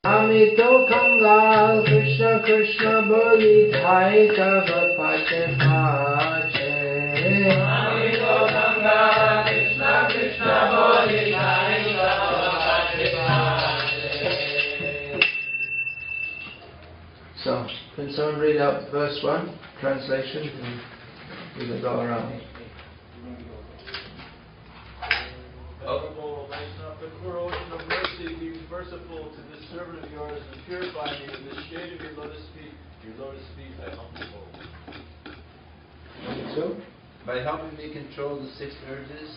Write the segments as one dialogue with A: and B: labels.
A: Amito Kangal Krishna Krishna Boli Thai Tava Pache Pache. Amito Kangal Krishna Krishna Boli Thai Tava Pache Pache. So, can someone read out verse 1, translation, and we will go around.
B: Before ocean of mercy, be merciful to this servant of yours and purify me with the shade of your lotus feet. Your lotus feet I humbly hold.
A: So,
C: by helping me control the 6 urges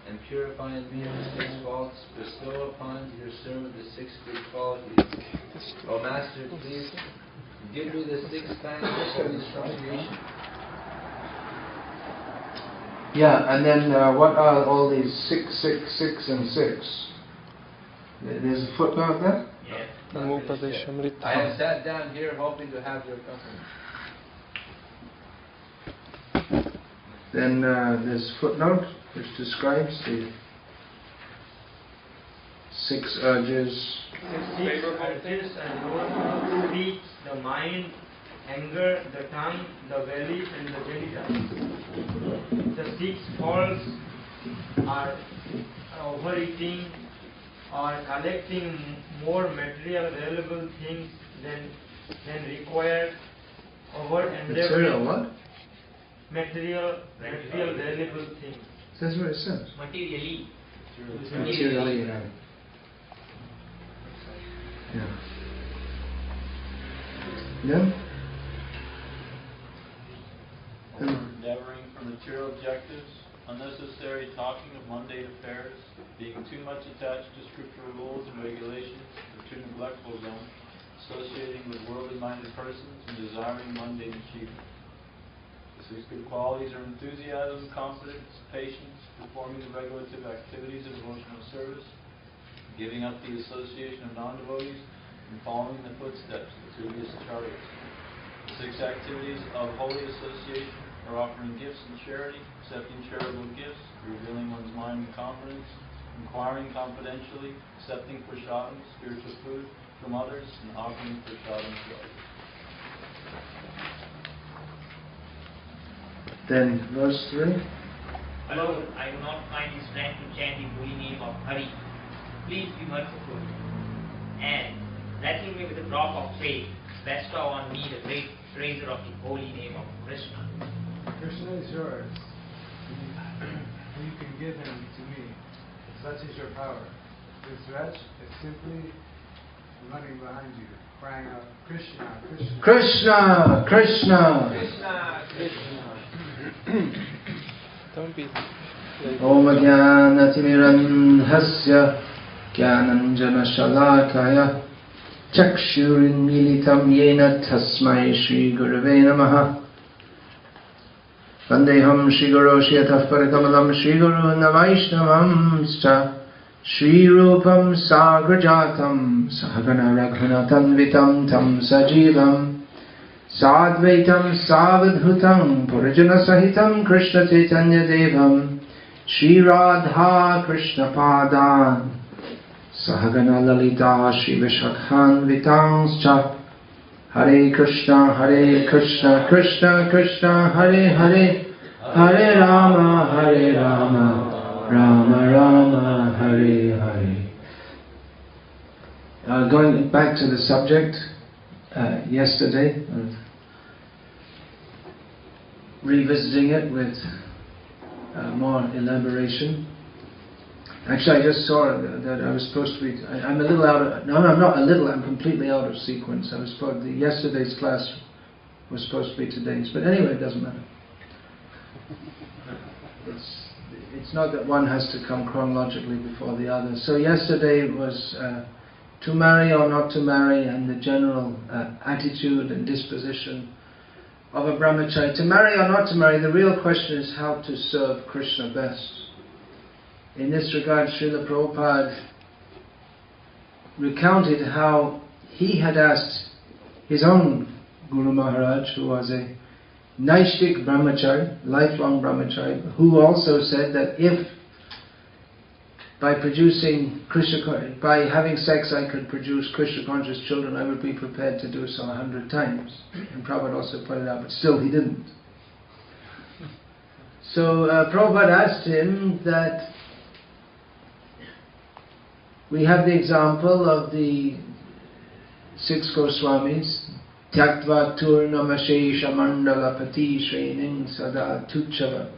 C: and purifying me of the 6 faults, bestow upon your servant the 6 good qualities. O Master, please give me the 6 kinds of holy association.
A: yeah, and then what are all these 6, 6, 6, and 6? There's a footnote there?
C: Yes. I have sat down here hoping to have your company.
A: Then there's a footnote which describes the 6 urges.
D: 6 urges and those speech, the mind, anger, the tongue, the belly, and the genitals. The 6 faults are overeating or collecting more material valuable things than required, over
A: Material what?
D: Material valuable things.
A: That's what it says.
D: Materially.
A: Materially, right. Yeah. Yeah?
B: Endeavoring for material objectives, unnecessary talking of mundane affairs, being too much attached to scriptural rules and regulations, or too neglectful of them, associating with worldly-minded persons, and desiring mundane achievement. The 6 good qualities are enthusiasm, confidence, patience, performing the regulative activities of devotional service, giving up the association of non-devotees, and following the footsteps of the 2 chariots. The 6 activities of holy association are offering gifts and charity, accepting charitable gifts, revealing one's mind in confidence, inquiring confidentially, accepting prasadam, spiritual food, from others, and offering prasadam to others.
A: Then verse 3.
E: Lord, I do not find the strength to chant the holy name of Hari. Please be merciful, and blessing me with a drop of faith, bestow on me the great treasure of the holy name of Krishna.
F: Krishna is yours. You can give him to me. Such is your power. This wretch is simply running behind you, crying out, Krishna, Krishna.
A: Krishna, Krishna.
F: Krishna, Krishna.
G: Don't be.
A: Om Jnanatimirandhasya Jnananjana Shalakaya Chakshurinmilitam Yena Tasmai Shri Gurave Namaha Vandeham Shri Guru Shiyatah Parakamalam Shri Guru Navaishnavam Shri Rupam Sagrajatam Sahagana Raghunathan Tam Sajivam Sadvaitam Savadhutam Purajana Sahitam Krishna Chaitanya Devam Shri Radha Krishna Padan Sahagana Lalita Shri Vishakhan Vitanscha Hare Krishna Krishna Krishna Hare Hare Hare Rama Rama Rama Hare Hare. Going back to the subject yesterday, revisiting it with more elaboration. Actually, I just saw that I was supposed to be. I'm a little out of. No, I'm not a little. I'm completely out of sequence. I was supposed. Yesterday's class was supposed to be today's, but anyway, it doesn't matter. It's not that one has to come chronologically before the other. So yesterday was to marry or not to marry, and the general attitude and disposition of a brahmachari. To marry or not to marry, the real question is how to serve Krishna best. In this regard, Srila Prabhupada recounted how he had asked his own Guru Maharaj, who was a Naishtik brahmachari, lifelong brahmachari, who also said that if by producing Krishna, by having sex I could produce Krishna conscious children, I would be prepared to do so 100 times. And Prabhupada also pointed out, but still he didn't. So Prabhupada asked him that we have the example of the 6 Goswamis, Tyaktva Turnamashesha Mandala Pati Shrening Sada Tuchavat.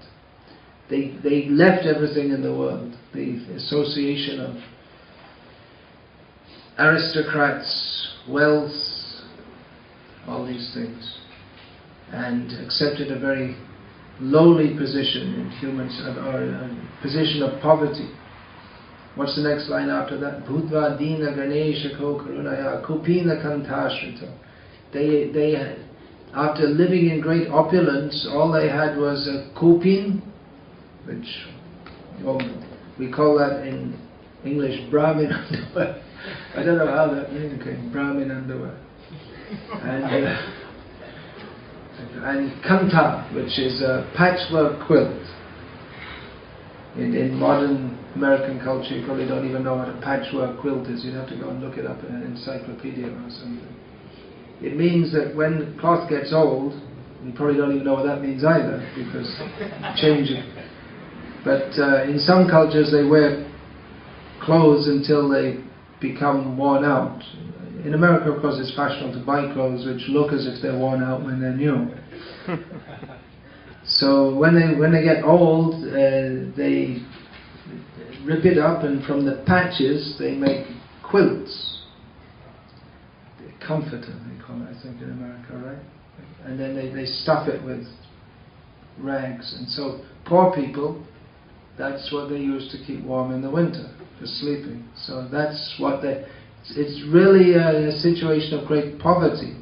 A: They left everything in the world, the association of aristocrats, wealth, all these things, and accepted a very lowly position in humans, or a position of poverty. What's the next line after that? Bhutva Dina Ganesha Ko Karunaya Kupina Kantashrita. They had, after living in great opulence, all they had was a kupin, which we call that in English Brahmin underwear. I don't know how that name came, Brahmin underwear. And kanta, which is a patchwork quilt. In modern American culture, you probably don't even know what a patchwork quilt is. You'd have to go and look it up in an encyclopedia or something. It means that when cloth gets old, you probably don't even know what that means either, because change it. But in some cultures they wear clothes until they become worn out. In America, of course, it's fashionable to buy clothes which look as if they're worn out when they're new. So when they get old, they rip it up, and from the patches they make quilts. Comforter, they call it, I think, in America, right? And then they stuff it with rags. And so poor people, that's what they use to keep warm in the winter, for sleeping. So that's what it's really a situation of great poverty.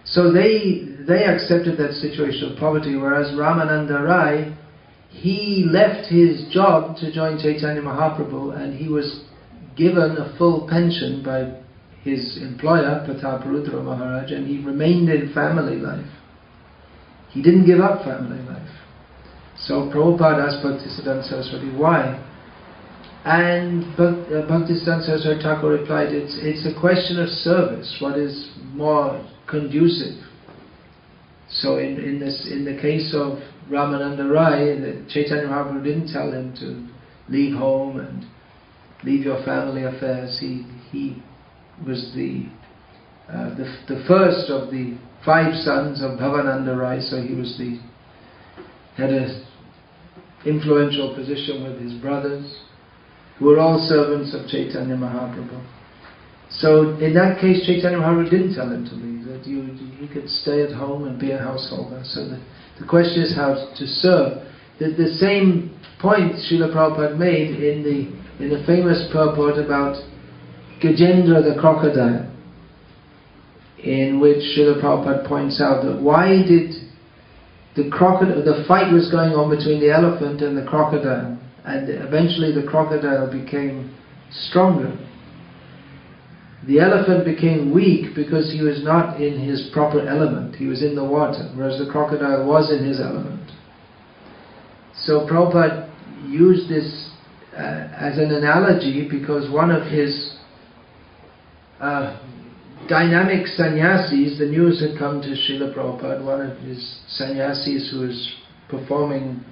A: So they accepted that situation of poverty, whereas Ramananda Rai, he left his job to join Chaitanya Mahaprabhu, and he was given a full pension by his employer, Prataparudra Maharaj, and he remained in family life. He didn't give up family life. So Prabhupada asked Bhaktisiddhanta Saraswati why, and Bhaktisiddhanta Saraswati Thakur replied, it's a question of service, what is more conducive. So in the case of Ramananda Rai, Chaitanya Mahaprabhu didn't tell him to leave home and leave your family affairs. He was the first of the 5 sons of Bhavananda Rai, so he was had an influential position with his brothers, who were all servants of Chaitanya Mahaprabhu. So in that case, Chaitanya Mahaprabhu didn't tell him to leave, that he could stay at home and be a householder. So the question is how to serve. The same point Srila Prabhupada made in the famous purport about Gajendra the crocodile, in which Srila Prabhupada points out that why did the fight was going on between the elephant and the crocodile, and eventually the crocodile became stronger. The elephant became weak because he was not in his proper element, he was in the water, whereas the crocodile was in his element. So Prabhupada used this as an analogy, because one of his dynamic sannyasis, the news had come to Srila Prabhupada, one of his sannyasis who was performing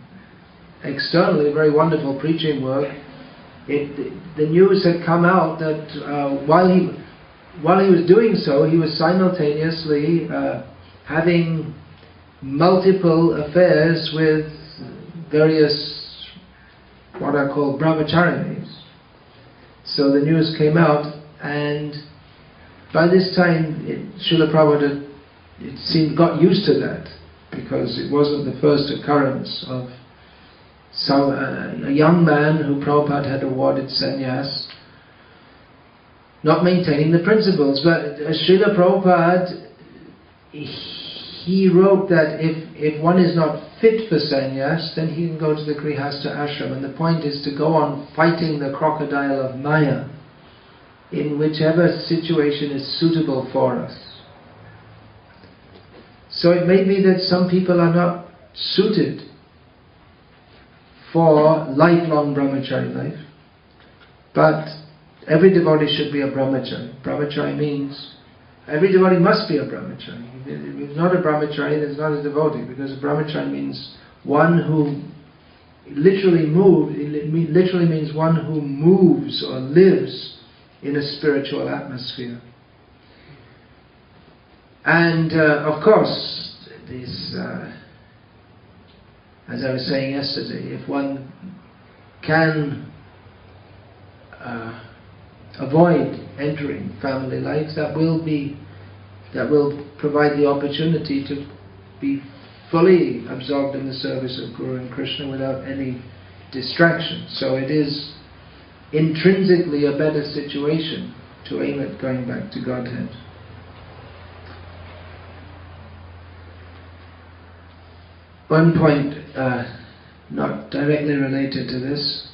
A: externally very wonderful preaching work. The news had come out that while he was doing so, he was simultaneously having multiple affairs with various what are called Brahmacaris. So the news came out, and by this time Srila Prabhupada, it seemed, got used to that, because it wasn't the first occurrence of a young man who Prabhupada had awarded sannyas not maintaining the principles. But Srila Prabhupada, he wrote that if one is not fit for sannyas, then he can go to the Grihastha ashram, and the point is to go on fighting the crocodile of Maya in whichever situation is suitable for us. So it may be that some people are not suited for lifelong brahmachari life, but every devotee should be a brahmachari. Brahmachari means every devotee must be a brahmachari. If he's not a brahmachari, then he's not a devotee, because a brahmachari means one who literally means one who moves or lives in a spiritual atmosphere. And of course, these, as I was saying yesterday, if one can avoid entering family life, that will provide the opportunity to be fully absorbed in the service of Guru and Krishna without any distraction. So it is intrinsically a better situation to aim at going back to Godhead. One point, not directly related to this,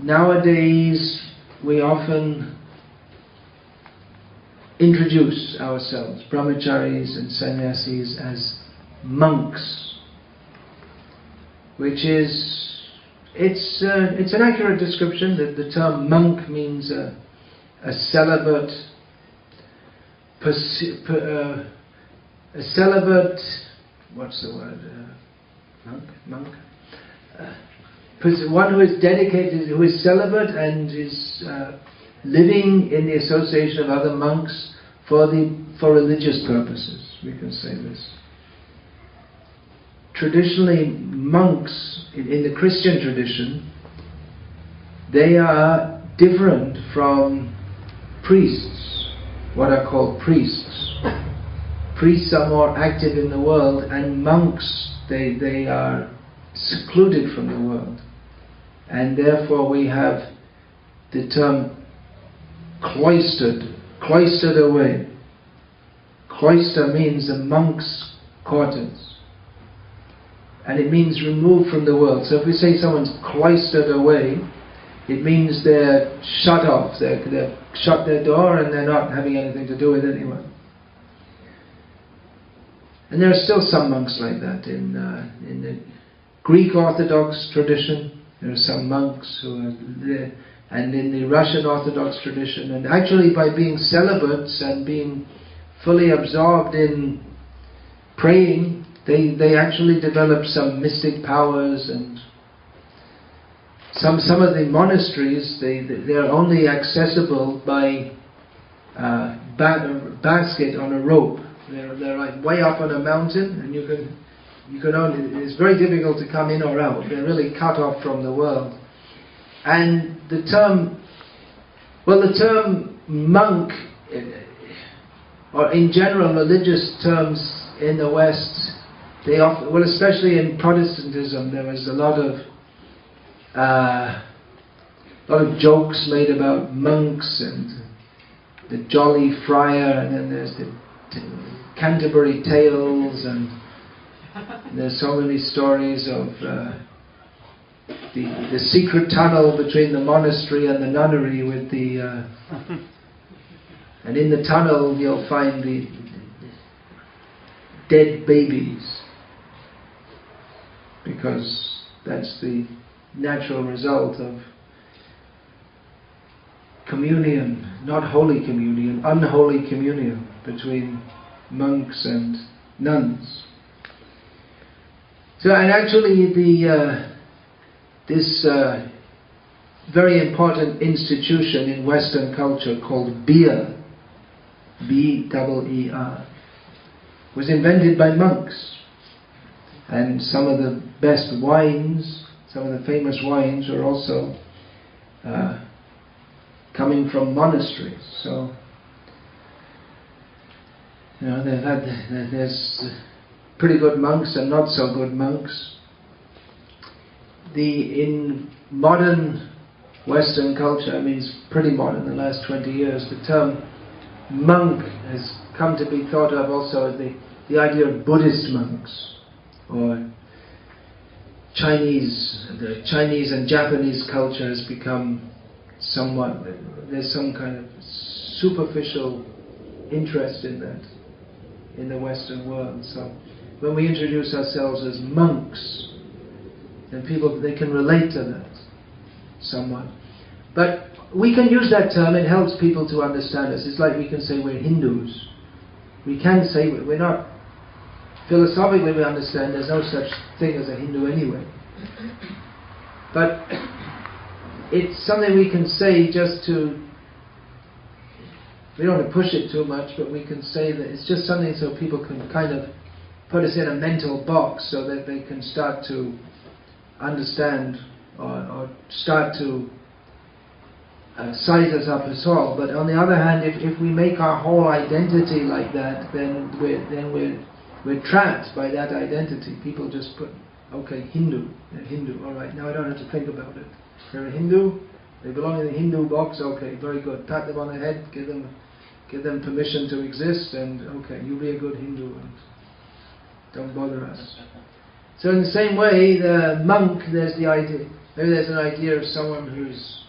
A: nowadays we often introduce ourselves, brahmacharis and sannyasis, as monks, which is, it's an accurate description. That the term monk means a celibate, a celibate, what's the word, monk? One who is dedicated, who is celibate and is living in the association of other monks for religious purposes, we can say this. Traditionally, monks, in the Christian tradition, they are different from priests, what are called priests. Priests are more active in the world, and monks, they are secluded from the world. And therefore we have the term cloistered away. Cloister means a monk's quarters, and it means removed from the world. So if we say someone's cloistered away, it means they're shut off, they've shut their door and they're not having anything to do with anyone. And there are still some monks like that in the Greek Orthodox tradition. There are some monks who are there, and in the Russian Orthodox tradition, and actually by being celibates and being fully absorbed in praying, they actually develop some mystic powers. And some of the monasteries, they're only accessible by basket on a rope. They're like way up on a mountain, and you can only, it's very difficult to come in or out. They're really cut off from the world. And the term monk, or in general religious terms in the West, they often, well, especially in Protestantism, there was a lot of jokes made about monks and the jolly friar, and then there's the Canterbury Tales, and there's so many stories of the secret tunnel between the monastery and the nunnery with the and in the tunnel you'll find the dead babies, because that's the natural result of communion, not holy communion, unholy communion between monks and nuns. So, and actually this very important institution in Western culture called beer, B-E-E-R, was invented by monks. And some of the best wines, some of the famous wines, are also coming from monasteries. So, you know, there's pretty good monks and not so good monks. In modern Western culture, I mean, it's pretty modern, the last 20 years, the term monk has come to be thought of also as the idea of Buddhist monks, or the Chinese and Japanese culture has become somewhat, there's some kind of superficial interest in that in the Western world. So when we introduce ourselves as monks, and people, they can relate to that somewhat. But we can use that term, it helps people to understand us. It's like we can say we're Hindus. We can say we're not, philosophically we understand there's no such thing as a Hindu anyway. But it's something we can say just to, we don't want to push it too much, but we can say that it's just something so people can kind of put us in a mental box so that they can start to understand or start to size us up as well. But on the other hand, if we make our whole identity like that, then we're trapped by that identity. People just put, okay, Hindu, they're Hindu, alright, now I don't have to think about it. They're a Hindu, they belong in the Hindu box, okay, very good. Pat them on the head, give them permission to exist, and okay, you be a good Hindu and don't bother us. So in the same way, the monk, there's the idea, maybe there's an idea of someone who's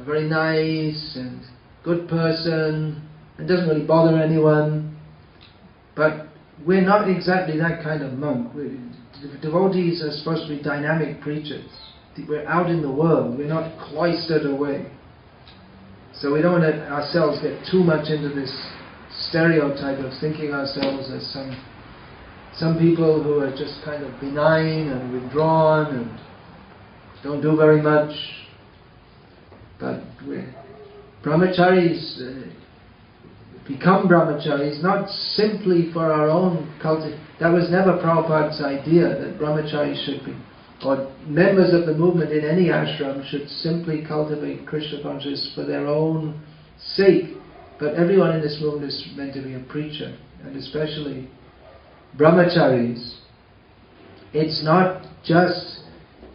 A: very nice and good person and doesn't really bother anyone, but we're not exactly that kind of monk. Devotees are supposed to be dynamic preachers. We're out in the world, we're not cloistered away. So we don't let ourselves get too much into this stereotype of thinking ourselves as some people who are just kind of benign and withdrawn and don't do very much. But brahmacharis become brahmacharis not simply for our own culture. That was never Prabhupada's idea, that brahmacharis should be, or members of the movement in any ashram should simply cultivate Krishna consciousness for their own sake. But everyone in this movement is meant to be a preacher, and especially brahmacharis. It's not just,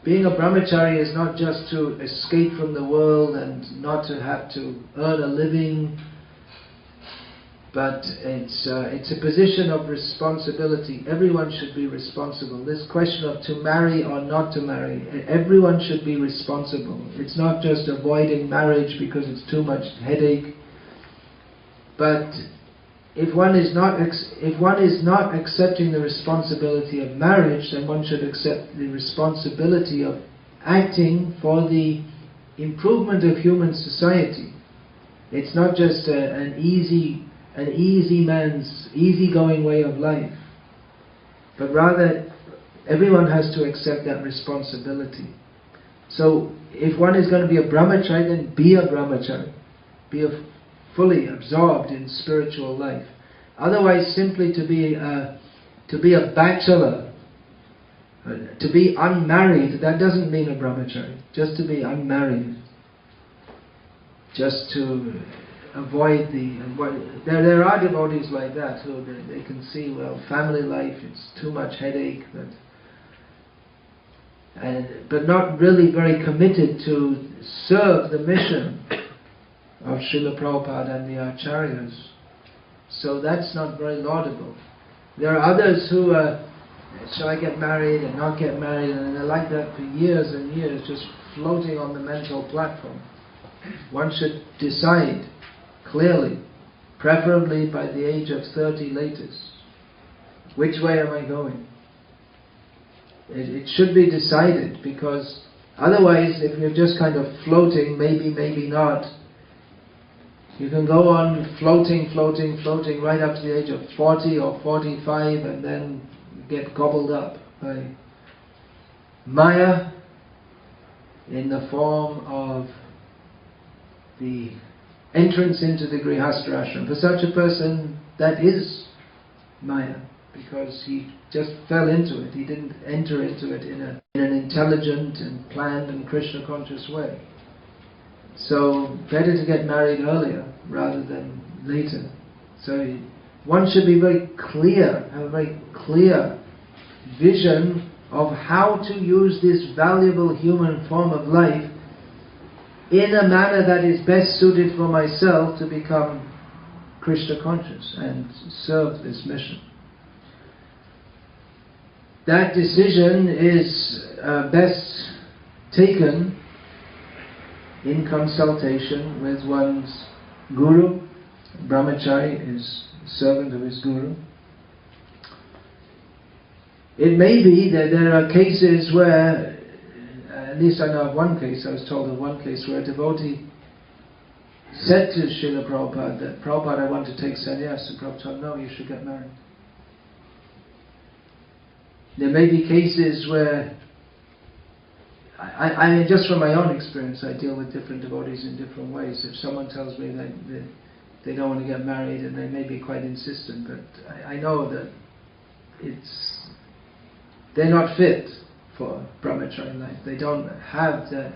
A: being a brahmachari is not just to escape from the world and not to have to earn a living, but it's a position of responsibility. Everyone should be responsible. This question of to marry or not to marry, everyone should be responsible. It's not just avoiding marriage because it's too much headache. But if one is not accepting the responsibility of marriage, then one should accept the responsibility of acting for the improvement of human society. It's not just an easygoing way of life, but rather everyone has to accept that responsibility. So if one is going to be a brahmachari, then be a brahmachari. Be fully absorbed in spiritual life. Otherwise, simply to be a bachelor, to be unmarried, that doesn't mean a brahmachari. Just to be unmarried, just to avoid there are devotees like that who they can see, well, family life, it's too much headache, but not really very committed to serve the mission of Srila Prabhupada and the Acharyas. So that's not very laudable. There are others who shall I get married and not get married, and they're like that for years and years, just floating on the mental platform. One should decide clearly, preferably by the age of 30 latest, which way am I going? It should be decided, because otherwise, if you're just kind of floating, maybe not, you can go on floating right up to the age of 40 or 45 and then get gobbled up by Maya in the form of the entrance into the Grihastha ashram. For such a person, that is Maya, because he just fell into it. He didn't enter into it in an intelligent and planned and Krishna conscious way. So better to get married earlier rather than later. So one should be very clear, have a very clear vision of how to use this valuable human form of life in a manner that is best suited for myself to become Krishna conscious and serve this mission. That decision is best taken in consultation with one's guru. Brahmachari is servant of his guru. It may be that there are cases where, at least I know of one case, I was told of one case where a devotee said to Srila Prabhupada that, Prabhupada, I want to take sannyas. And Prabhupada told, no, you should get married. There may be cases where, I mean, just from my own experience, I deal with different devotees in different ways. If someone tells me that they don't want to get married, and they may be quite insistent, but I know that they're not fit for brahmacharya life. They don't have that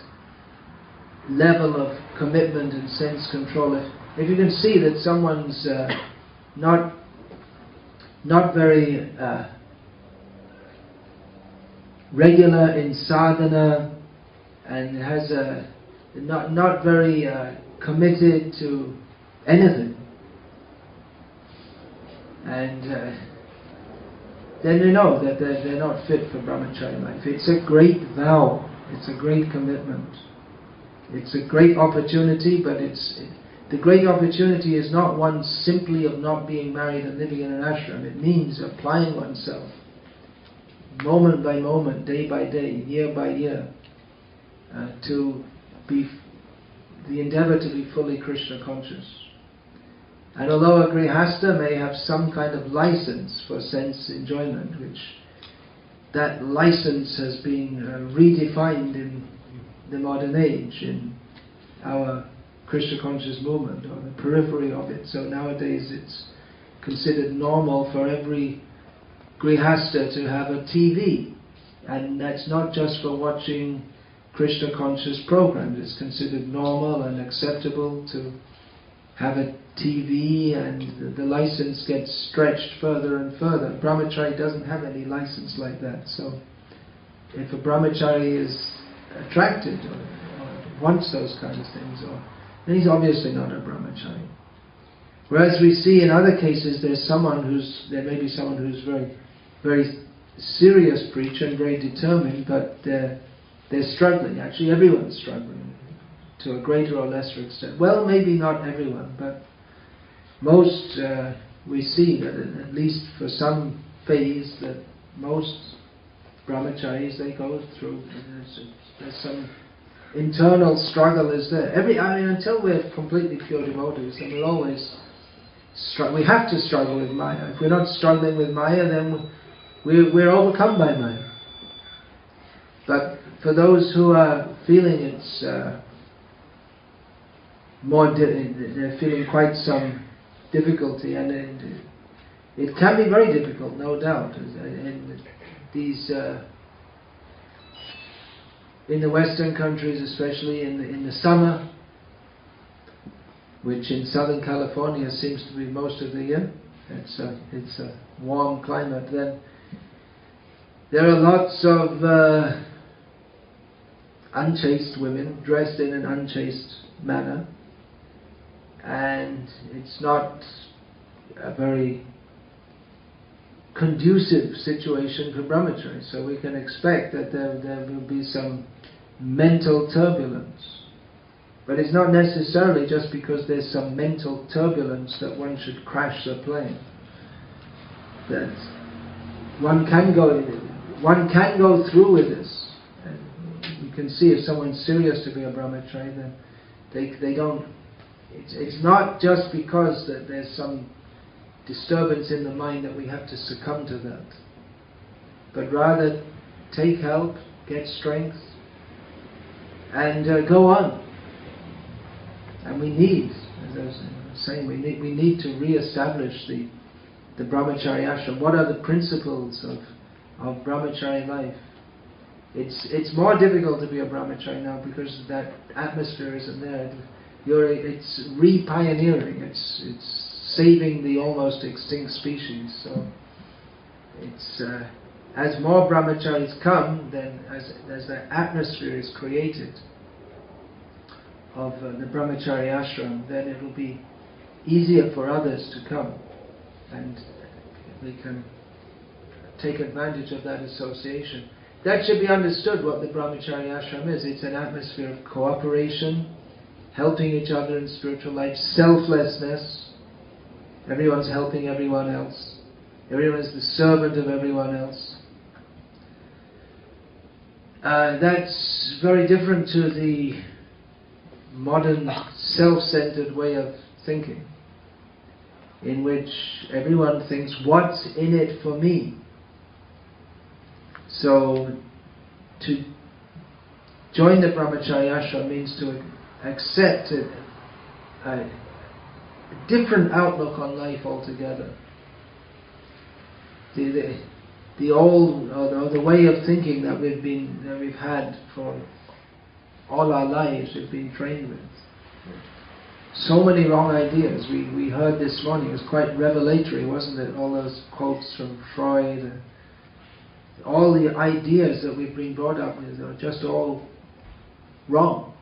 A: level of commitment and sense control. If you can see that someone's not very regular in sadhana, and has not very committed to anything, and then you know that they're not fit for brahmacharya life. It's a great vow, it's a great commitment, it's a great opportunity, but the great opportunity is not one simply of not being married and living in an ashram. It means applying oneself moment by moment, day by day, year by year, to be the endeavor to be fully Krishna conscious. And although a grihastha may have some kind of license for sense enjoyment, which that license has been redefined in the modern age, in our Krishna conscious movement, or the periphery of it. So nowadays it's considered normal for every grihastha to have a TV, and that's not just for watching Krishna conscious programs. It's considered normal and acceptable to have a TV, and the license gets stretched further and further. Brahmachari doesn't have any license like that. So if a brahmachari is attracted or wants those kinds of things, then he's obviously not a brahmachari. Whereas we see in other cases there may be someone who's very, very serious preacher and very determined, but they're struggling. Actually, everyone's struggling to a greater or lesser extent. Well, maybe not everyone, but most we see that at least for some phase that most brahmacharis, they go through. There's some internal struggle is there. Until we're completely pure devotees, then we'll always we have to struggle with Maya. If we're not struggling with Maya, then we're overcome by Maya. But for those who are feeling it's they're feeling quite some difficulty, and it can be very difficult, no doubt. And these in the Western countries, especially in the summer, which in Southern California seems to be most of the year. It's a warm climate. Then there are lots of unchaste women dressed in an unchaste manner, and it's not a very conducive situation for brahmachari. So we can expect that there will be some mental turbulence. But it's not necessarily just because there's some mental turbulence that one should crash the plane. That one can go through with this. And you can see if someone's serious to be a brahmachari, then they don't. It's not just because that there's some disturbance in the mind that we have to succumb to that, but rather take help, get strength, and go on. And we need, as I was saying, we need to re-establish the Brahmacari ashram. What are the principles of Brahmacari life? It's more difficult to be a Brahmachari now because that atmosphere isn't there. It's re-pioneering. It's saving the almost extinct species. So it's as more Brahmacharis come, then as the atmosphere is created of the Brahmacari ashram, then it will be easier for others to come, and we can take advantage of that association. That should be understood what the Brahmacari ashram is. It's an atmosphere of cooperation, helping each other in spiritual life, selflessness. Everyone's helping everyone else. Everyone is the servant of everyone else. That's very different to the modern self-centered way of thinking, in which everyone thinks, what's in it for me? So to join the Brahmacari ashram means to accept a different outlook on life altogether. The old, or the way of thinking that we've had for all our lives, we've been trained with. So many wrong ideas. We heard this morning, it was quite revelatory, wasn't it? All those quotes from Freud, all the ideas that we've been brought up with are just all wrong.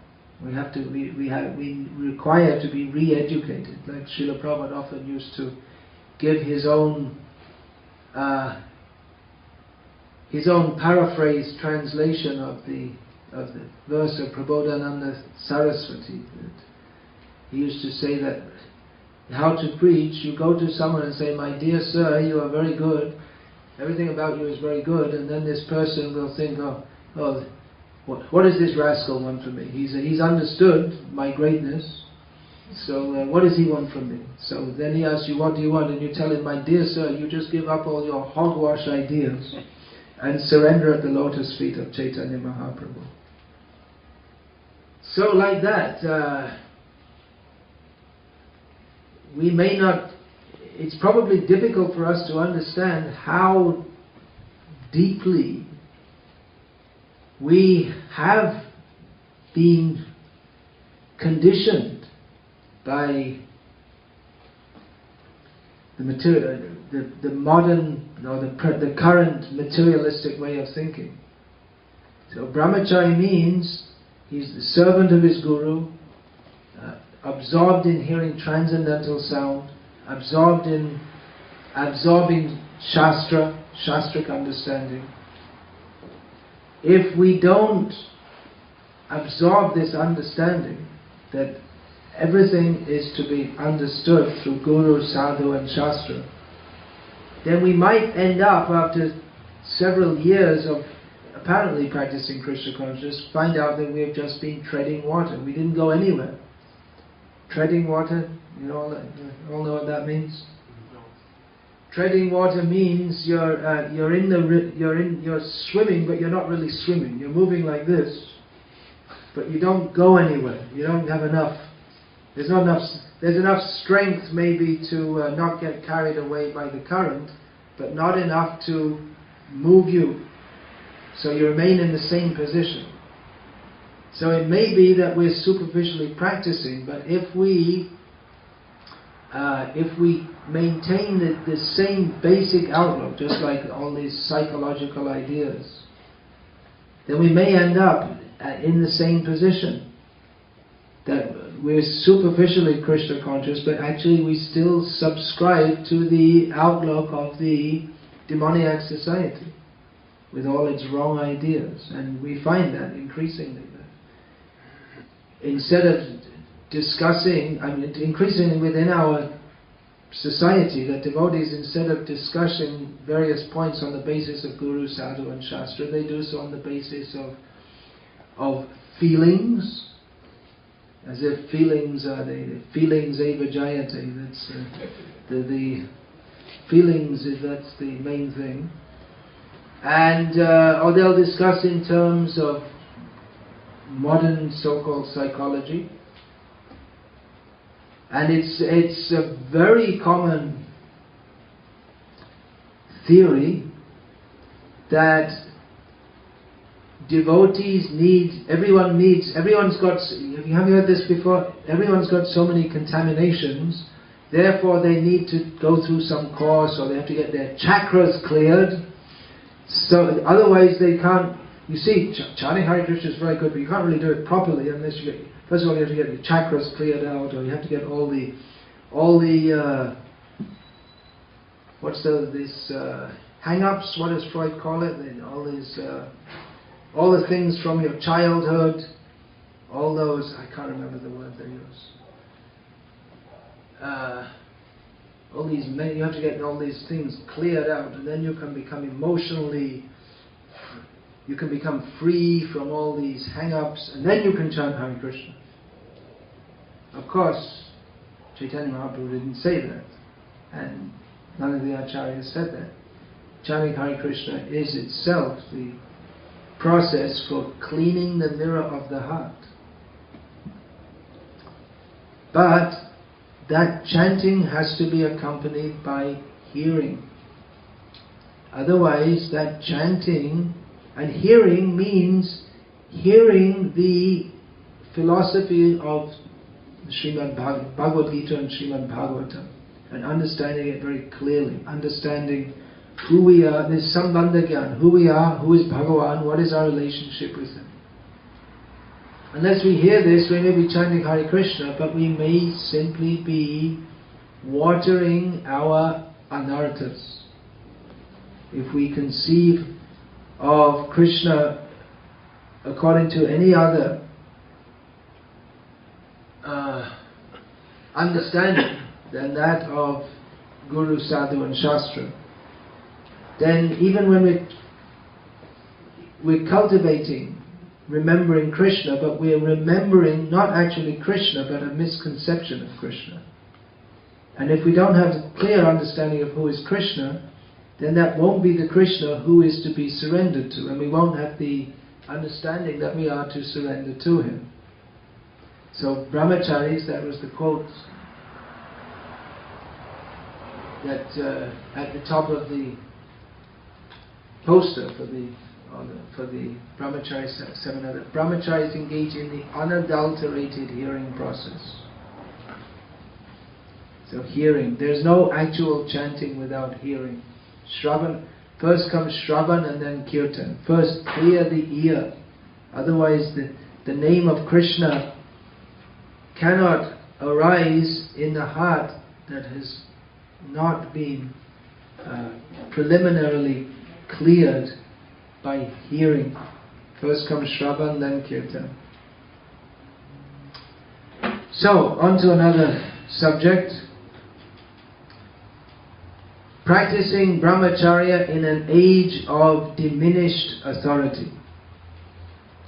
A: We require to be re-educated. Like Srila Prabhupada often used to give his own paraphrased translation of the verse of Prabodhananda Saraswati. He used to say that how to preach, you go to someone and say, my dear sir, you are very good, everything about you is very good, and then this person will think, what does this rascal want from me? He's understood my greatness, so what does he want from me? So then he asks you, what do you want? And you tell him, my dear sir, you just give up all your hogwash ideas and surrender at the lotus feet of Chaitanya Mahaprabhu. So like that, we may not, it's probably difficult for us to understand how deeply we have been conditioned by the modern, or the current materialistic way of thinking. So Brahmacari means he's the servant of his guru, absorbed in hearing transcendental sound, absorbing shastric understanding. If we don't absorb this understanding that everything is to be understood through Guru, Sadhu and Shastra, then we might end up, after several years of apparently practicing Krishna consciousness, find out that we have just been treading water. We didn't go anywhere. Treading water, you all know what that means? Treading water means you're swimming, but you're not really swimming. You're moving like this, but you don't go anywhere. You don't have enough. There's enough strength maybe to not get carried away by the current, but not enough to move you. So you remain in the same position. So it may be that we're superficially practicing, but if we maintain the same basic outlook, just like all these psychological ideas, then we may end up in the same position. That we're superficially Krishna conscious, but actually we still subscribe to the outlook of the demoniac society with all its wrong ideas. And we find that increasingly. Instead of discussing, increasingly within our society, that devotees, instead of discussing various points on the basis of Guru, Sadhu and Shastra, they do so on the basis of feelings, as if feelings are the feelings eva jayate. That's the feelings, that's the main thing. And or they'll discuss in terms of modern so-called psychology, and it's a very common theory that devotees everyone's got, have you heard this before? Everyone's got so many contaminations, therefore they need to go through some course, or they have to get their chakras cleared, so otherwise they can't. You see, chanting Hare Krishna is very good, but you can't really do it properly unless you get, first of all, you have to get your chakras cleared out, or you have to get all the hang-ups, what does Freud call it? All the things from your childhood, all those, I can't remember the word they use. You have to get all these things cleared out, and then you can become emotionally you can become free from all these hang-ups, and then you can chant Hare Krishna. Of course, Chaitanya Mahaprabhu didn't say that, and none of the acharyas said that. Chanting Hare Krishna is itself the process for cleaning the mirror of the heart. But that chanting has to be accompanied by hearing. Otherwise, that chanting, and hearing means hearing the philosophy of Srimad Bhagavad Gita and Srimad Bhagavatam, and understanding it very clearly, understanding who we are, this Sambandha Gyan, who we are, who is Bhagavan, what is our relationship with Him. Unless we hear this, we may be chanting Hare Krishna, but we may simply be watering our anarthas. If we conceive of Krishna according to any other understanding than that of Guru, Sadhu and Shastra, then even when we're cultivating, remembering Krishna, but we're remembering not actually Krishna, but a misconception of Krishna. And if we don't have a clear understanding of who is Krishna, then that won't be the Krishna who is to be surrendered to, and we won't have the understanding that we are to surrender to Him. So Brahmacharis, that was the quote that at the top of the poster for the Brahmacari seminar, that Brahmacharis engage in the unadulterated hearing process. So hearing, there's no actual chanting without hearing. Shravan, first comes Shravan and then Kirtan. First clear the ear, otherwise the name of Krishna cannot arise in the heart that has not been preliminarily cleared by hearing. First comes Shravan, then Kirtan. So, on to another subject. Practicing Brahmacharya in an age of diminished authority.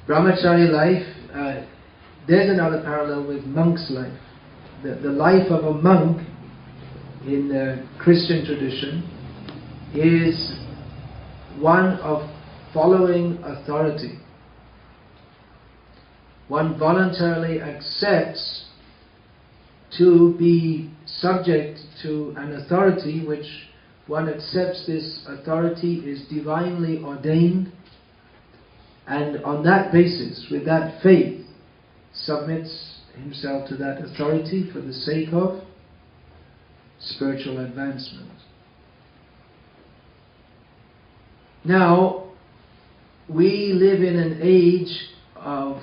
A: Brahmacharya life, there's another parallel with monk's life. The life of a monk in the Christian tradition is one of following authority. One voluntarily accepts to be subject to an authority which one accepts this authority is divinely ordained, and on that basis, with that faith, submits himself to that authority for the sake of spiritual advancement. Now, we live in an age of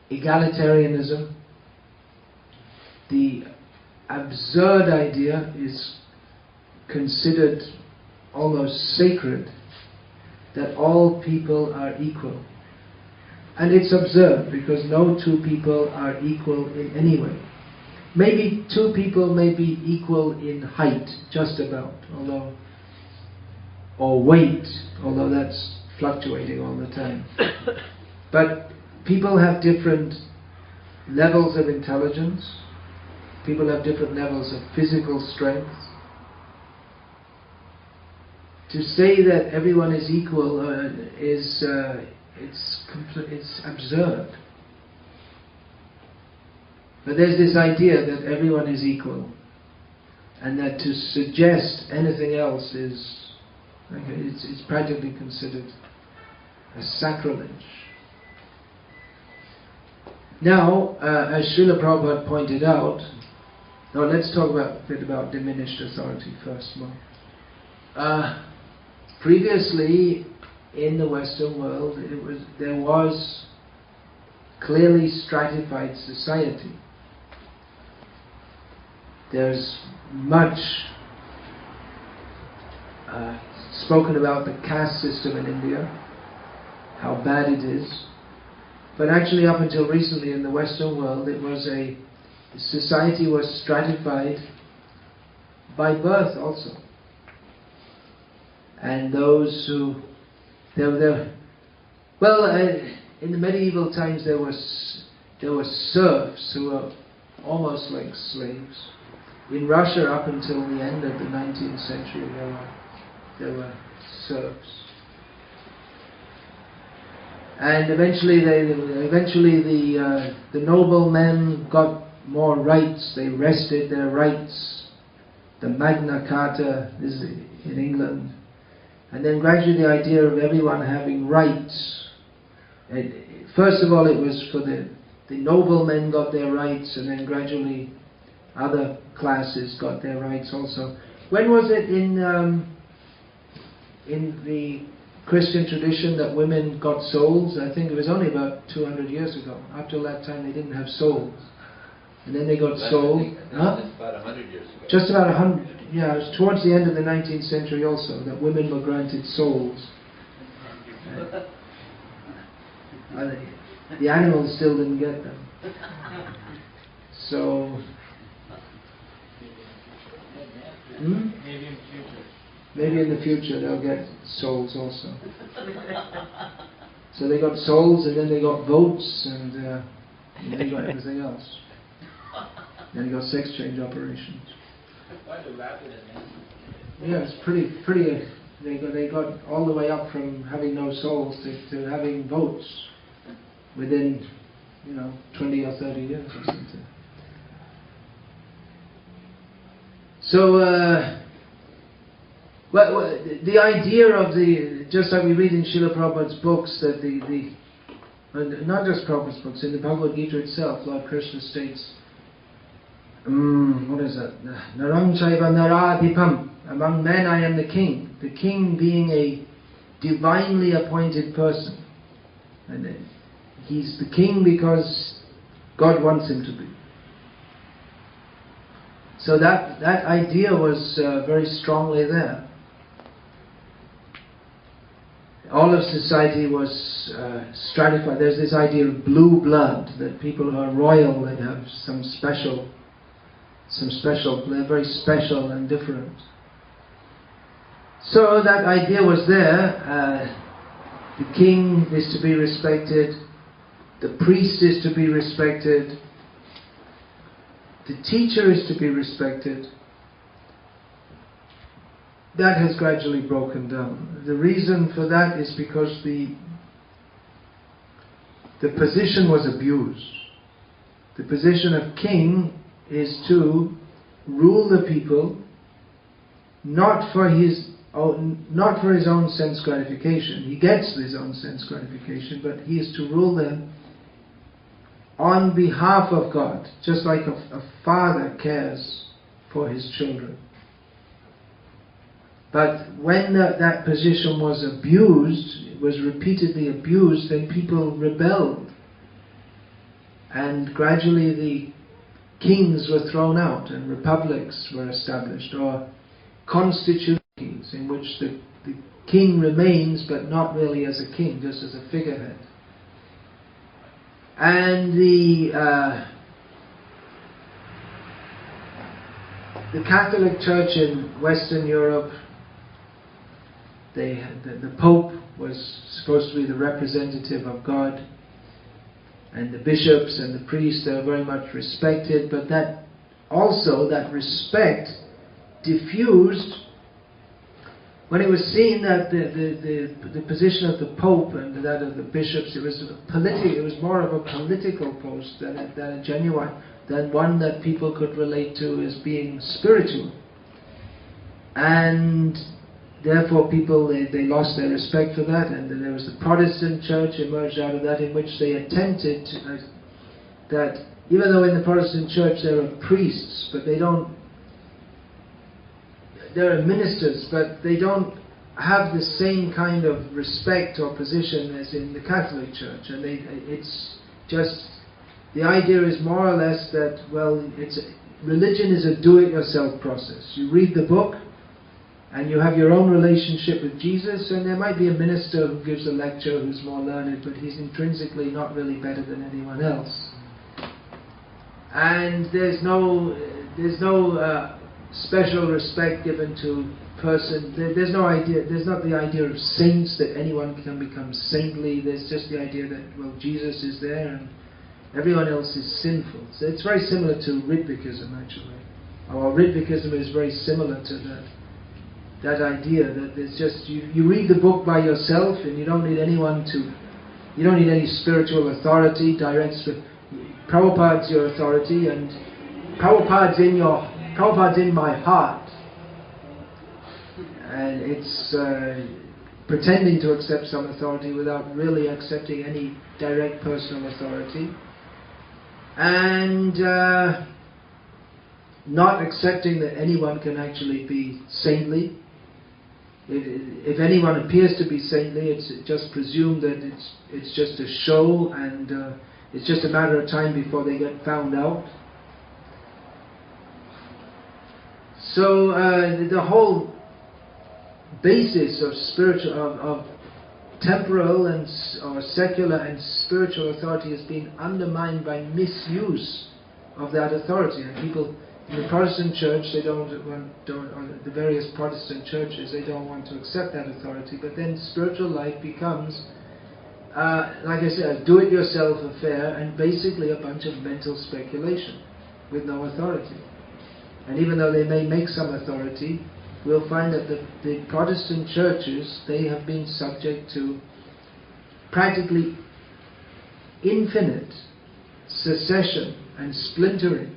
A: egalitarianism. The absurd idea is considered almost sacred that all people are equal. And it's absurd because no two people are equal in any way. Maybe two people may be equal in height, just about, or weight, although that's fluctuating all the time. But people have different levels of intelligence. People have different levels of physical strength. To say that everyone is equal it's absurd. But there's this idea that everyone is equal, and that to suggest anything else is it's practically considered a sacrilege. Now, as Srila Prabhupada pointed out, now let's talk a bit about diminished authority first. Previously, in the Western world, there was clearly stratified society. There's much spoken about the caste system in India, how bad it is. But actually, up until recently in the Western world, society was stratified by birth also. And those who in the medieval times there were serfs who were almost like slaves. In Russia, up until the end of the 19th century, there were serfs. And eventually the noblemen got more rights. They wrested their rights. The Magna Carta is in England. And then gradually the idea of everyone having rights. And first of all it was for the noblemen got their rights, and then gradually other classes got their rights also. When was it in the Christian tradition that women got souls? I think it was only about 200 years ago. Up till that time they didn't have souls. And then they got souls.
C: I think it's about 100 years ago.
A: Just about 100, yeah, it was towards the end of the 19th century also, that women were granted souls. The animals still didn't get them. So... Maybe in the future they'll get souls also. So they got souls, and then they got votes, and they got everything else. Then they got sex change operations. Yeah, it's pretty. They got all the way up from having no souls to having votes within, 20 or 30 years or something. So, the idea of just like we read in Srila Prabhupada's books, that not just Prabhupada's books, in the Bhagavad Gita itself, Lord Krishna states, what is that? Narang chaiva naradipam. Among men I am the king. The king being a divinely appointed person. And he's the king because God wants him to be. So that idea was very strongly there. All of society was stratified. There's this idea of blue blood, that people who are royal, they have some special, they're very special and different. So that idea was there. The king is to be respected. The priest is to be respected. The teacher is to be respected. That has gradually broken down. The reason for that is because the position was abused. The position of king is to rule the people, not for his own sense gratification. He gets his own sense gratification, but he is to rule them on behalf of God, just like a father cares for his children. But when that position was abused, it was repeatedly abused, then people rebelled. And gradually the kings were thrown out and republics were established, or constitutions in which the king remains but not really as a king, just as a figurehead. And the Catholic Church in Western Europe, the Pope was supposed to be the representative of God, and the bishops and the priests, they were very much respected, but that respect diffused when it was seen that the position of the Pope and that of the bishops, it was more of a political post than a genuine, than one that people could relate to as being spiritual. And therefore people, they lost their respect for that, and then there was the Protestant church emerged out of that, in which they attempted to, that even though in the Protestant church there are priests, but there are ministers, but they don't have the same kind of respect or position as in the Catholic Church. And it's just, the idea is more or less that, religion is a do-it-yourself process. You read the book, and you have your own relationship with Jesus, and there might be a minister who gives a lecture who's more learned, but he's intrinsically not really better than anyone else. And there's no special respect given to person. There's no idea. There's not the idea of saints, that anyone can become saintly. There's just the idea that, well, Jesus is there and everyone else is sinful. So it's very similar to Ritvikism, actually. Or Ritvikism is very similar to that idea that there's just you read the book by yourself and you don't need anyone to. You don't need any spiritual authority. Prabhupada's your authority, and Prabhupada's in my heart, and it's pretending to accept some authority without really accepting any direct personal authority, and not accepting that anyone can actually be saintly. If anyone appears to be saintly, it's just presumed that it's just a show, and it's just a matter of time before they get found out. So the whole basis of of temporal or secular and spiritual authority is being undermined by misuse of that authority, and people. In the Protestant church, they or the various Protestant churches, they don't want to accept that authority. But then spiritual life becomes, like I said, a do-it-yourself affair, and basically a bunch of mental speculation with no authority. And even though they may make some authority, we'll find that the Protestant churches, they have been subject to practically infinite secession and splintering.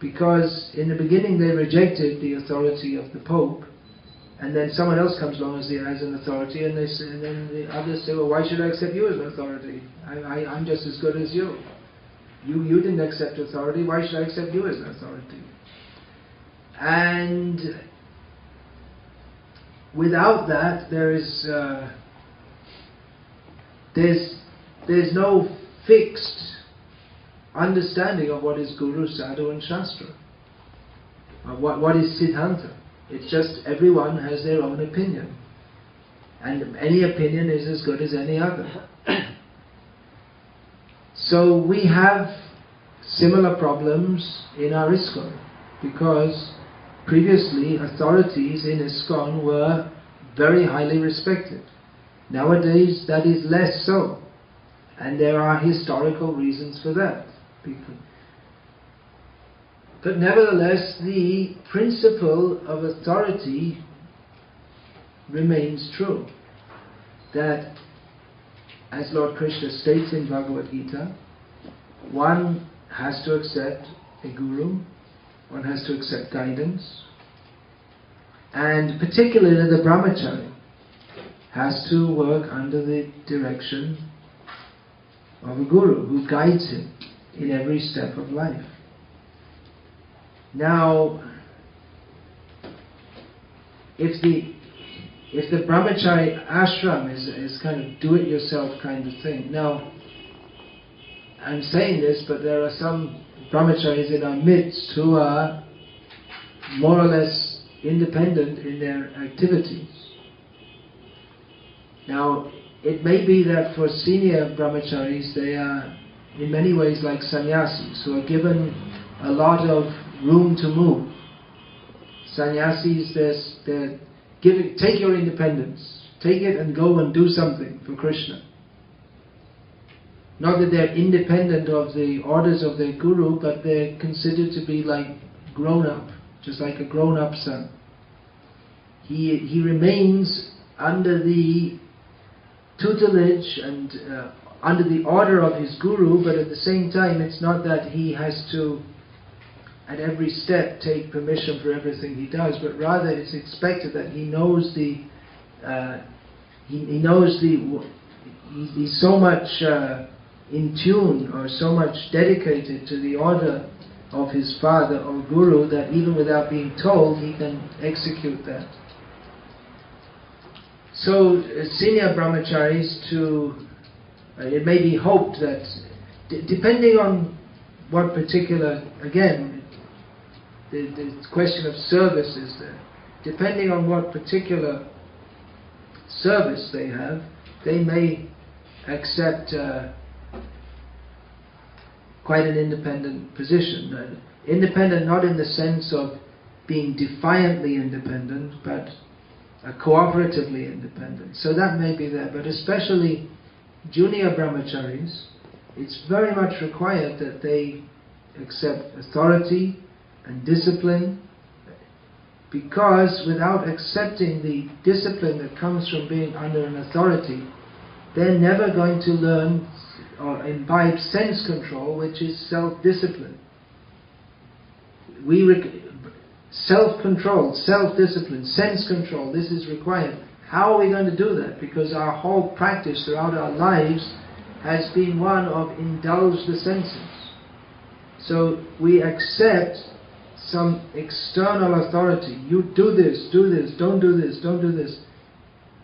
A: Because in the beginning they rejected the authority of the Pope, and then someone else comes along as an authority, and then the others say, well, why should I accept you as an authority? I'm just as good as you. You didn't accept authority, why should I accept you as an authority? And without that, there's no fixed understanding of what is Guru, Sadhu and Shastra. What is Siddhanta? It's just everyone has their own opinion. And any opinion is as good as any other. So we have similar problems in our ISKCON, because previously authorities in ISKCON were very highly respected. Nowadays that is less so. And there are historical reasons for that. But nevertheless, the principle of authority remains true. That, as Lord Krishna states in Bhagavad Gita, one has to accept a guru, one has to accept guidance, and particularly the Brahmacari has to work under the direction of a guru who guides him in every step of life. Now, if the Brahmacari ashram is kind of do-it-yourself kind of thing. Now, I'm saying this, but there are some Brahmacharis in our midst who are more or less independent in their activities. Now, it may be that for senior Brahmacharis, they are in many ways like sannyasis, who are given a lot of room to move. Sannyasis, they're giving, take your independence, take it and go and do something for Krishna. Not that they're independent of the orders of their guru, but they're considered to be like grown-up, just like a grown-up son. He remains under the tutelage and under the order of his guru, but at the same time it's not that he has to at every step take permission for everything he does, but rather it's expected that he knows he's so much in tune or so much dedicated to the order of his father or guru that even without being told he can execute that. So senior brahmacharis, it may be hoped that depending on what particular, again, the question of service is there. Depending on what particular service they have, they may accept quite an independent position. Independent not in the sense of being defiantly independent, but cooperatively independent. So that may be there, but especially junior brahmacharis, it's very much required that they accept authority and discipline, because without accepting the discipline that comes from being under an authority, they're never going to learn or imbibe sense control, which is self-discipline. Self-control, self-discipline, sense control, this is required. How are we going to do that? Because our whole practice throughout our lives has been one of indulge the senses. So we accept some external authority. You do this, don't do this, don't do this.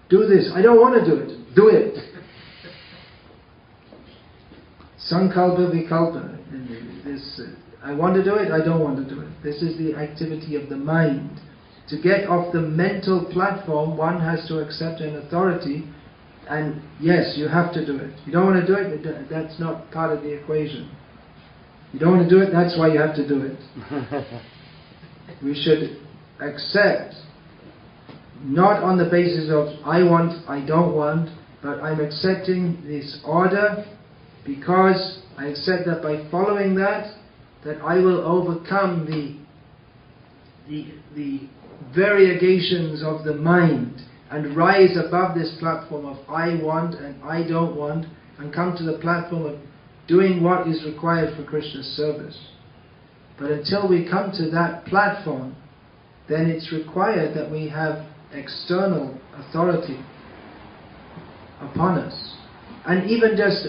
A: Do this, I don't want to do it, do it. Sankalpa vikalpa. This, I want to do it, I don't want to do it. This is the activity of the mind. To get off the mental platform, one has to accept an authority, and yes, you have to do it. You don't want to do it, that's not part of the equation. You don't want to do it, that's why you have to do it. We should accept, not on the basis of I want, I don't want, but I'm accepting this order because I accept that by following that I will overcome the variegations of the mind and rise above this platform of I want and I don't want, and come to the platform of doing what is required for Krishna's service. But until we come to that platform, then it's required that we have external authority upon us. And even just,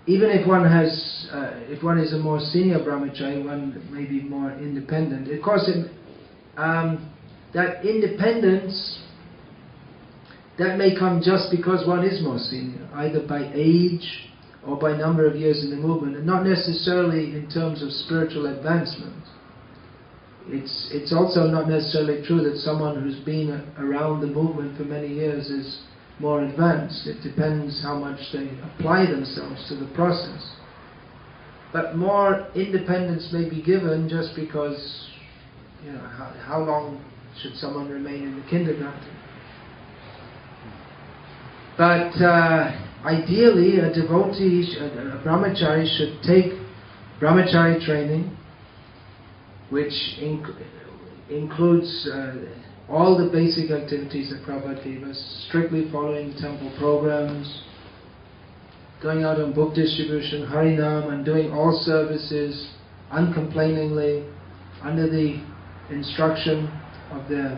A: even if one has, if one is a more senior brahmachari, one may be more independent. Of course, that independence, that may come just because one is more senior, either by age or by number of years in the movement, and not necessarily in terms of spiritual advancement. It's also not necessarily true that someone who's been around the movement for many years is more advanced. It depends how much they apply themselves to the process. But more independence may be given just because, you know, how long should someone remain in the kindergarten? But ideally, a devotee, a brahmachari should take brahmachari training, which includes all the basic activities that Prabhupada gave us, strictly following temple programs, going out on book distribution, Harinam, and doing all services uncomplainingly under the instruction of the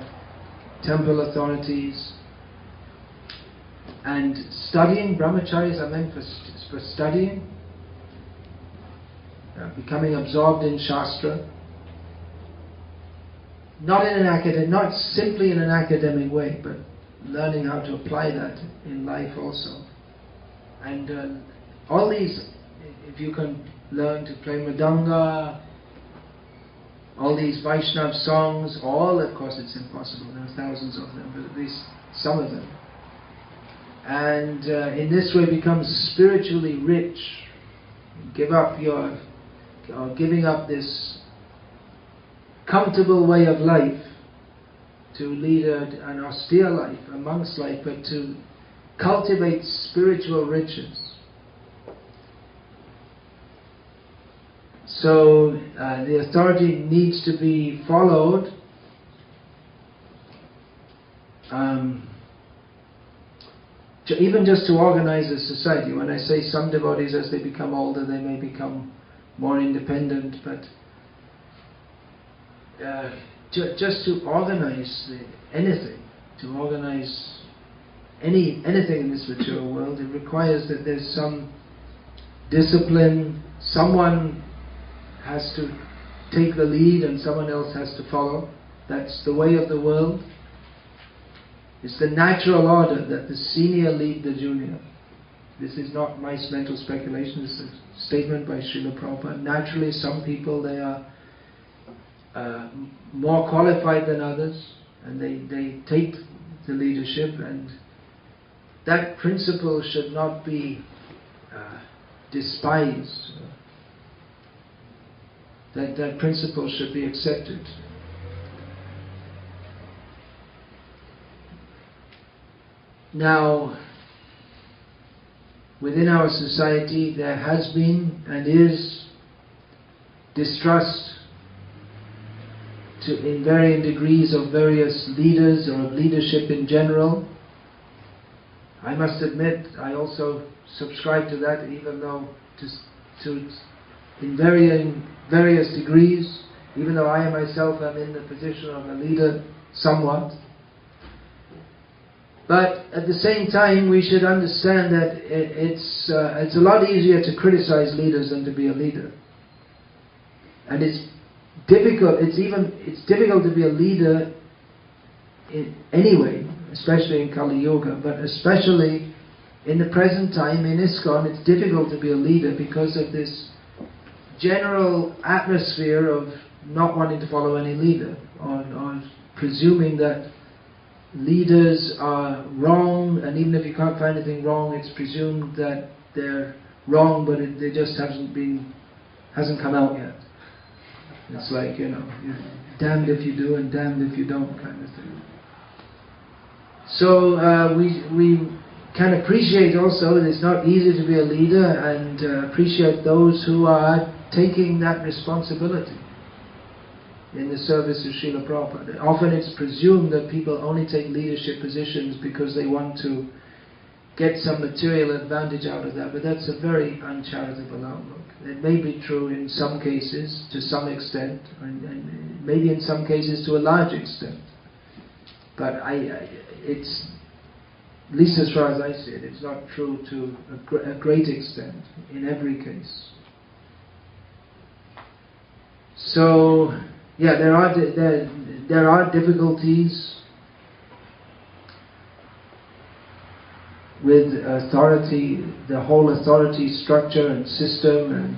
A: temple authorities. And studying, brahmacharis are meant for studying, becoming absorbed in Shastra, not simply in an academic way, but learning how to apply that in life also. And all these, if you can learn to play mridanga, all these Vaishnav songs, all, of course it's impossible, there are thousands of them, but at least some of them. And in this way become spiritually rich. Giving up this comfortable way of life to lead an austere life, a monk's life, but to cultivate spiritual riches. So the authority needs to be followed. Even just to organize a society. When I say some devotees, as they become older, they may become more independent, but just to organize anything, to organize anything in this material world, it requires that there's some discipline. Someone has to take the lead and someone else has to follow. That's the way of the world. It's the natural order that the senior lead the junior. This is not my mental speculation, this is a statement by Srila Prabhupada. Naturally, some people, they are more qualified than others, and they take the leadership, and that principle should not be despised. that principle should be accepted. Now, within our society there has been and is distrust in varying degrees of various leaders or of leadership in general. I must admit, I also subscribe to that, even though in various degrees, even though I myself am in the position of a leader somewhat. But at the same time, we should understand that it's a lot easier to criticize leaders than to be a leader. And it's difficult. It's difficult to be a leader anyway, especially in Kali Yuga. But especially in the present time in ISKCON, it's difficult to be a leader because of this general atmosphere of not wanting to follow any leader, or presuming that leaders are wrong, and even if you can't find anything wrong, it's presumed that they're wrong, but they just hasn't come out yet. It's like, you're damned if you do and damned if you don't kind of thing. So we can appreciate also that it's not easy to be a leader, and appreciate those who are taking that responsibility in the service of Srila Prabhupada. Often it's presumed that people only take leadership positions because they want to get some material advantage out of that, but that's a very uncharitable outlook. It may be true in some cases, to some extent, and maybe in some cases to a large extent. But it's, at least as far as I see it, it's not true to a great extent in every case. So, yeah, there are difficulties with authority, the whole authority structure and system,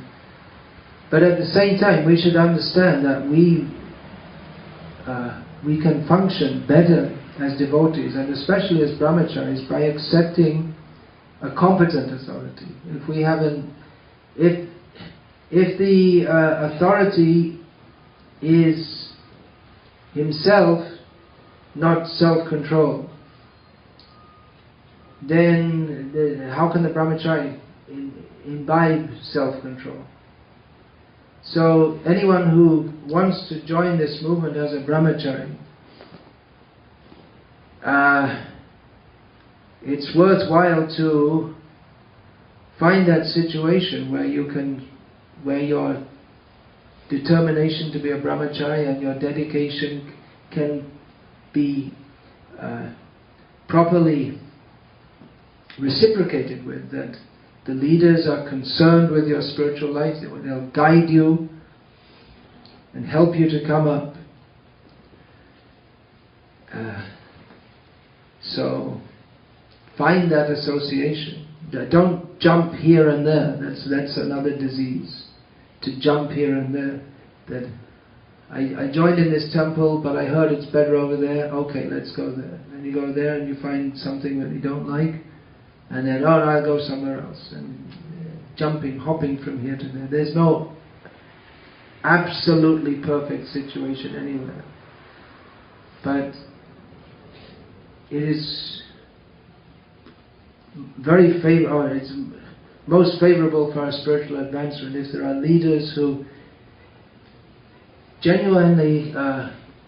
A: but at the same time we should understand that we can function better as devotees, and especially as brahmacharis, by accepting a competent authority. If the authority is himself not self-controlled, then how can the brahmachari imbibe self-control? So anyone who wants to join this movement as a brahmachari, it's worthwhile to find that situation where your determination to be a brahmachari and your dedication can be properly reciprocated with, that the leaders are concerned with your spiritual life, they'll guide you and help you to come up. So find that association. Don't jump here and there. That's another disease. To jump here and there. That I joined in this temple, but I heard it's better over there. Okay, let's go there. And you go there and you find something that you don't like, and then, oh no, I'll go somewhere else. And hopping from here to there. There's no absolutely perfect situation anywhere. But it is very favorable, it's most favorable for our spiritual advancement if there are leaders who genuinely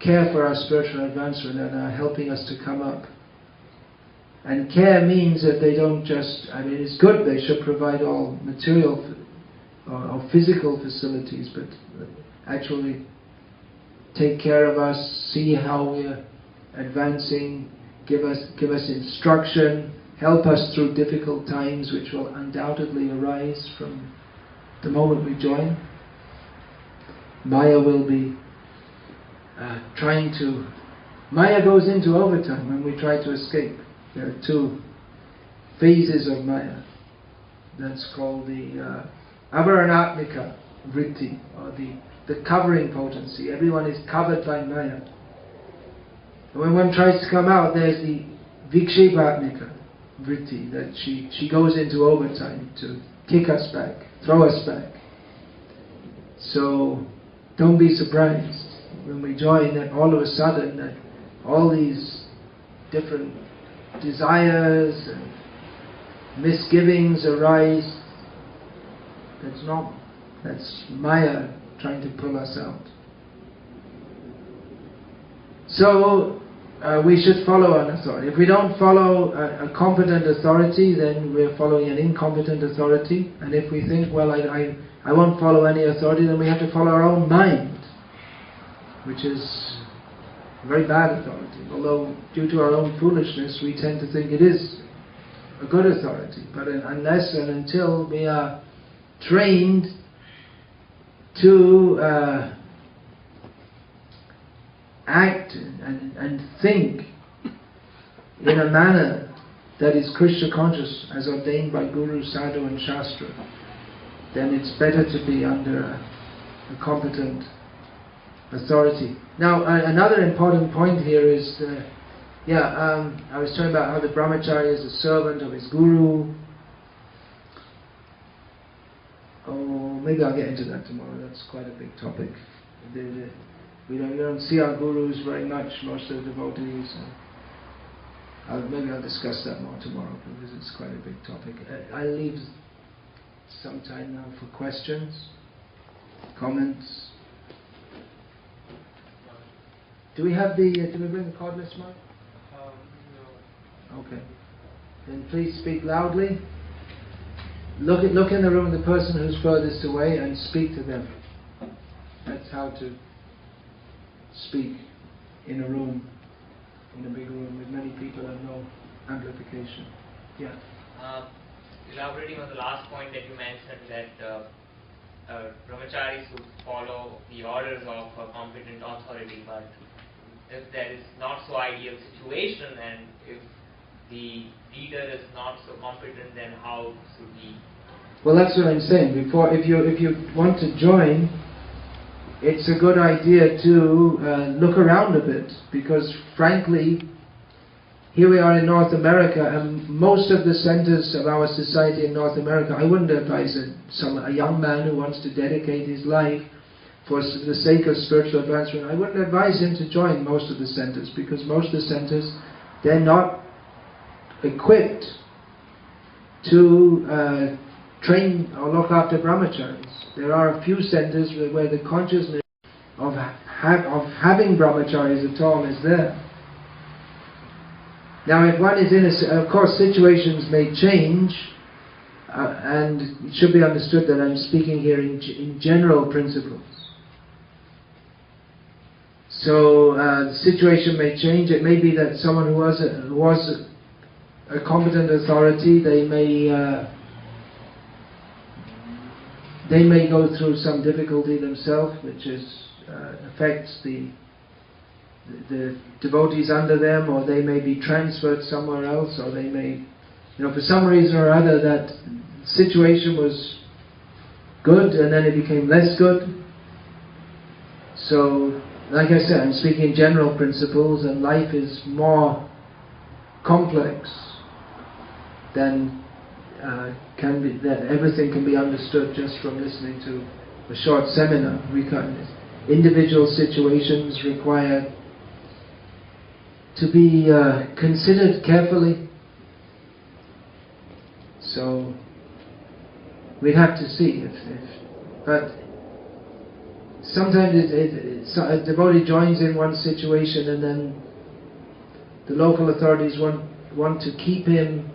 A: care for our spiritual advancement and are helping us to come up. And care means that they don't just, it's good, they should provide all material or physical facilities, but actually take care of us, see how we're advancing, give us instruction, help us through difficult times which will undoubtedly arise from the moment we join. Maya will be Maya goes into overtime when we try to escape. There are two phases of Maya. That's called the avaranatmika vritti, or the covering potency. Everyone is covered by Maya. And when one tries to come out, there's the vikshepatmika vritti, that she goes into overtime to kick us back, throw us back. So don't be surprised when we join that all of a sudden that all these different desires and misgivings arise. That's normal. That's Maya trying to pull us out. So we should follow an authority. If we don't follow a competent authority, then we're following an incompetent authority. And if we think, well, I won't follow any authority, then we have to follow our own mind, which is a very bad authority. Although, due to our own foolishness, we tend to think it is a good authority. But unless and until we are trained to act and think in a manner that is Krishna conscious as ordained by Guru, Sadhu and Shastra, then it's better to be under a competent authority. Now another important point here is I was talking about how the Brahmacari is a servant of his Guru. Oh, maybe I'll get into that tomorrow. That's quite a big topic. We don't see our gurus very much, most of the devotees. Maybe I'll discuss that more tomorrow because it's quite a big topic. I'll leave some time now for questions, comments. Do we bring the cordless mic? No. Okay. Then please speak loudly. Look in the room of the person who's furthest away and speak to them. That's how to speak in a room, in a big room with many people and no amplification. Yeah.
E: Elaborating on the last point that you mentioned, that brahmacharis would follow the orders of a competent authority, but if that is not so ideal situation and if the leader is not so competent, then how should we?
A: Well, that's what I'm saying. If you want to join, it's a good idea to look around a bit, because frankly, here we are in North America, and most of the centers of our society in North America, I wouldn't advise a young man who wants to dedicate his life for the sake of spiritual advancement, I wouldn't advise him to join most of the centers, because most of the centers, they're not equipped to train or look after brahmacharis. There are a few centers where the consciousness of having brahmacharis at all is there. Now, if one is in of course situations may change, and it should be understood that I'm speaking here in general principles. So the situation may change. It may be that someone who was a competent authority, they may go through some difficulty themselves, which affects the devotees under them, or they may be transferred somewhere else, or they may, for some reason or other, that situation was good and then it became less good. So, like I said, I'm speaking in general principles, and life is more complex than that everything can be understood just from listening to a short seminar. Individual situations require to be considered carefully. So we'd have to see but sometimes a devotee joins in one situation, and then the local authorities want to keep him.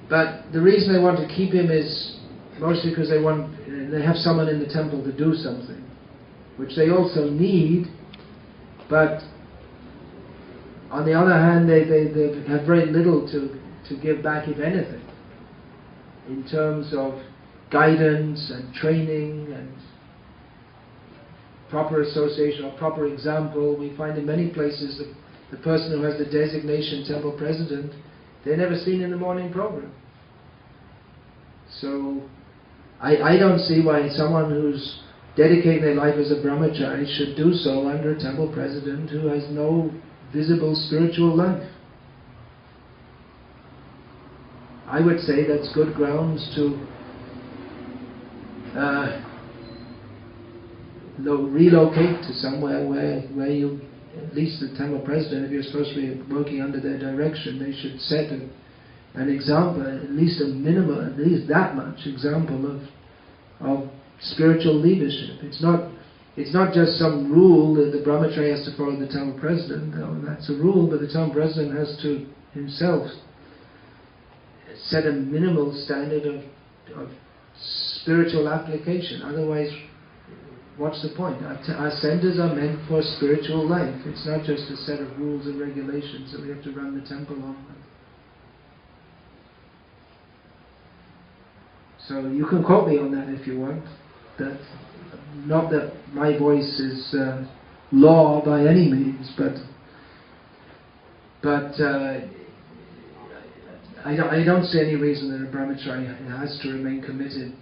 A: But the reason they want to keep him is mostly because they have someone in the temple to do something, which they also need. But on the other hand, they have very little to give back, if anything, in terms of guidance and training and proper association or proper example. We find in many places that the person who has the designation temple president, they're never seen in the morning program. So I don't see why someone who's dedicating their life as a brahmachari should do so under a temple president who has no visible spiritual life. I would say that's good grounds to relocate to somewhere where you, at least the temple president, if you're supposed to be working under their direction, they should set an example, at least a minimum, at least that much example of spiritual leadership. It's not just some rule that the Brahmacari has to follow the temple president. No, that's a rule, but the temple president has to himself set a minimal standard of spiritual application. Otherwise, what's the point? Our centers are meant for spiritual life. It's not just a set of rules and regulations that we have to run the temple on. So you can quote me on that if you want. Not that my voice is law by any means, but I don't see any reason that a Brahmachari has to remain committed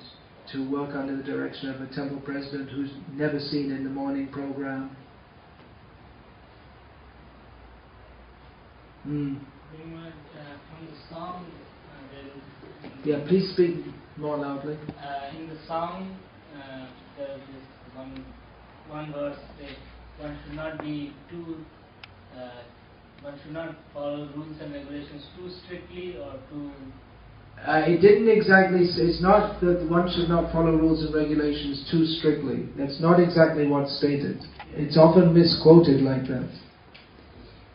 A: to work under the direction of a temple president who's never seen in the morning program.
G: From the song,
A: Yeah, please speak more loudly.
G: in the song, there is this one verse that one should not be too, one should not follow rules and regulations too strictly or too.
A: It didn't exactly. It's not that one should not follow rules and regulations too strictly. That's not exactly what's stated. It's often misquoted like that.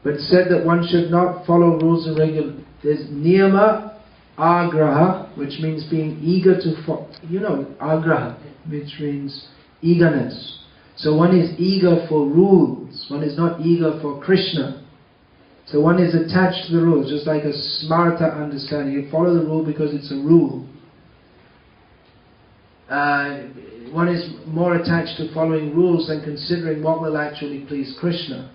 A: But it said that one should not follow rules and regulations. There's niyama, agraha, which means being eager to follow. You know, agraha, which means eagerness. So one is eager for rules. One is not eager for Krishna. So one is attached to the rules, just like a smarta understanding. You follow the rule because it's a rule. One is more attached to following rules than considering what will actually please Krishna.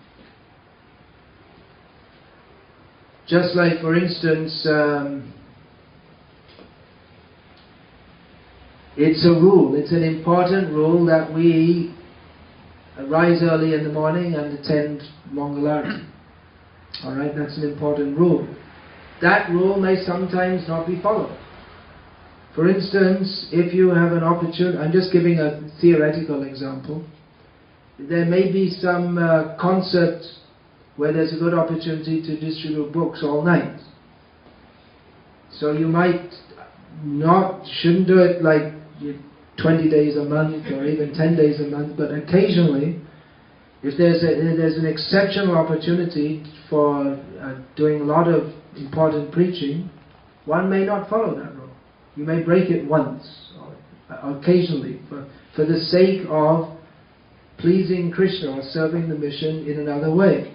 A: Just like, for instance, it's a rule. It's an important rule that we rise early in the morning and attend Mangalarti. Alright, that's an important rule. That rule may sometimes not be followed. For instance, if you have an opportunity, I'm just giving a theoretical example, there may be some concert where there's a good opportunity to distribute books all night. So you might shouldn't do it like 20 days a month or even 10 days a month, but occasionally, if there's an exceptional opportunity for doing a lot of important preaching, one may not follow that rule. You may break it once, or occasionally, for the sake of pleasing Krishna or serving the mission in another way.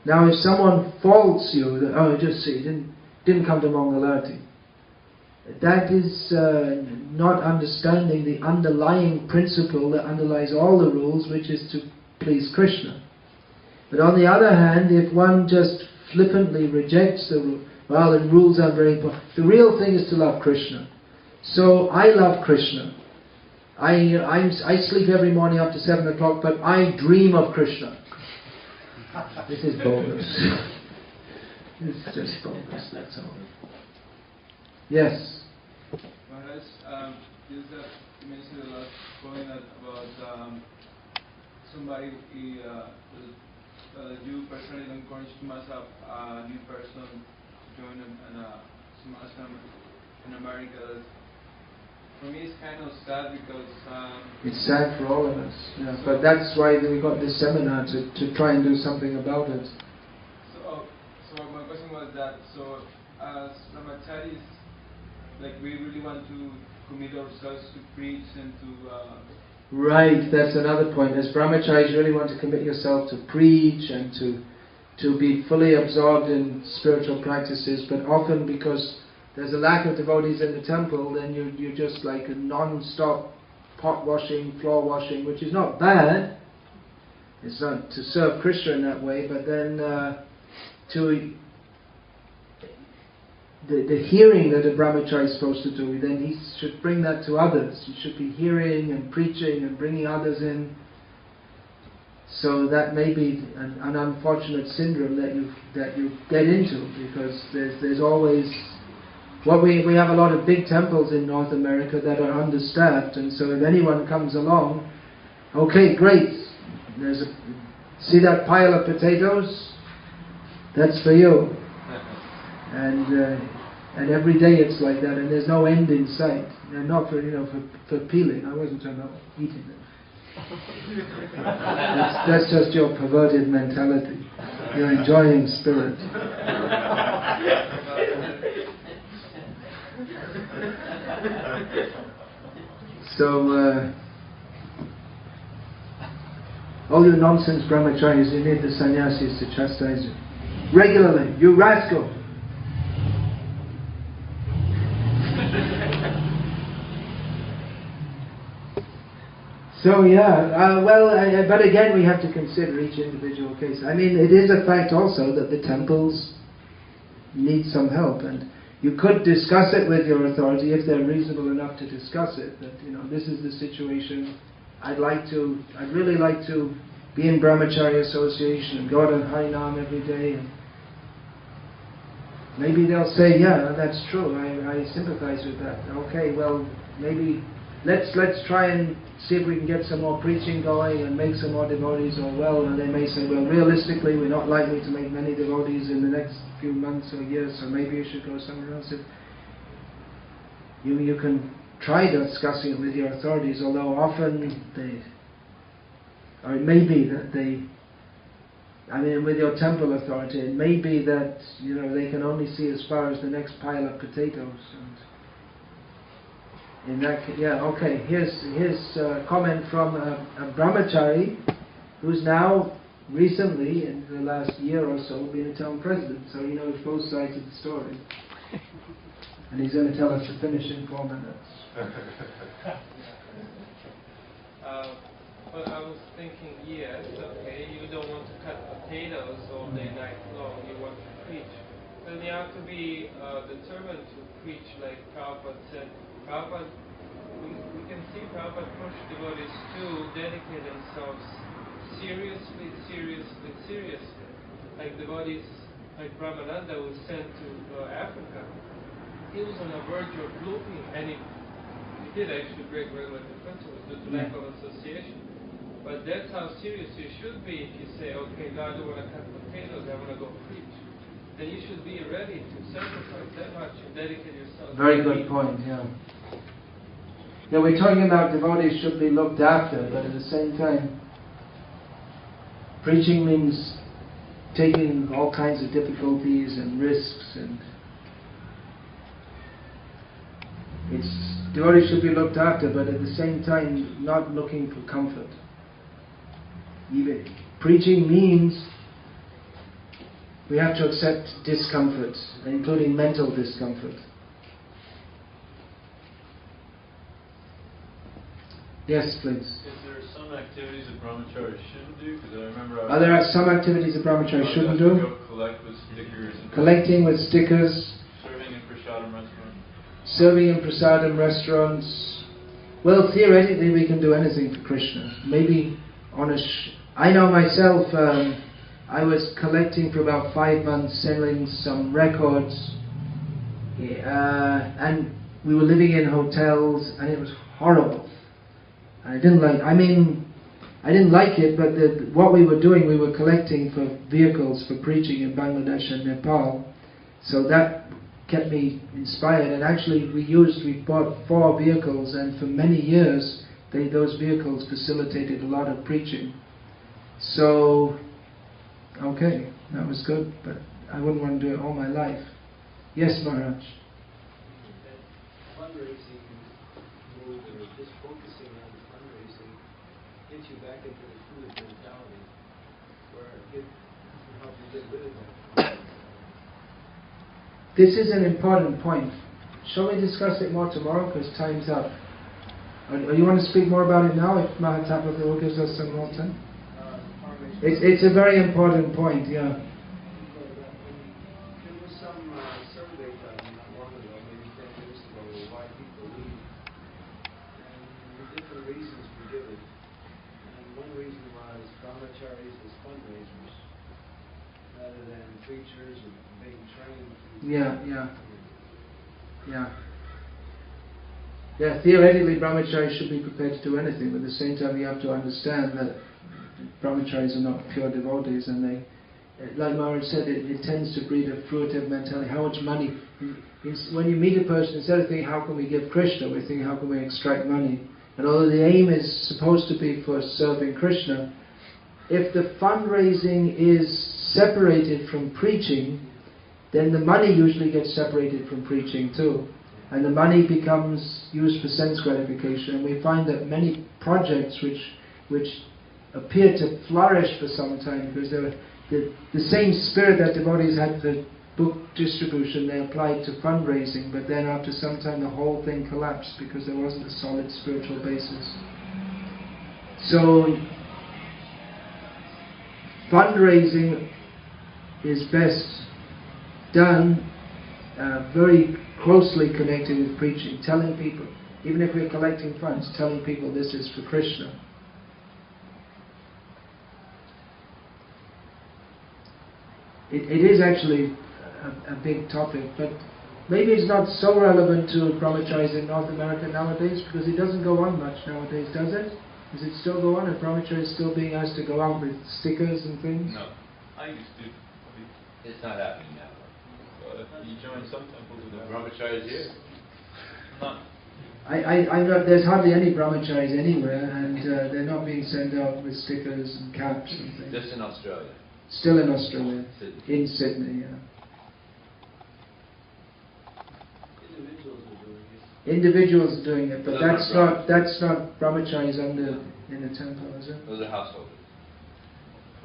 A: Now, if someone faults you, that, just see, didn't come to Mangalarti, that is not understanding the underlying principle that underlies all the rules, which is to please Krishna. But on the other hand, if one just flippantly rejects the rule, well, the rules are very important. The real thing is to love Krishna. So I love Krishna. I sleep every morning up to 7 o'clock, but I dream of Krishna. This is bogus. It's just bogus, that's all. Yes?
H: Maharaj, you mentioned the last point about somebody, you personally encourage to myself a new person to join some ashram in America. For me, it's kind of sad because
A: it's sad for all of us. Yeah, but that's why we got this seminar to try and do something about it.
H: So my question was that, so as Brahmacharis, like we really want to commit ourselves to preach and to
A: Right, that's another point. As Brahmacharis, you really want to commit yourself to preach and to be fully absorbed in spiritual practices, but often because there's a lack of devotees in the temple, then you're just like a non-stop pot washing, floor washing, which is not bad. It's not to serve Krishna in that way, but then the hearing that a Brahmachari is supposed to do, then he should bring that to others. He should be hearing and preaching and bringing others in. So that may be an unfortunate syndrome that you get into, because there's always we have a lot of big temples in North America that are understaffed, and so if anyone comes along, okay, great. See that pile of potatoes? That's for you. And every day it's like that, and there's no end in sight. And not for for peeling. I wasn't talking about eating them. That's just your perverted mentality. You're enjoying spirit. So, all you nonsense brahmacharis, you need the sannyasis to chastise you regularly. You rascal! So but again we have to consider each individual case. I mean, it is a fact also that the temples need some help, and you could discuss it with your authority if they're reasonable enough to discuss it. That this is the situation. I'd really like to be in Brahmacari association and go to Harinam every day. And maybe they'll say, yeah, that's true. I sympathize with that. Okay, well maybe. Let's try and see if we can get some more preaching going and make some more devotees. Or and they may say, well, realistically, we're not likely to make many devotees in the next few months or years, so maybe you should go somewhere else. You can try discussing it with your authorities, although often or it may be that with your temple authority, it may be that they can only see as far as the next pile of potatoes. In that case, okay. Here's a comment from a brahmachari who's now recently, in the last year or so, been a town president. So he knows both sides of the story, and he's going to tell us the finish in 4 minutes.
H: Well, I was thinking, yes, okay, you don't want to cut potatoes all day, night long. You want to preach. Then you have to be determined to preach, like Prabhupada said. Prabhupada, we can see Prabhupada push devotees to dedicate themselves seriously. Like devotees, like Brahmananda was sent to Africa. He was on the verge of looping, and he did actually break regulative principles due to lack of association. But that's how serious you should be if you say, okay, now I don't want to cut potatoes, I want to go preach. Then you should be ready to sacrifice that much and dedicate yourself.
A: Very good point, yeah. Yeah, we're talking about devotees should be looked after, but at the same time, preaching means taking all kinds of difficulties and risks, and devotees should be looked after, but at the same time, not looking for comfort. Even preaching means we have to accept discomfort, including mental discomfort. Yes, please.
B: Is there some activities that brahmacharis shouldn't do? Because I remember...
A: There are some activities that brahmacharis shouldn't do.
B: Go collect with stickers.
A: Collecting with stickers.
B: Serving in prasadam restaurants.
A: Serving in prasadam restaurants. Well, theoretically we can do anything for Krishna. Maybe on a... I know myself, I was collecting for about 5 months, selling some records. And we were living in hotels, and it was horrible. I didn't like it, but what we were doing, we were collecting for vehicles for preaching in Bangladesh and Nepal. So that kept me inspired, and actually we bought 4 vehicles, and for many years those vehicles facilitated a lot of preaching. So, okay, that was good, but I wouldn't want to do it all my life. Yes, Maharaj?
I: Fundraising mode, or just focusing on fundraising, gets you back into the foolish mentality, where it can help you get rid of that.
A: This is an important point. Shall we discuss it more tomorrow, because time's up? Or you want to speak more about it now, if Mahatma gives us some more time? It's a very important point, yeah.
I: There was some survey done not long ago, maybe 10 years ago, why people leave. And different reasons were given. And one reason was brahmacharis as fundraisers, rather than preachers or being trained.
A: Yeah. Yeah. Yeah, theoretically Brahmacharis should be prepared to do anything, but at the same time you have to understand that Brahmacharis are not pure devotees, and they, like Maharaj said, it tends to breed a fruitive mentality. How much money? When you meet a person, instead of thinking, how can we give Krishna, we think, how can we extract money? And although the aim is supposed to be for serving Krishna, if the fundraising is separated from preaching, then the money usually gets separated from preaching too. And the money becomes used for sense gratification. And we find that many projects which appear to flourish for some time, because the same spirit that devotees had for book distribution, they applied to fundraising, but then after some time the whole thing collapsed because there wasn't a solid spiritual basis. So fundraising is best done very closely connected with preaching, telling people, even if we're collecting funds, telling people this is for Krishna. It is actually a big topic, but maybe it's not so relevant to brahmacharis in North America nowadays, because it doesn't go on much nowadays, does it? Does it still go on? Are brahmacharis still being asked to go out with stickers and things?
B: No. I used to.
C: It's not happening now.
B: You join some temples with
C: The
B: a
C: brahmacharis here.
B: Not.
A: I know there's hardly any brahmacharis anywhere, and they're not being sent out with stickers and caps and things.
C: Just in Australia.
A: Still in Australia,
C: Sydney.
A: in Sydney, yeah.
I: Individuals are doing it.
A: Individuals are doing it, but
C: Those
A: that's not brahmacharis under in the temple, is it?
C: Those are householders.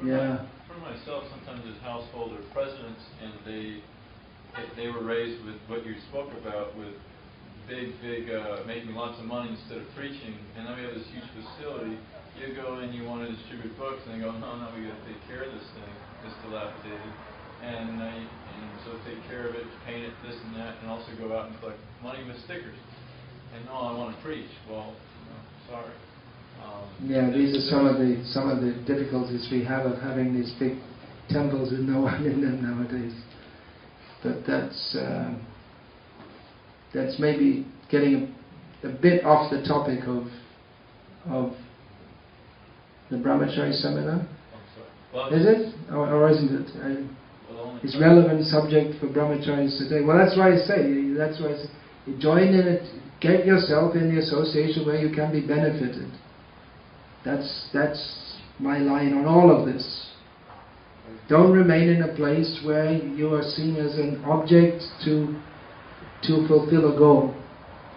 A: Yeah.
B: For myself, sometimes as householder presidents, and they were raised with what you spoke about, with big, making lots of money instead of preaching. And then we have this huge facility. You go and you want to distribute books, and they go, no, we got to take care of this thing. It's dilapidated, and so take care of it, paint it, this and that, and also go out and collect money with stickers. And no, I want to preach. Well, sorry.
A: Yeah, these are some of the difficulties we have of having these big temples with no one in them nowadays. But that's maybe getting a bit off the topic of the Brahmachari seminar.
B: Well,
A: Is it? Or isn't it? It's relevant subject for Brahmacharis today. Well, that's why I say, you join in it, get yourself in the association where you can be benefited. That's my line on all of this. Don't remain in a place where you are seen as an object to fulfill a goal,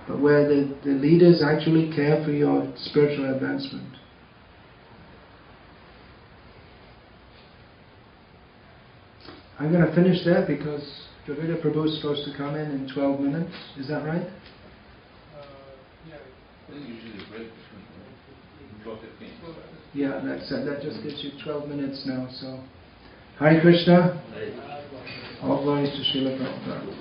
A: but where the leaders actually care for your spiritual advancement. I'm going to finish there because Dravida Prabhu is supposed to come in 12 minutes. Is that right?
F: Yeah.
C: Usually the break between 12:15.
A: Yeah, that just gives you 12 minutes now. So, Hare Krishna. All glories to Srila Prabhupada.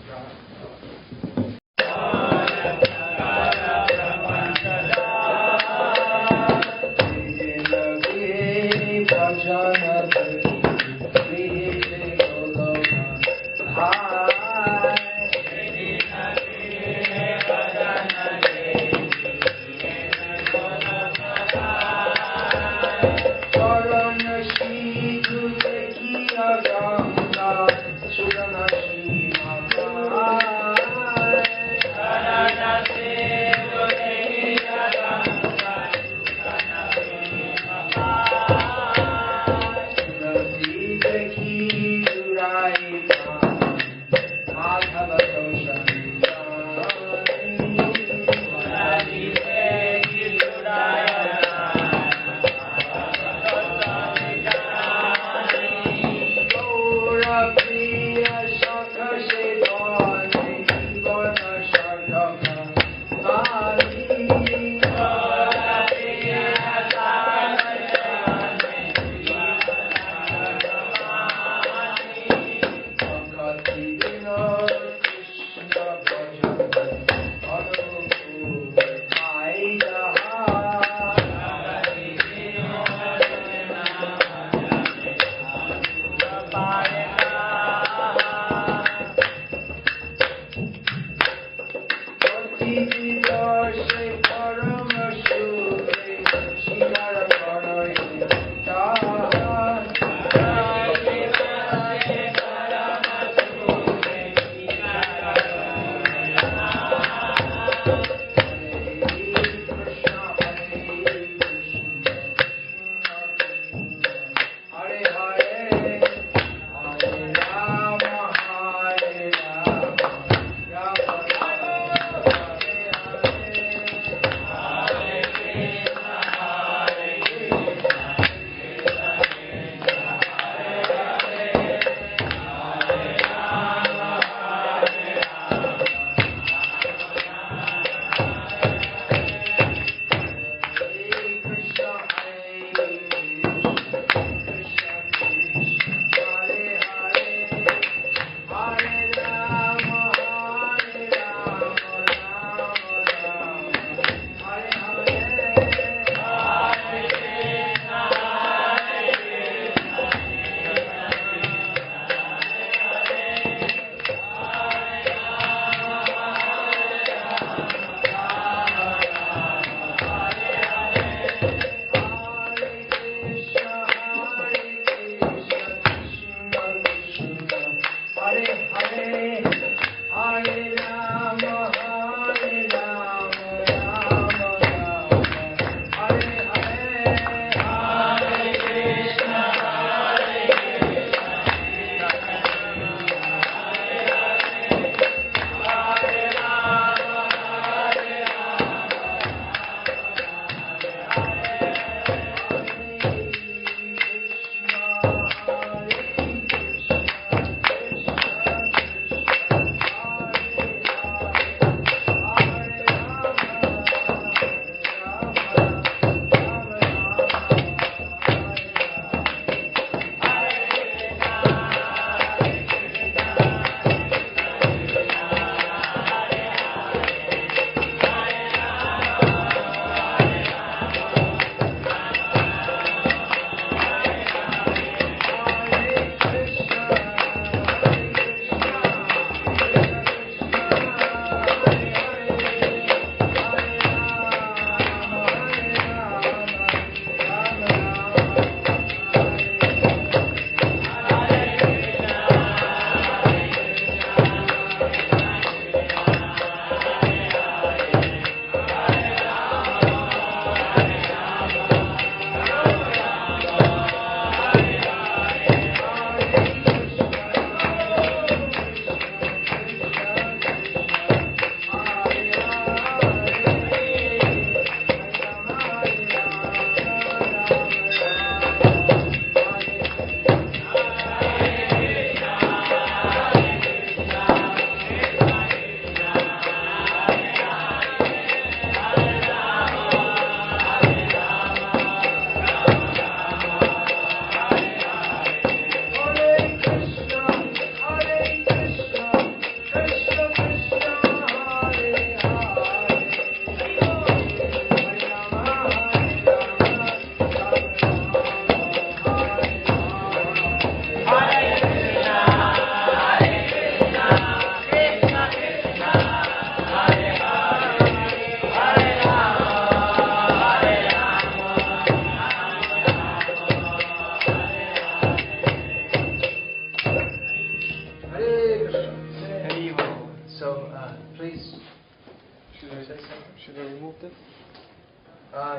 J: this?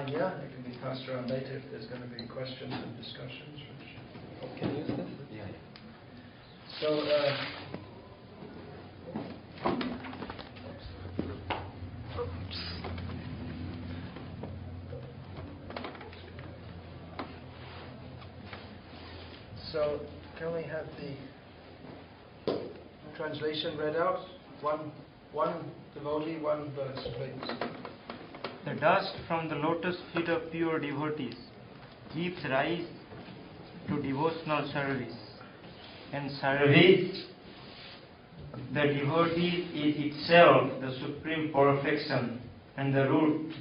A: Yeah, it can be passed around later if there's going to be questions and discussions.
J: Can you use this?
A: Yeah. So, so can we have the translation read out? One devotee, one verse, please.
D: The dust from the lotus feet of pure devotees gives rise to devotional service. And service, the devotee is itself the supreme perfection and the root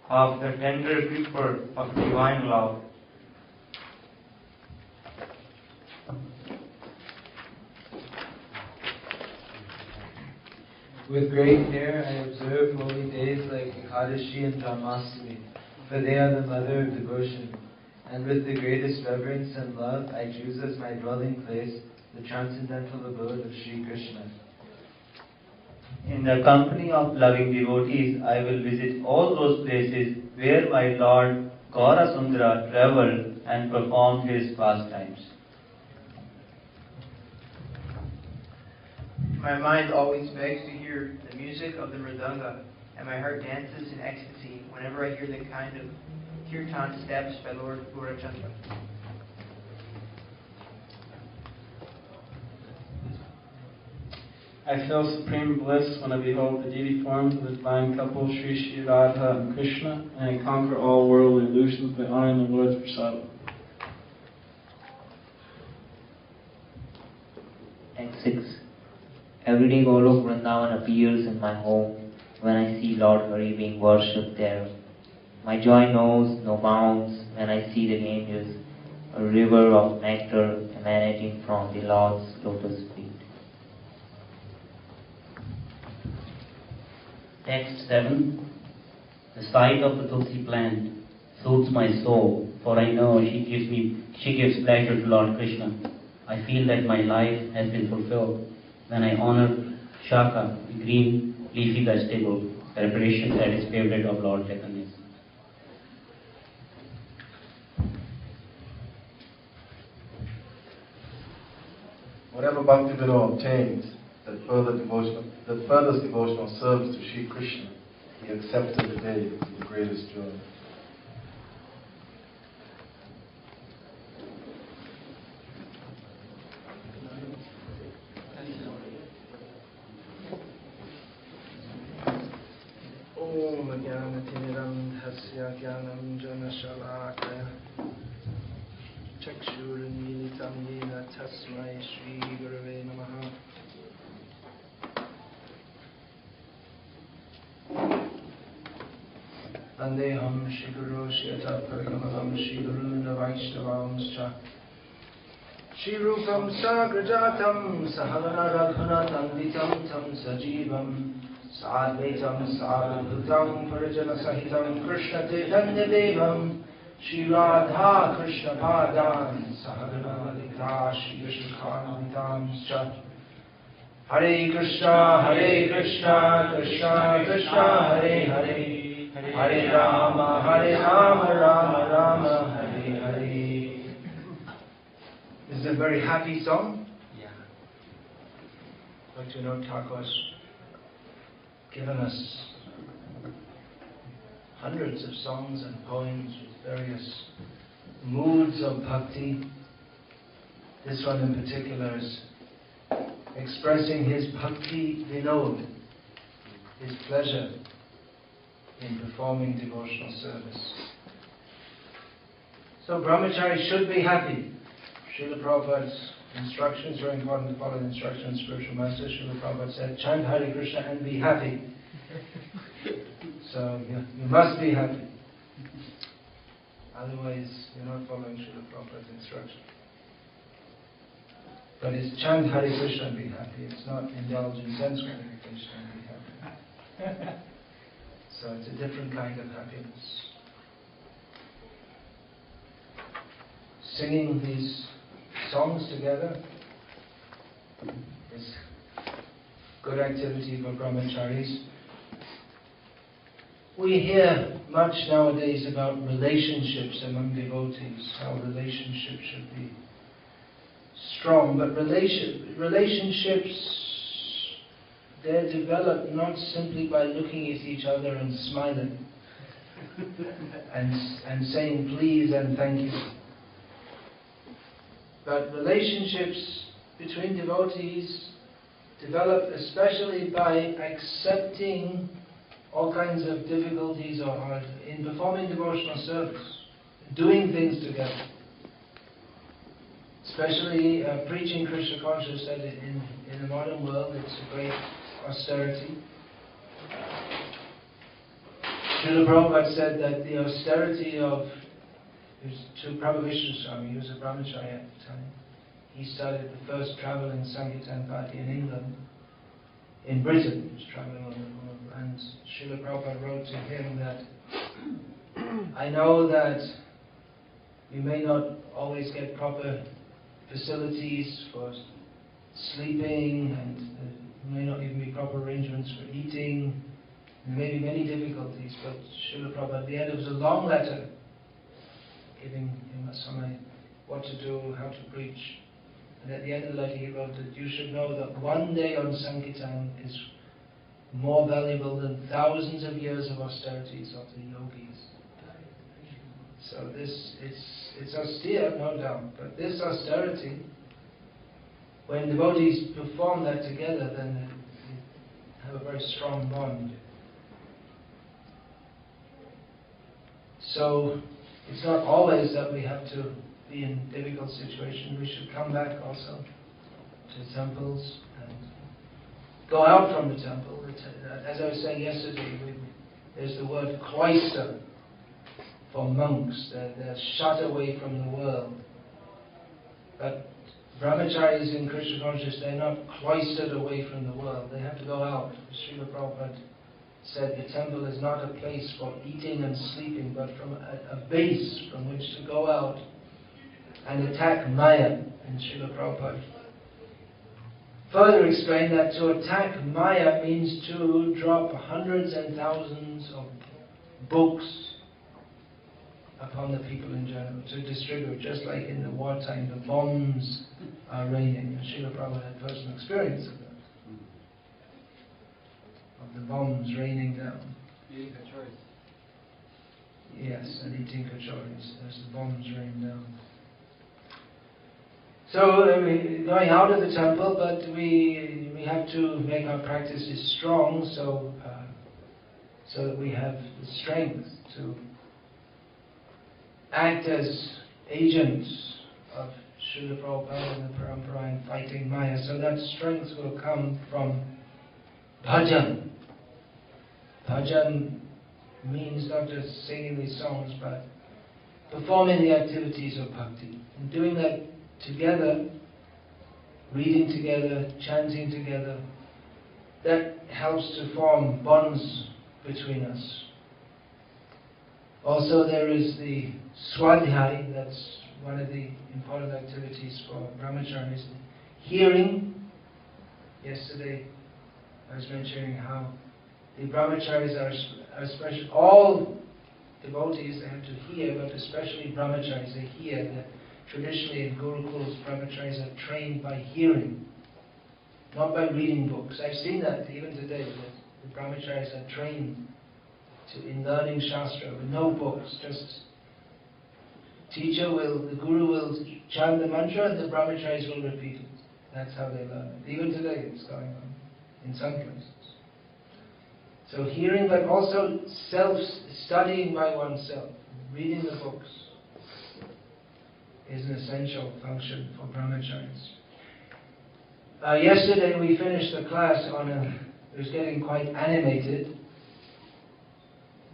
D: of the tender creeper of divine love.
C: With great care I observe holy days like Ekadashi and Brahmacari, for they are the mother of devotion. And with the greatest reverence and love I choose as my dwelling place the transcendental abode of Sri Krishna.
K: In the company of loving devotees, I will visit all those places where my Lord Gaurasundara travelled and performed his pastimes.
L: My mind always begs to hear the music of the mridanga, and my heart dances in ecstasy whenever I hear the kind of kirtan established by Lord Gaurachandra.
M: I feel supreme bliss when I behold the deity forms of the divine couple Sri Sri Radha and Krishna, and I conquer all worldly illusions by honoring the Lord's prasadam.
N: Act 6. Every day Golok Vrindavan appears in my home when I see Lord Hari being worshipped there. My joy knows no bounds when I see the Ganges, a river of nectar emanating from the Lord's lotus feet.
K: Text 7. The sight of the tulsi plant soothes my soul, for I know she gives pleasure to Lord Krishna. I feel that my life has been fulfilled when I honor Shaka, the green leafy vegetable, preparation that is favorite of Lord Chaitanya.
O: Whatever Bhakti Vinod obtained, that furthers devotional service to Sri Krishna, he accepted today with the greatest joy.
A: Om Jnanatimirandhasya Tasya Jnanam Jana Shalakaya Chakshurmilitam Yena Tasmai Shri Gurave Namaha. Vandeham Shri Guru Shri Paramahamsa Shri Guruna Vaishnavamscha Shri Rupam Sagrajatam Sahana Raghunatanditam Tam Sajivam Sadvaitam Sadhutam Parajana Sahitam Krishna Chaitanya Devam Shri Radha Krishna Padan Sahagana Lita Shri Vishakhanvitam Cha Hare Krishna Krishna Krishna Hare Hare Hare Rama Rama Rama Hare Hare. This is a very happy song. Yeah. But you know, Thakur's given us hundreds of songs and poems with various moods of bhakti. This one in particular is expressing his bhakti vinod, his pleasure in performing devotional service. So Brahmacari should be happy. Srila Prabhupada's instructions, very important to follow the instructions of spiritual master. Srila Prabhupada said, chant Hare Krishna and be happy. So you must be happy. Otherwise, you're not following Srila Prabhupada's instruction. But it's chant Hare Krishna and be happy. It's not indulge in sense gratification and be happy. So it's a different kind of happiness. Singing these songs together is good activity for brahmacharis. We hear much nowadays about relationships among devotees, how relationships should be strong, but relationships, they're developed not simply by looking at each other and smiling and saying please and thank you. But relationships between devotees develop especially by accepting all kinds of difficulties or hard in performing devotional service, doing things together. Especially preaching Krishna consciousness, that in the modern world it's a great austerity. Srila Prabhupada said that the austerity of, to Prabhupada Swami, he was a Brahmacari at the time. He started the first traveling Sankirtan party in England. In Britain, he was traveling on the road, and Srila Prabhupada wrote to him that, I know that you may not always get proper facilities for sleeping, and there may not even be proper arrangements for eating. There may be many difficulties, but Srila Prabhupada, at the end, it was a long letter giving him a summary what to do, how to preach. And at the end of the letter he wrote that you should know that one day on Sankirtan is more valuable than thousands of years of austerities of the yogis. So this, it's austere, no doubt, but this austerity, when devotees perform that together, then they have a very strong bond. So it's not always that we have to be in difficult situations. We should come back also to temples and go out from the temple. As I was saying yesterday, there's the word cloister for monks. They're shut away from the world. But brahmacharis in Krishna consciousness, they're not cloistered away from the world. They have to go out. Srila Prabhupada said the temple is not a place for eating and sleeping, but from a base from which to go out and attack Maya. And Srila Prabhupada further explained that to attack Maya means to drop hundreds and thousands of books upon the people in general, to distribute, just like in the wartime the bombs are raining. And Srila Prabhupada had personal experience of that. Of the bombs raining down.
F: Eating kachoris.
A: Yes, and eating kachoris as the bombs rain down. So we're going out of the temple, but we have to make our practices strong, so that we have the strength to act as agents of Srila Prabhupada and the Parampara in fighting Maya. So that strength will come from bhajan. Bhajan means not just singing these songs, but performing the activities of bhakti. And doing that together, reading together, chanting together, that helps to form bonds between us. Also there is the swadhyay, that's one of the important activities for brahmacharis. Hearing. Yesterday I was mentioning how the brahmacharis are especially, all devotees, they have to hear, but especially brahmacharis, they hear. That traditionally in gurukuls, brahmacharis are trained by hearing, not by reading books. I've seen that even today, that the brahmacharis are trained in learning shastra with no books, just the guru will chant the mantra and the brahmacharis will repeat it. That's how they learn it. Even today it's going on in some places. So hearing, but also self-studying by oneself, reading the books, is an essential function for brahmacharis. Yesterday we finished the class it was getting quite animated.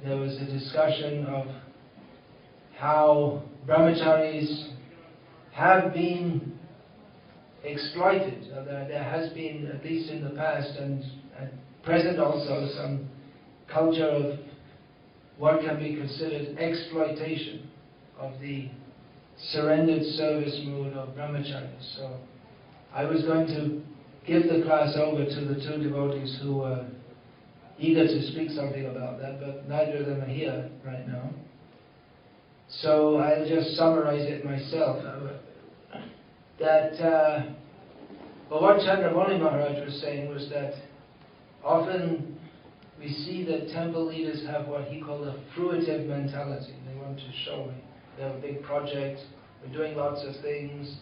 A: There was a discussion of how brahmacharis have been exploited. There has been, at least in the past and at present also, some culture of what can be considered exploitation of the surrendered service mood of brahmacharis. So I was going to give the class over to the two devotees who were eager to speak something about that, but neither of them are here right now. So I'll just summarize it myself. That what Chandramani Maharaj was saying was that often we see that temple leaders have what he called a fruitive mentality. They want to show we have a big project, we're doing lots of things,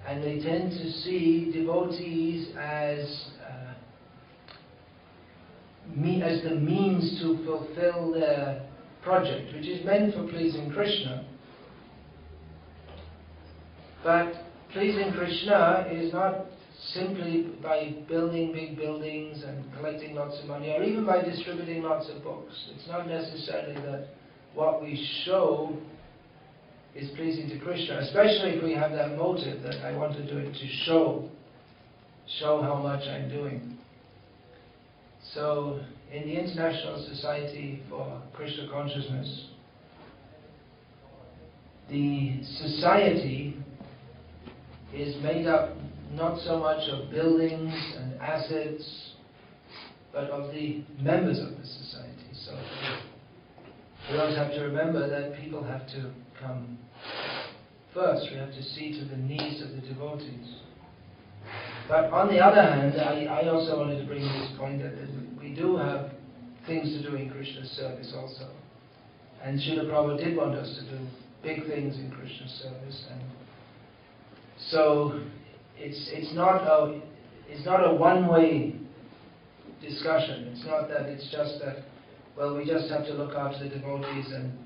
A: and they tend to see devotees as the means to fulfill their project, which is meant for pleasing Krishna. But pleasing Krishna is not simply by building big buildings and collecting lots of money, or even by distributing lots of books. It's not necessarily that what we show is pleasing to Krishna, especially if we have that motive that I want to do it to show how much I'm doing. So, in the International Society for Krishna Consciousness, the society is made up not so much of buildings and assets, but of the members of the society. So we always have to remember that people have to come first. We have to see to the needs of the devotees. But on the other hand, I also wanted to bring this point that we do have things to do in Krishna's service also. And Srila Prabhupada did want us to do big things in Krishna's service. And so it's not a one-way discussion. It's not that it's just that, well, we just have to look after the devotees and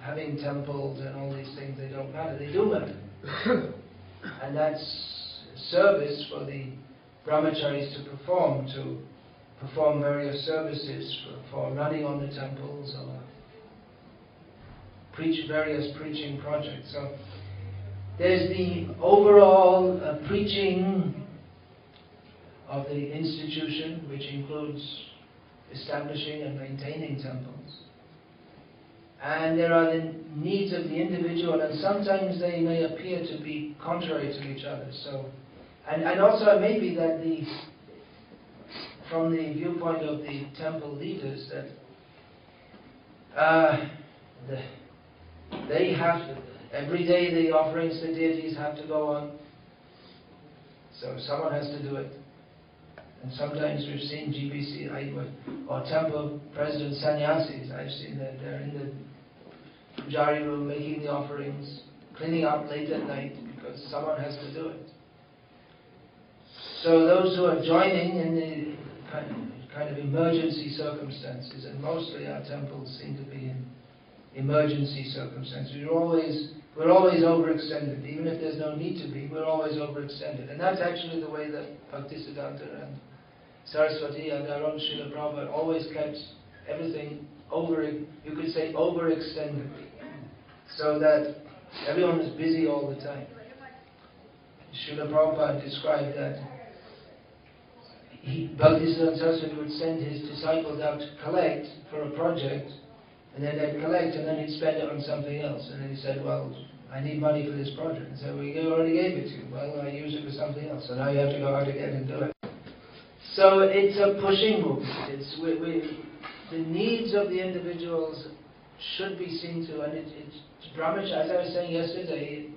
A: having temples and all these things, they don't matter. They do matter. And that's service for the Brahmacharis to perform various services for running on the temples or preach various preaching projects. So there's the overall preaching of the institution, which includes establishing and maintaining temples. And there are the needs of the individual, and sometimes they may appear to be contrary to each other. So, and also it may be that from the viewpoint of the temple leaders, that they have to, every day the offerings to deities have to go on. So someone has to do it. And sometimes we've seen GBC or temple president sannyasis. I've seen that they're in the pujari room making the offerings, cleaning up late at night because someone has to do it. So those who are joining in the kind of emergency circumstances, and mostly our temples seem to be in emergency circumstances. We're always overextended. Even if there's no need to be, we're always overextended. And that's actually the way that Bhaktisiddhanta and Saraswati and our own Srila Prabhupada always kept everything you could say overextended, so that everyone was busy all the time. Srila Prabhupada described that Bhaktisiddhanta and Saraswati would send his disciples out to collect for a project, and then they'd collect and then he'd spend it on something else. And then he said, well, I need money for this project. And so we already gave it to you. Well, I use it for something else, so now you have to go out again and do it. So it's a pushing movement. The needs of the individuals should be seen to, and it's Brahmacari, as I was saying yesterday,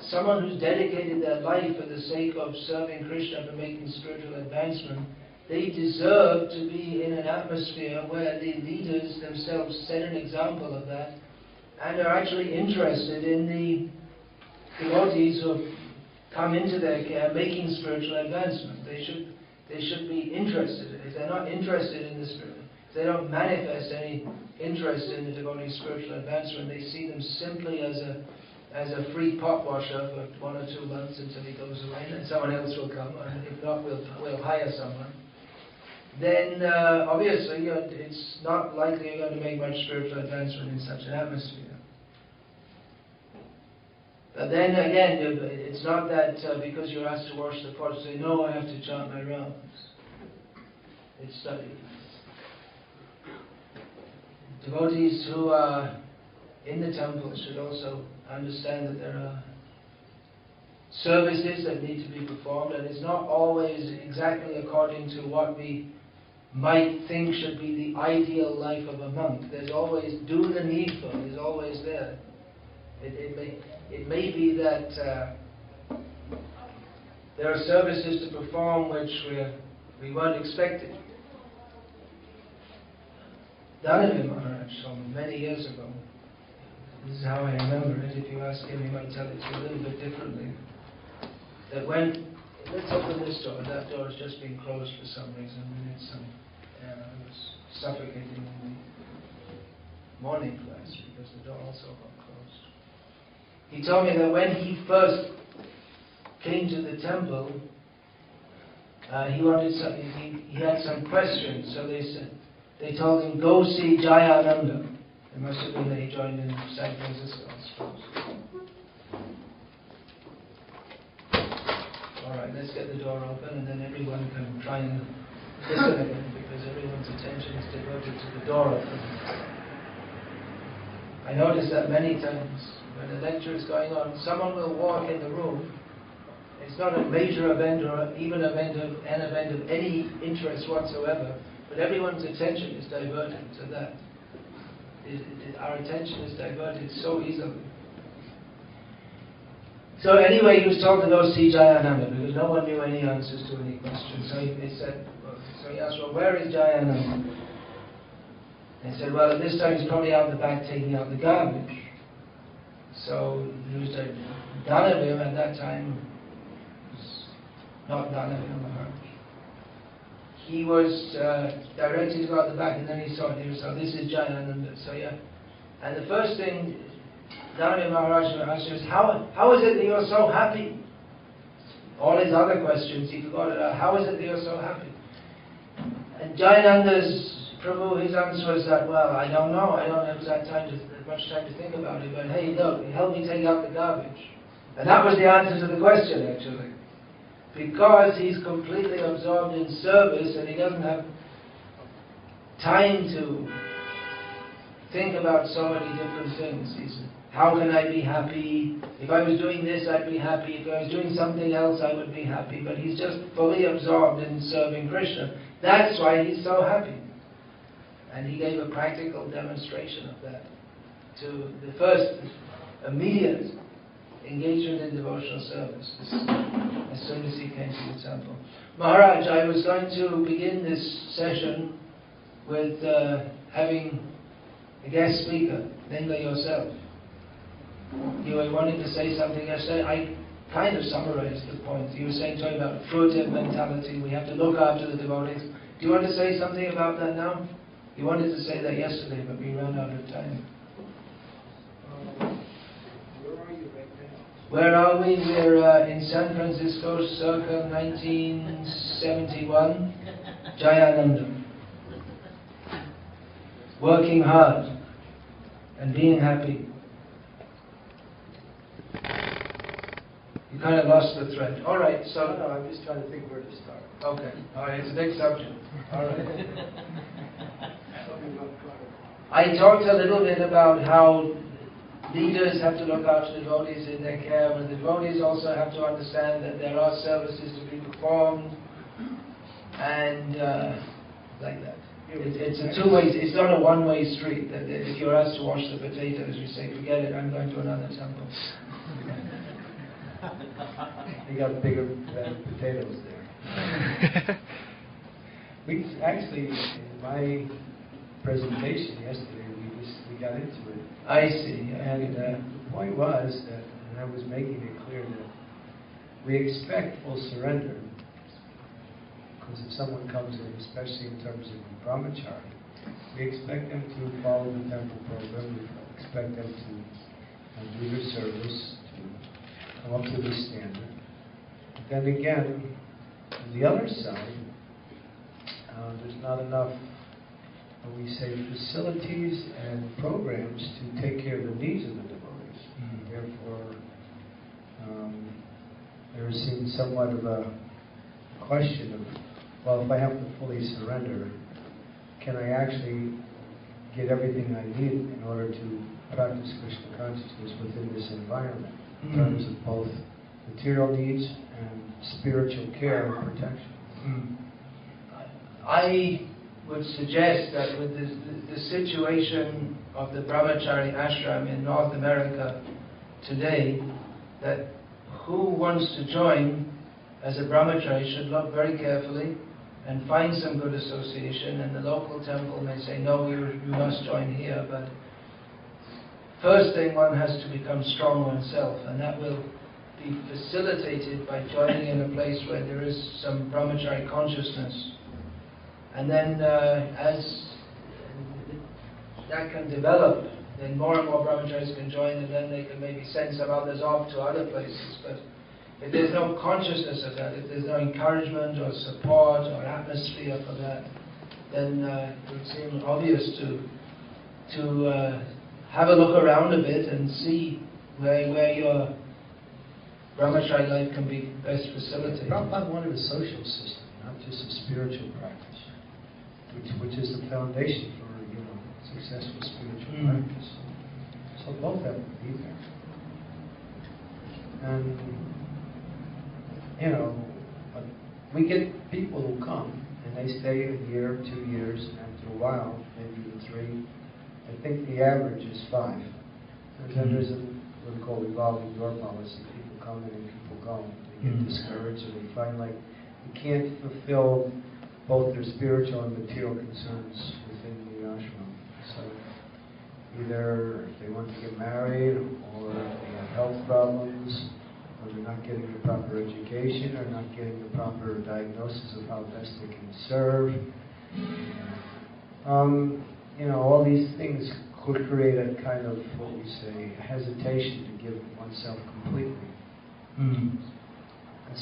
A: someone who's dedicated their life for the sake of serving Krishna, for making spiritual advancement, they deserve to be in an atmosphere where the leaders themselves set an example of that and are actually interested in the devotees who have come into their care making spiritual advancement. They should be interested. If they're not interested in the spirit, if they don't manifest any interest in the devotee's spiritual advancement, they see them simply as a free pot washer for 1 or 2 months until he goes away, and then someone else will come, and if not, we'll hire someone. Then obviously it's not likely you're going to make much spiritual advancement in such an atmosphere. But then again, it's not that because you're asked to wash the pot, you say, no, I have to chant my rounds. It's studied. Devotees who are in the temple should also understand that there are services that need to be performed, and it's not always exactly according to what we might think should be the ideal life of a monk. There's always do the needful, is always there. It may be that there are services to perform which we weren't expecting. Dhanavir Maharaj told me many years ago, this is how I remember it, if you ask him he might tell it to you a little bit differently, that when, let's open this door, that door has just been closed for some reason, and it was suffocating in the morning class because the door also got closed. He told me that when he first came to the temple, he wanted some, he had some questions, so they told him, go see Jayananda. It must have been that he joined in San Francisco, I suppose. Alright, let's get the door open and then everyone can try and listen again because everyone's attention is devoted to the door opening. I notice that many times when a lecture is going on, someone will walk in the room. It's not a major event or even an event of any interest whatsoever, but everyone's attention is diverted to that. Our attention is diverted so easily. So anyway, he was told to go see Jayananda because no one knew any answers to any questions. So he asked, well, where is Jayananda? They said, well, at this time he's probably out the back taking out the garbage. So he was Dhanavir at that time, not Dhanavir Maharaj. He was directed to go out the back, and then he saw it. He saw, this is Jayananda. So yeah, and the first thing Dhanavir Maharaj asked was, how is it that you're so happy? All his other questions he forgot about. How is it that you're so happy? And Jayananda's Prabhu, his answer was that, well, I don't know. I don't have that much time to think about it. But hey, look, help me take out the garbage. And that was the answer to the question, actually. Because he's completely absorbed in service and he doesn't have time to think about so many different things. He said, how can I be happy? If I was doing this, I'd be happy. If I was doing something else, I would be happy. But he's just fully absorbed in serving Krishna. That's why he's so happy. And he gave a practical demonstration of that to the first immediate engagement in devotional service as soon as he came to the temple. Maharaj, I was going to begin this session with having a guest speaker, namely yourself. You were wanting to say something yesterday. I kind of summarized the point. You were talking about fruitive mentality. We have to look after the devotees. Do you want to say something about that now? You wanted to say that yesterday, but we ran out of time. Where are we? We're in San Francisco, circa 1971. Jayananda. Working hard and being happy. You kind of lost the thread. All right, so...
I: No, I'm just trying to think where to start.
A: Okay, all right, it's a big subject. All right. I talked a little bit about how leaders have to look after the devotees in their care, but the devotees also have to understand that there are services to be performed, and like that. It's a two-way, it's not a one-way street. That if you're asked to wash the potatoes, you say, forget it, I'm going to another temple.
I: You got bigger potatoes there. We actually, in my presentation yesterday, we got into it.
A: I see.
I: And the point was that, and I was making it clear that we expect full surrender, because if someone comes in, especially in terms of Brahmacari, we expect them to follow the temple program, we expect them to do their service, to come up to the standard. But then again, on the other side, there's not enough, we say, facilities and programs to take care of the needs of the devotees. Mm-hmm. Therefore, there seems somewhat of a question of, well, if I have to fully surrender, can I actually get everything I need in order to practice Krishna consciousness within this environment, in terms of both material needs and spiritual care and protection?
A: I would suggest that with the situation of the Brahmacari ashram in North America today, that who wants to join as a Brahmacari should look very carefully and find some good association, and the local temple may say, no, you must join here, but first thing, one has to become strong oneself, and that will be facilitated by joining in a place where there is some Brahmacari consciousness. And then as that can develop, then more and more Brahmacharis can join, and then they can maybe send some others off to other places. But if there's no consciousness of that, if there's no encouragement or support or atmosphere for that, then it would seem obvious to have a look around a bit and see where your Brahmacari life can be best facilitated.
I: Prabhupada wanted a social system, not just a spiritual practice, which is the foundation for successful spiritual practice. So both have to be there. And we get people who come and they stay a year, 2 years, and after a while, maybe even 3. I think the average is 5. And then there's what we call revolving door policy. People come in and people go. They get discouraged, and they find like you can't fulfill both their spiritual and material concerns within the ashram. So either they want to get married, or they have health problems, or they're not getting the proper education, or not getting the proper diagnosis of how best they can serve. All these things could create a kind of, what we say, hesitation to give oneself completely.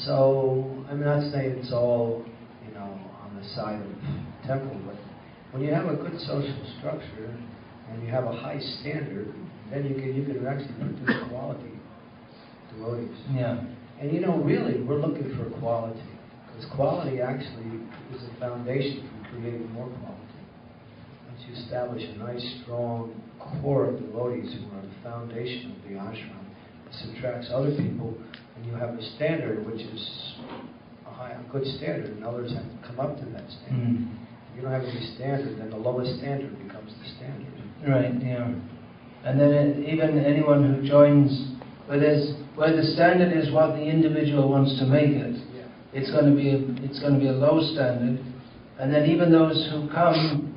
I: So, I'm not saying it's all, on the side of temple, but when you have a good social structure and you have a high standard, then you can actually produce quality devotees.
A: Yeah.
I: And really, we're looking for quality, because quality actually is a foundation for creating more quality. Once you establish a nice, strong core of devotees who are the foundation of the ashram, this attracts other people, and you have a standard which is a good standard, and others have to come up to that standard. If you don't have any standard, then the lowest standard becomes the standard.
A: Right, yeah. And then even anyone who joins, where the standard is what the individual wants to make it, it's going to be a low standard. And then even those who come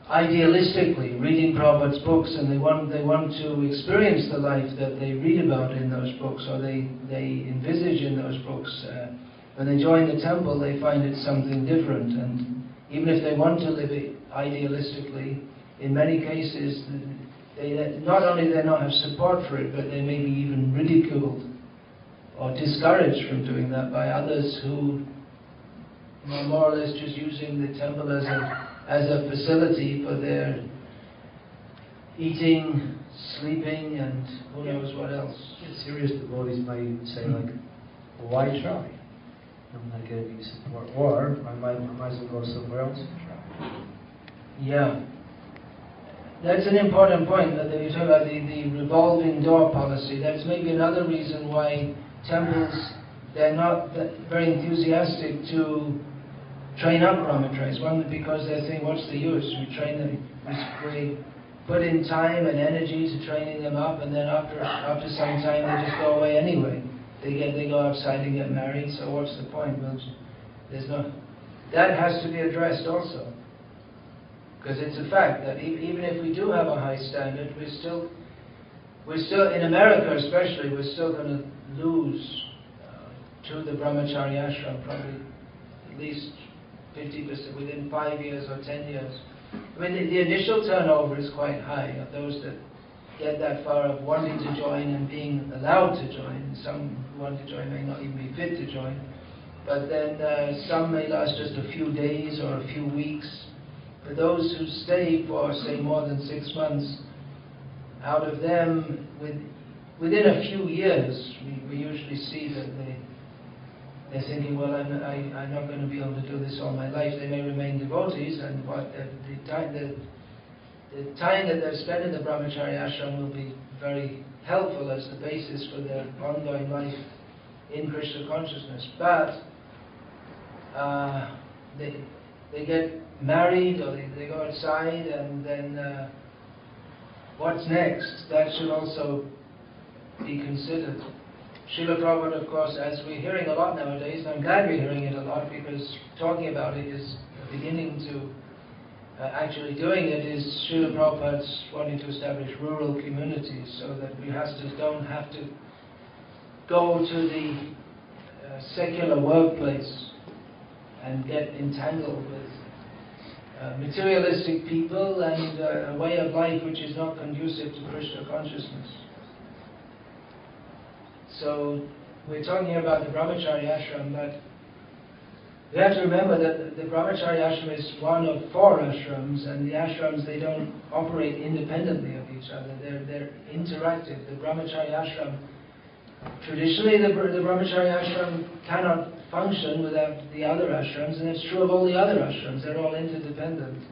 A: idealistically, reading Prabhupada's books, and they want to experience the life that they read about in those books, or they envisage in those books. When they join the temple, they find it's something different, and even if they want to live it idealistically, in many cases, they not only they not have support for it, but they may be even ridiculed or discouraged from doing that by others who are more or less just using the temple as a facility for their eating, sleeping, and who knows what else.
I: Serious devotees might even say, like, well, why try? I'm not getting any support. Or I might as well go somewhere else and try.
A: Yeah. That's an important point that you talk about, the revolving door policy. That's maybe another reason why temples, they're not very enthusiastic to train up Brahmacharis. One, because they think, what's the use? We train them, we put in time and energy to training them up, and then after some time they just go away anyway. They go outside and get married, so what's the point? Well, that has to be addressed also. Because it's a fact that even if we do have a high standard, we're still in America especially, we're still going to lose to the Brahmacari ashram, probably at least 50% within 5 years or 10 years. I mean, the initial turnover is quite high of those that get that far of wanting to join and being allowed to join. Some who want to join may not even be fit to join. But then some may last just a few days or a few weeks. For those who stay for, say, more than 6 months, out of them, within a few years, we usually see that they're thinking, well, I'm not going to be able to do this all my life. They may remain devotees, and the time that they've spent in the Brahmacari ashram will be very helpful as the basis for their ongoing life in Krishna consciousness. But they get married or they go outside, and then what's next? That should also be considered. Srila Prabhupada, of course, as we're hearing a lot nowadays, and I'm glad we're hearing it a lot, because talking about it is beginning to actually doing it, is Srila Prabhupada's wanting to establish rural communities so that grihastas don't have to go to the secular workplace and get entangled with materialistic people and a way of life which is not conducive to Krishna consciousness. So we're talking here about the Brahmacari ashram, but we have to remember that the Brahmacari ashram is one of 4 ashrams, and the ashrams, they don't operate independently of each other. They're interactive. The Brahmacari ashram, traditionally the Brahmacari ashram cannot function without the other ashrams, and it's true of all the other ashrams. They're all interdependent.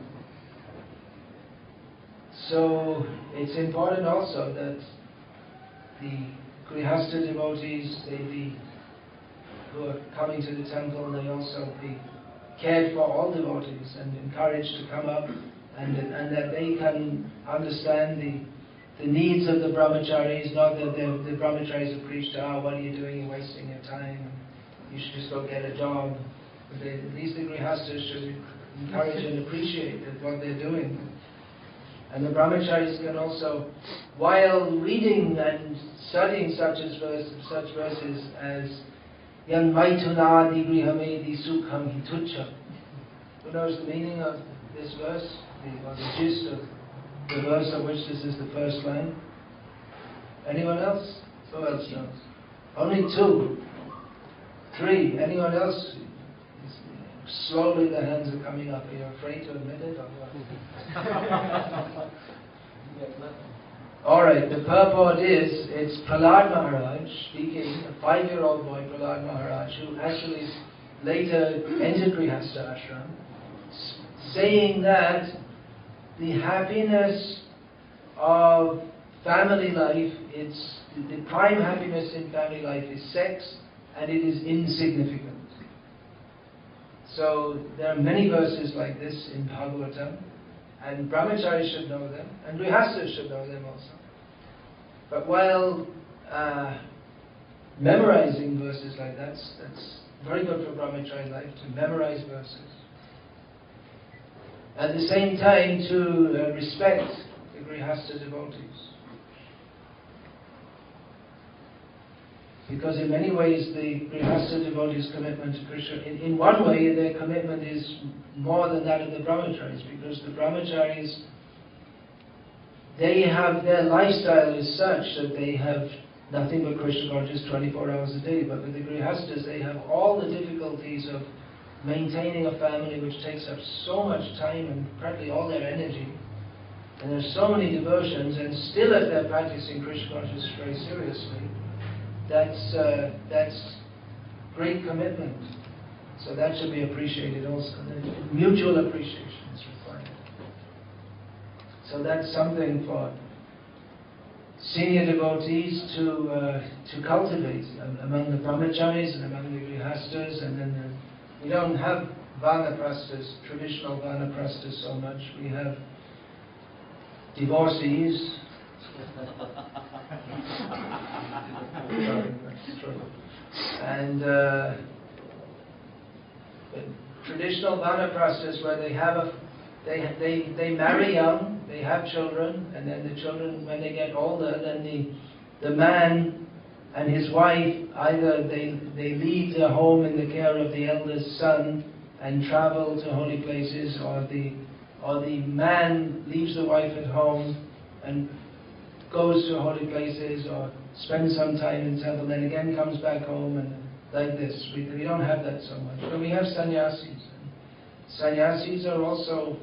A: So it's important also that the grihasta devotees, who are coming to the temple, they also be cared for, all devotees, and encouraged to come up, and that they can understand the needs of the brahmacharis, not that the brahmacharis are preached, what are you doing, you're wasting your time, you should just go get a job. But at least the grihastas should encourage and appreciate what they're doing. And the brahmacharis can also, while reading and studying such verses as Yan Maitunadi Grihamedi Sukham Hitucha. Who knows the meaning of this verse? Or the gist of the verse of which this is the first line? Anyone else? Who else knows? Only 2. 3. Anyone else? Slowly the hands are coming up. Are you afraid to admit it or what? Alright, the purport is, it's Prahlad Maharaj speaking, a 5-year-old boy, Prahlad Maharaj, who actually later entered Grihastha ashram, saying that the happiness of family life, the prime happiness in family life is sex, and it is insignificant. So there are many verses like this in Bhagavatam, and brahmacharis should know them, and grihastas should know them also. But while memorizing verses like that, that's very good for brahmachari life, to memorize verses. At the same time, to respect the grihasta devotees. Because in many ways, the grihasta devotees' commitment to Krishna, in one way, their commitment is more than that of the brahmacharis, because the brahmacharis, they have, their lifestyle is such that they have nothing but Krishna consciousness 24 hours a day. But with the grihastas, they have all the difficulties of maintaining a family which takes up so much time and practically all their energy. And there's so many devotions, and still as they're practicing Krishna consciousness very seriously, that's great commitment. So that should be appreciated also. Mutual appreciation is required. So that's something for senior devotees to cultivate among the brahmacharis and among the grihastas. And then we don't have vanaprasthas, traditional vanaprasthas so much. We have divorcees. And traditional vanaprasthas, where they marry young, they have children, and then the children, when they get older, then the man and his wife, either they leave their home in the care of the eldest son and travel to holy places, or the man leaves the wife at home and goes to holy places, or spends some time in temple, then again comes back home, and like this. We don't have that so much. But we have sannyasis. Sannyasis are also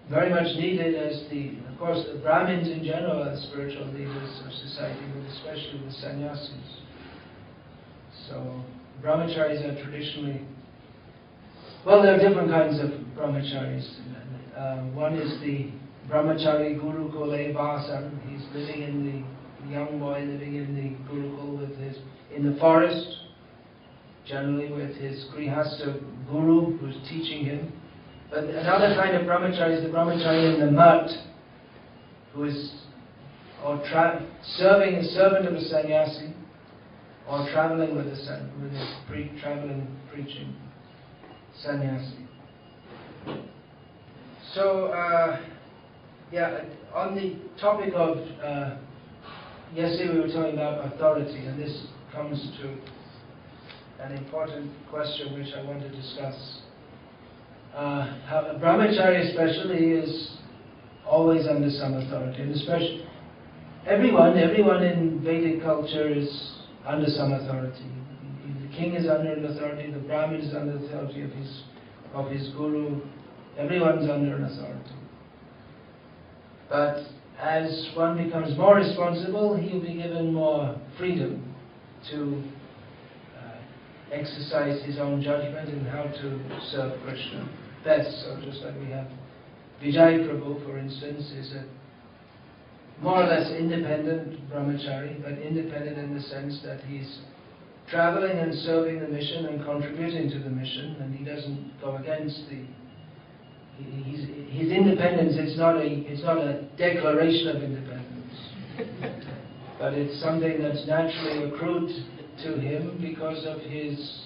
A: very much needed as of course, the Brahmins in general are spiritual leaders of society, but especially the sannyasis. So, brahmacharis are traditionally, well, there are different kinds of brahmacharis. One is the Brahmacari Gurukule Vasan. He's living in the young boy living in the Gurukul in the forest, generally with his Grihastha guru who's teaching him. But another kind of brahmachari is the brahmachari in the mutt, who is serving as servant of a sannyasi, or traveling with a traveling preaching sannyasi. So, on the topic of yesterday we were talking about authority, and this comes to an important question which I want to discuss. How a brahmachari especially is always under some authority, and especially everyone in Vedic culture is under some authority. The king is under an authority, the Brahmin is under the authority of his guru, everyone's under an authority. But as one becomes more responsible, he will be given more freedom to exercise his own judgment in how to serve Krishna best. So just like we have Vijay Prabhu, for instance, is a more or less independent brahmachari, but independent in the sense that he's traveling and serving the mission and contributing to the mission, and he doesn't go against his independence. It's not a declaration of independence, but it's something that's naturally accrued to him because of his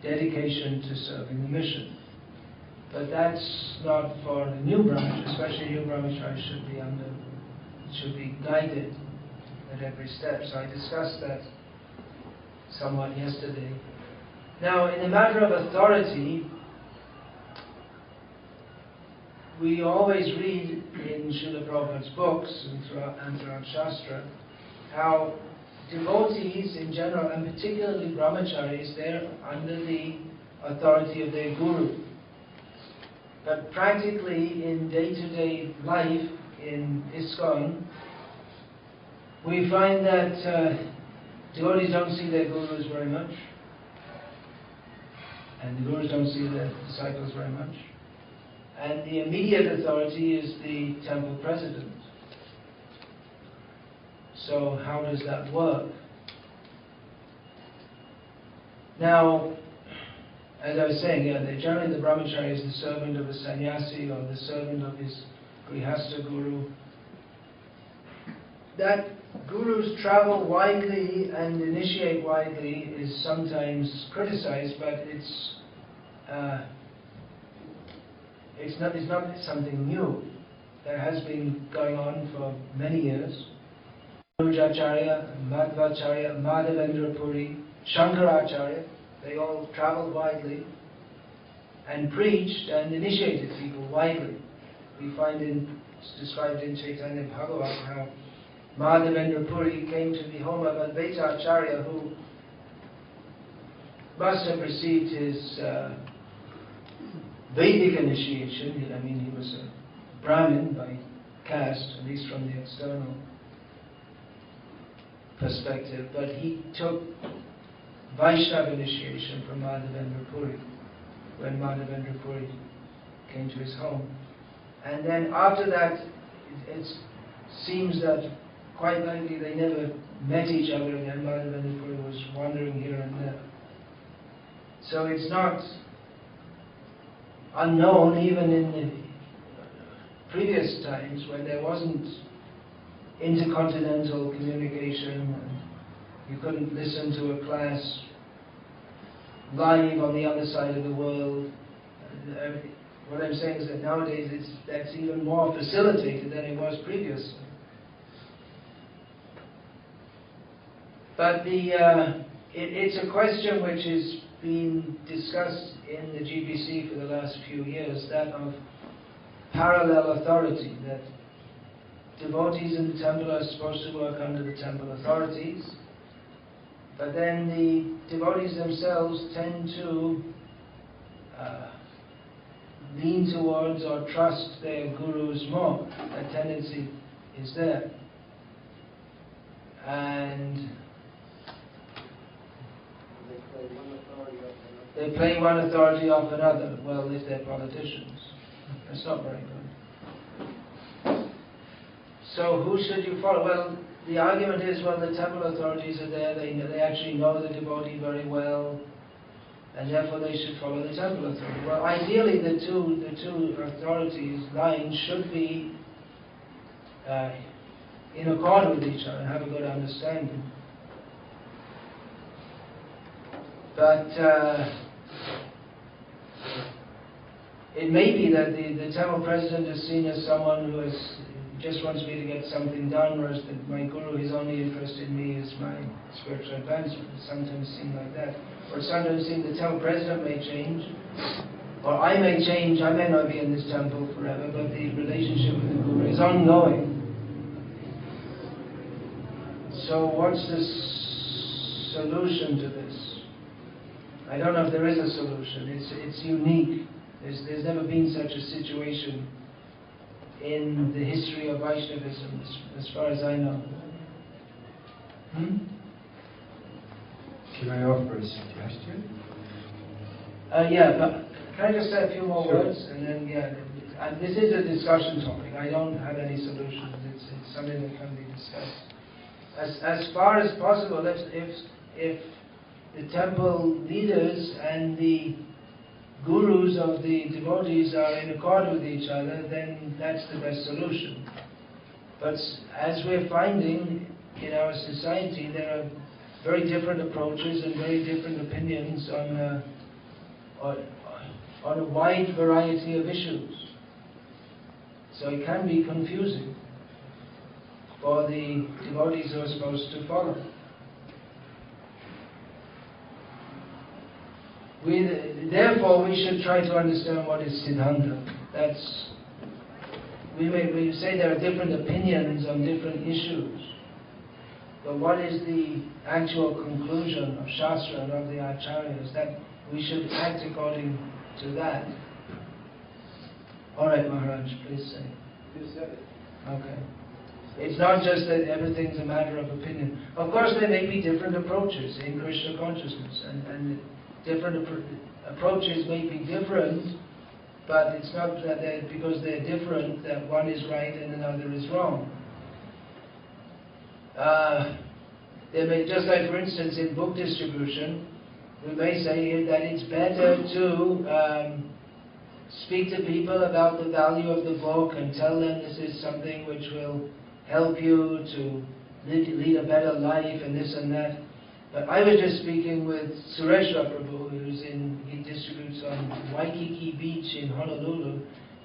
A: dedication to serving the mission. But that's not for the new brahmachari, especially new brahmachari should be guided at every step. So I discussed that somewhat yesterday. Now, in the matter of authority, we always read in Srila Prabhupada's books and throughout Shastra how devotees in general, and particularly brahmacharis, they're under the authority of their guru. But practically in day-to-day life in ISKCON, we find that devotees don't see their gurus very much, and the gurus don't see their disciples very much. And the immediate authority is the temple president. So how does that work? Now, as I was saying, generally the brahmachari is the servant of a sannyasi or the servant of his grihastha guru. That gurus travel widely and initiate widely is sometimes criticized, but it's not something new. That has been going on for many years. Acharya, Madhvacharya, Madhavendra Puri, Shankaracharya, they all traveled widely and preached and initiated people widely. We find it's described in Chaitanya Bhagavat how Madhavendra Puri came to the home of Advaita Acharya, who must have received his Vedic initiation. I mean, he was a Brahmin by caste, at least from the external perspective, but he took Vaishnava initiation from Madhavendra Puri when Madhavendra Puri came to his home. And then after that, it seems that quite likely they never met each other again. Madhavendra Puri was wandering here and there. So it's not unknown even in the previous times when there wasn't intercontinental communication and you couldn't listen to a class live on the other side of the world. What I'm saying is that nowadays that's even more facilitated than it was previously. But it's a question which has been discussed in the GBC for the last few years, that of parallel authority, that devotees in the temple are supposed to work under the temple authorities, but then the devotees themselves tend to lean towards or trust their gurus more. That tendency is there. And they play one authority off another. Well, if they're politicians. That's not very good. So who should you follow? Well, the argument is, well, the temple authorities are there, they actually know the devotee very well, and therefore they should follow the temple authority. Well, ideally the two authorities' lines should be in accord with each other and have a good understanding. But it may be that the temple president is seen as someone who just wants me to get something done, whereas my guru is only interested in me as my spiritual advancement. It sometimes seems like that. Or sometimes seems the temple president may change, or I may change, I may not be in this temple forever, but the relationship with the guru is ongoing. So what's the solution to this? I don't know if there is a solution. It's unique. There's never been such a situation in the history of Vaishnavism, as far as I know.
F: Can I offer a suggestion?
A: Yeah, but can I just say a few more words? And then, and this is a discussion topic. I don't have any solutions. It's something that can be discussed. As far as possible, if the temple leaders and the gurus of the devotees are in accord with each other, then that's the best solution. But as we're finding in our society, there are very different approaches and very different opinions on a wide variety of issues. So it can be confusing for the devotees who are supposed to follow. Therefore, we should try to understand what is Siddhanta. We say there are different opinions on different issues, but what is the actual conclusion of Shastra and of the Acharyas? That we should act according to that. All right, Maharaj, please say.
I: You said it.
A: Okay. It's not just that everything's a matter of opinion. Of course, there may be different approaches in Krishna consciousness, and different approaches may be different, but it's not that because they're different that one is right and another is wrong. There may, just like for instance in book distribution, we may say that it's better to speak to people about the value of the book and tell them this is something which will help you to lead a better life and this and that. But I was just speaking with Sureshwar Prabhu, he distributes on Waikiki Beach in Honolulu,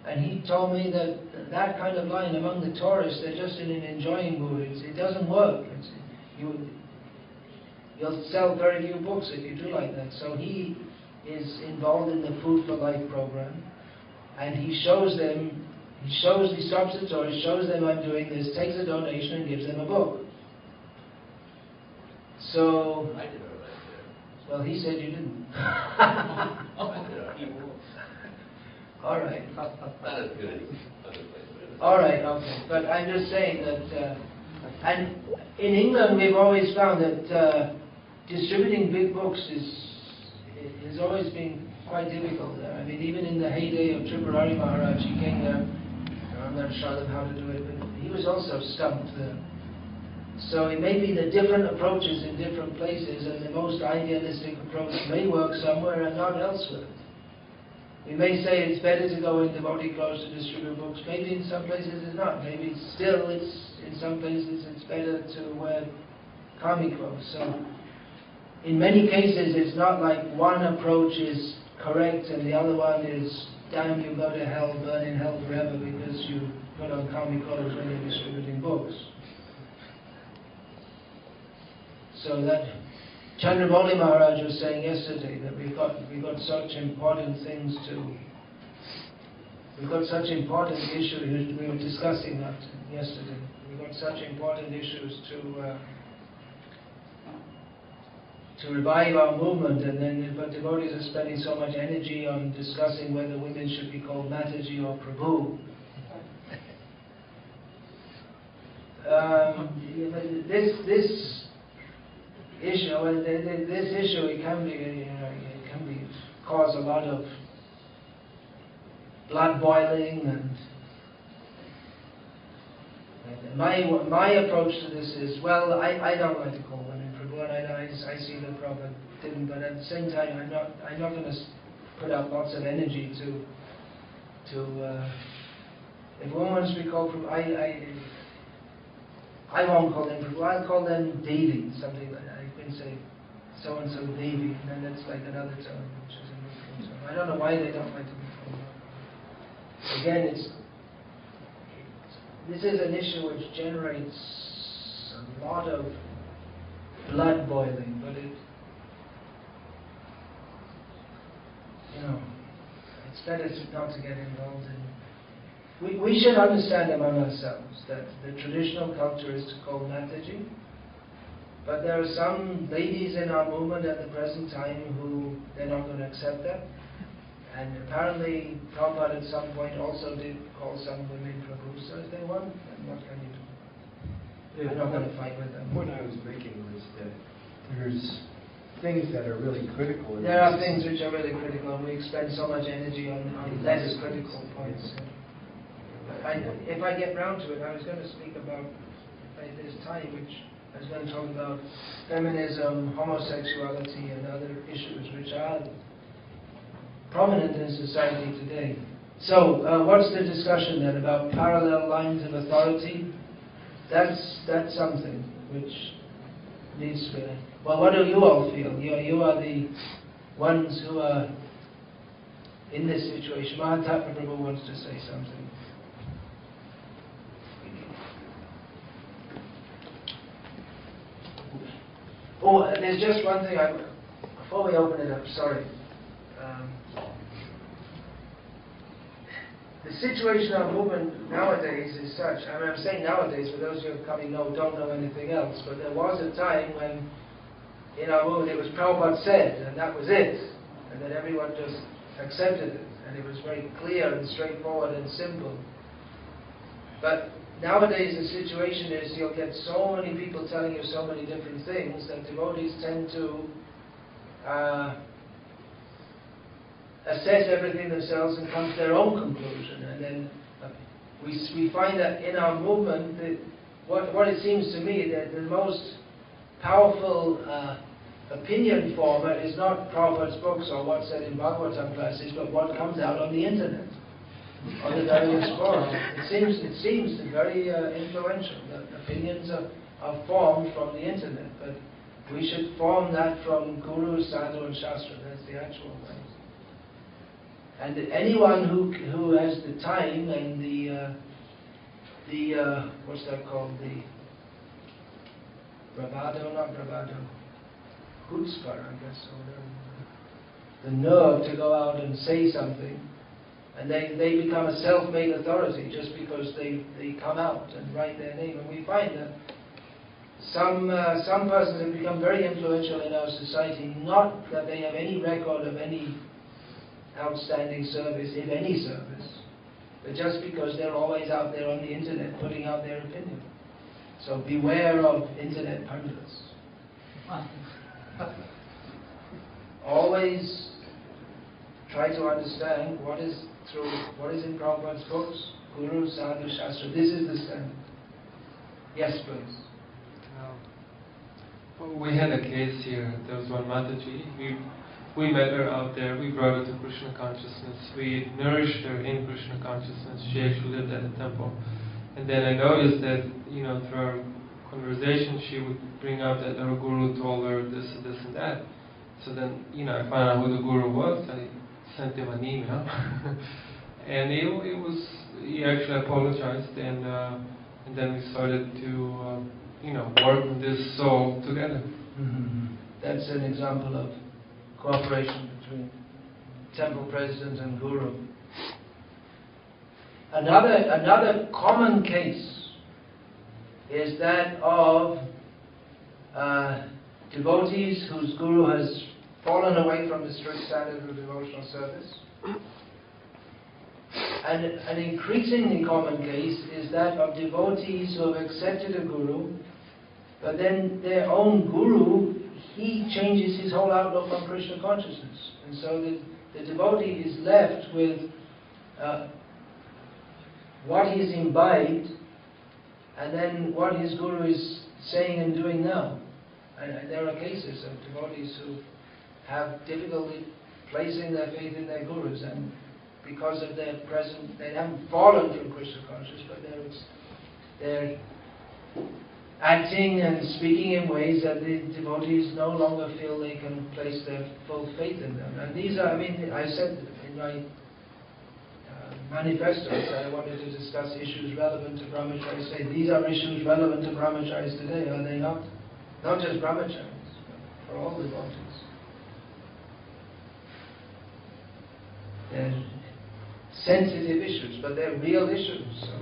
A: and he told me that kind of line among the tourists, they're just in an enjoying mood. It doesn't work. You'll sell very few books if you do like that. So he is involved in the Food for Life program, and he stops the tourists, shows them I'm doing this, takes a donation and gives them a book. So,
C: I did it right there.
A: well, he said you didn't. All right.
C: Not as good as other places.
A: All right, okay. But I'm just saying that, and in England we've always found that distributing big books has always been quite difficult there. I mean, even in the heyday of Tripurari Maharaj, he came there. I'm not sure them how to do it, but he was also stumped there. So it may be the different approaches in different places, and the most idealistic approach may work somewhere and not elsewhere. We may say it's better to go in devotee clothes to distribute books. Maybe in some places it's not. Maybe in some places it's better to wear kami clothes. So in many cases it's not like one approach is correct and the other one is, damn, you go to hell, burn in hell forever because you put on kami clothes when you're distributing books. So that Chandramauli Maharaj was saying yesterday that we've got such important things we've got such important issues, we were discussing that yesterday, we've got such important issues to revive our movement, and then but devotees are spending so much energy on discussing whether women should be called Mataji or Prabhu. This issue, it can be cause a lot of blood boiling and my approach to this is, well, I don't like to call women Prabhu, and I see the Prabhupada didn't, but at the same time, I'm not going to put out lots of energy to if a woman wants to be called Prabhu, I won't call them Prabhu, I'll call them Devi, something like that. I can say so-and-so Devi, and then that's like another term, which is a neutral term. I don't know why they don't like to be called that. Again, this is an issue which generates a lot of blood boiling, but it's better not to get involved in. We should understand among ourselves that the traditional culture is to call Mataji, but there are some ladies in our movement at the present time who they're not going to accept that. And apparently Prabhupada at some point also did call some women Prabhu, so if they want, then what can you do? I'm not going to fight with them.
I: The point I was making was that there's things that are really critical.
A: There are things which are really critical, and we expend so much energy on less critical points. If I get round to it, I was going to speak about, this time, which I was going to talk about feminism, homosexuality, and other issues which are prominent in society today. So, what's the discussion then about parallel lines of authority? That's something which needs to be. Well, what do you all feel? You are the ones who are in this situation. Mahatma Prabhu wants to say something. Oh, there's just one thing before we open it up, sorry. The situation of movement nowadays is such, I'm saying nowadays, for those who are coming don't know anything else, but there was a time when in our movement it was Prabhupada said, and that was it, and then everyone just accepted it, and it was very clear and straightforward and simple. But nowadays the situation is you'll get so many people telling you so many different things that devotees tend to assess everything themselves and come to their own conclusion. And then we find that in our movement, what it seems to me, that the most powerful opinion former is not Prabhupada's books or what's said in Bhagavatam classes, but what comes out on the internet, on the various forums. It seems very influential. The opinions are formed from the internet, but we should form that from Guru, Sadhu, and Shastra. That's the actual thing. And anyone who has the time and the what's that called, the chutzpah, I guess, or the nerve to go out and say something, and they become a self-made authority just because they come out and write their name. And we find that some persons have become very influential in our society, not that they have any record of any outstanding service, if any service, but just because they're always out there on the internet putting out their opinion. So beware of internet pundits. Always try to understand what is in Prabhupada's books, Guru, Sadhu, Shastra. This is the standard. Yes, please.
H: Well, we had a case here. There was one Mataji. We met her out there. We brought her to Krishna consciousness. We nourished her in Krishna consciousness. She actually lived at the temple. And then I noticed that, through our conversation, she would bring up that her guru told her this and that. So then, I found out who the guru was. I sent him an email. And he actually apologized. And then we started to, work with this soul together.
A: Mm-hmm. That's an example of cooperation between temple president and guru. Another common case is that of devotees whose guru has fallen away from the strict standard of devotional service. And an increasingly common case is that of devotees who have accepted a guru, but then their own guru, he changes his whole outlook on Krishna consciousness. And so the devotee is left with what he's imbibed, and then what his guru is saying and doing now. And there are cases of devotees who have difficulty placing their faith in their gurus, and because of their present, they haven't fallen from Krishna consciousness, but they're acting and speaking in ways that the devotees no longer feel they can place their full faith in them. And these are, I mean, I said in my manifesto that I wanted to discuss issues relevant to brahmacharis. Say these are issues relevant to brahmacharis today, are they not? Not just brahmacharis, but for all devotees. They're sensitive issues, but they're real issues. So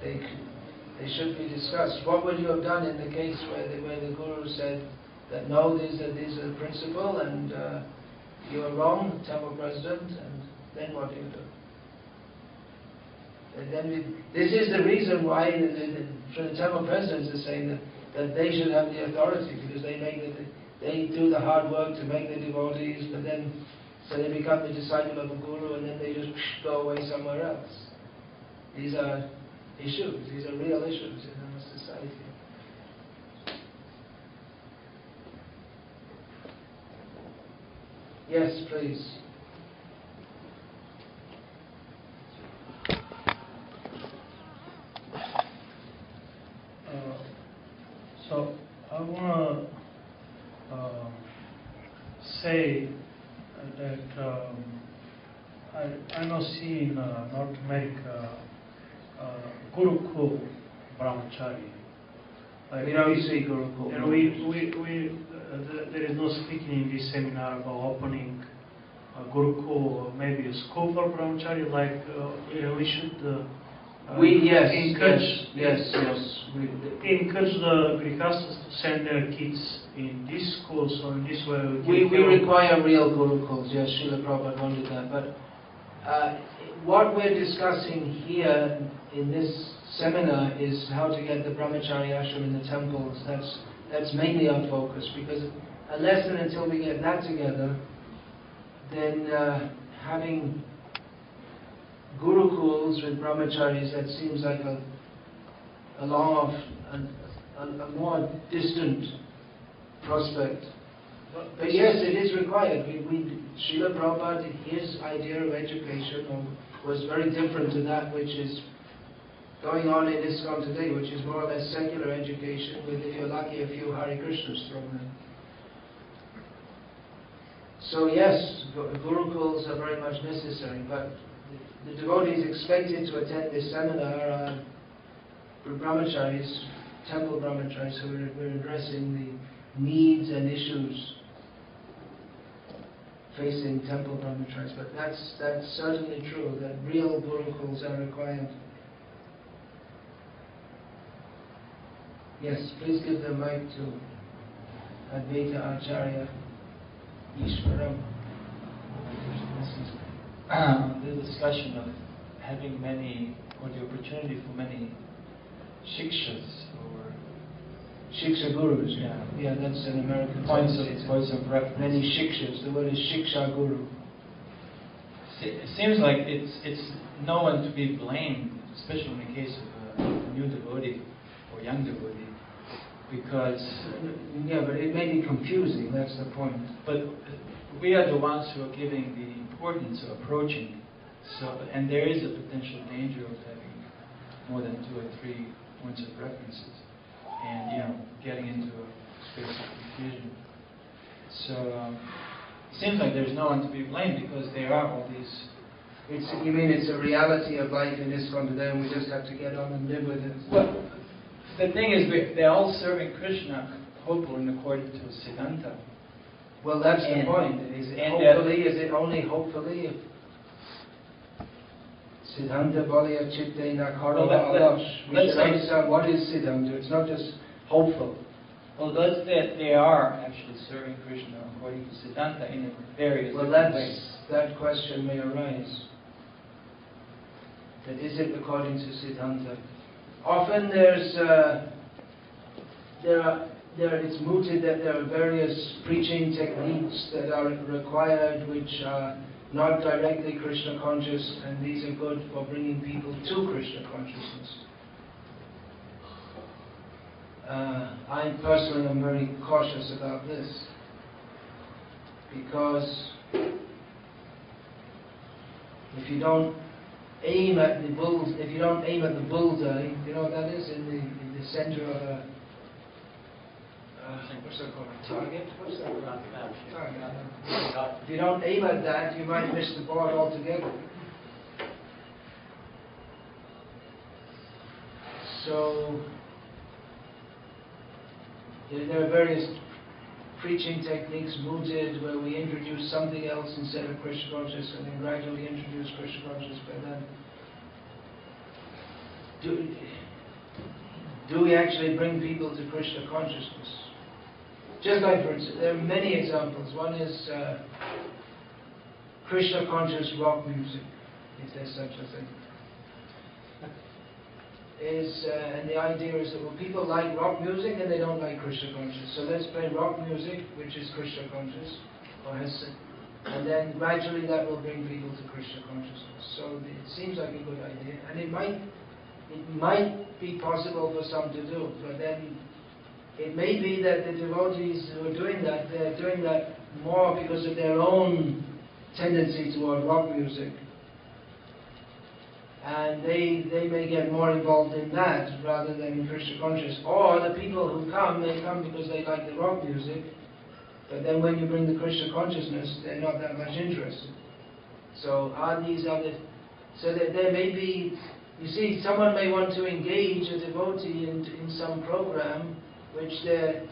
A: they should be discussed. What would you have done in the case where the guru said that no, these are the principle, and you are wrong, temple president, and then what do you do? And then this is the reason why the temple presidents are saying that they should have the authority, because they do the hard work to make the devotees, but then so they become the disciple of a guru, and then they just go away somewhere else. These are issues. These are real issues in our society. Yes, please.
P: So I want to say that I know see in North America Gurukul Brahmacari. Like
A: we don't see Gurukul.
P: There is no speaking in this seminar about opening a Gurukul, or maybe a school for Brahmacari. Like we should. Encourage the Vikasas to send their kids in these schools, or in this way.
A: We require real Gurukuls, yes, Srila Prabhupada wanted that. But what we're discussing here in this seminar is how to get the Brahmachari ashram in the temples. That's mainly our focus, because unless and until we get that together, then having Gurukuls with brahmacharis, that seems like a more distant prospect. But yes, it is required. Srila Prabhupada, his idea of education was very different to that which is going on in ISKCON today, which is more or less secular education with, if you're lucky, a few Hare Krishnas thrown in. So yes, Gurukuls are very much necessary, but the devotees expected to attend this seminar are brahmacharis, temple brahmacharis, so we're addressing the needs and issues facing temple brahmacharis. But that's certainly true, that real Gurukuls are required. Yes, please give the mic to Advaita Acharya Ishwaram.
Q: The discussion of having many, or the opportunity for many shikshas or
A: Shiksha gurus, yeah, that's an American
Q: points of reference.
A: Many shikshas. The word is shiksha guru.
Q: It seems like it's no one to be blamed, especially in the case of a new devotee or young devotee, because
A: but it may be confusing. That's the point.
Q: But we are the ones who are giving the importance of approaching. So, and there is a potential danger of having more than 2 or 3 points of references, and getting into a space of confusion. So it seems like there's no one to be blamed, because there are all these.
A: You mean it's a reality of life in ISKCON today, and we just have to get on and live with it?
Q: Well, the thing is, they're all serving Krishna, hopefully according to Siddhanta.
A: Well, that's the point. Is it only hopefully? Siddhanta Balya Chitte Nakarava Alash. We should understand what is Siddhanta. It's not just hopeful.
Q: Well, that's that they are actually serving Krishna according to Siddhanta in various ways.
A: That question may arise. That is it according to Siddhanta? Often it's mooted that there are various preaching techniques that are required which are not directly Krishna conscious, and these are good for bringing people to Krishna consciousness. I personally am very cautious about this, because if you don't aim at the bullseye, you know what that is, in the center of a what's that called, a target? What's that called? Target. If you don't aim at that, you might miss the ball altogether. So there are various preaching techniques, mooted, where we introduce something else instead of Krishna consciousness, and then gradually introduce Krishna consciousness. But then, do we actually bring people to Krishna consciousness? Just like, for instance, there are many examples. One is Krishna conscious rock music, if there's such a thing. And the idea is that, well, people like rock music and they don't like Krishna conscious. So let's play rock music, which is Krishna conscious, and then gradually that will bring people to Krishna consciousness. So it seems like a good idea, and it might be possible for some to do, but then it may be that the devotees who are doing that, they're doing that more because of their own tendency toward rock music. And they may get more involved in that rather than in Krishna consciousness. Or the people who come, they come because they like the rock music, but then when you bring the Krishna consciousness, they're not that much interested. So are these other... So that there may be... You see, someone may want to engage a devotee in some program which the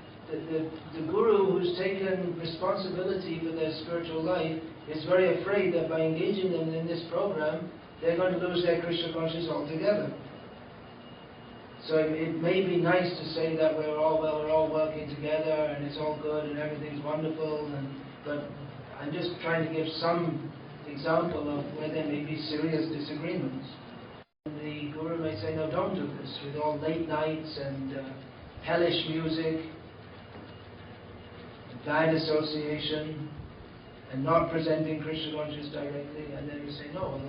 A: guru who's taken responsibility for their spiritual life is very afraid that by engaging them in this program, they're going to lose their Krishna consciousness altogether. So it may be nice to say that we're all working together and it's all good and everything's wonderful, but I'm just trying to give some example of where there may be serious disagreements. The guru may say, no, don't do this, with all late nights and hellish music, bad association, and not presenting Krishna consciousness directly, and then you say, no,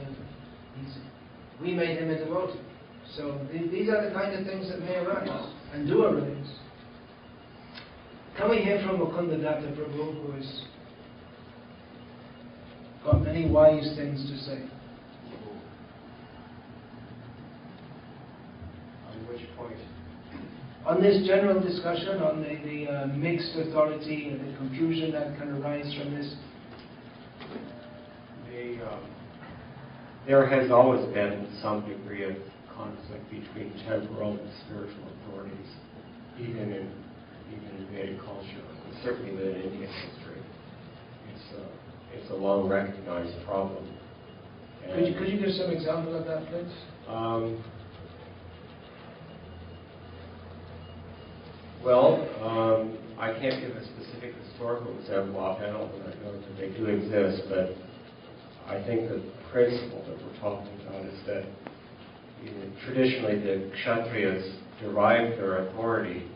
A: we made him a devotee. So these are the kind of things that may arise, and do arise. Can we hear from Mukunda Datta Prabhu, who has got many wise things to say?
R: On which point?
A: On this general discussion on the mixed authority and the confusion that can arise from this.
R: There has always been some degree of conflict between temporal and spiritual authorities, even in Vedic culture, and certainly within Indian history. It's a long recognized problem.
A: Could you give some example of that, please?
R: I can't give a specific historical example offhand, although I know that they do exist, but I think the principle that we're talking about is that traditionally the Kshatriyas derived their authority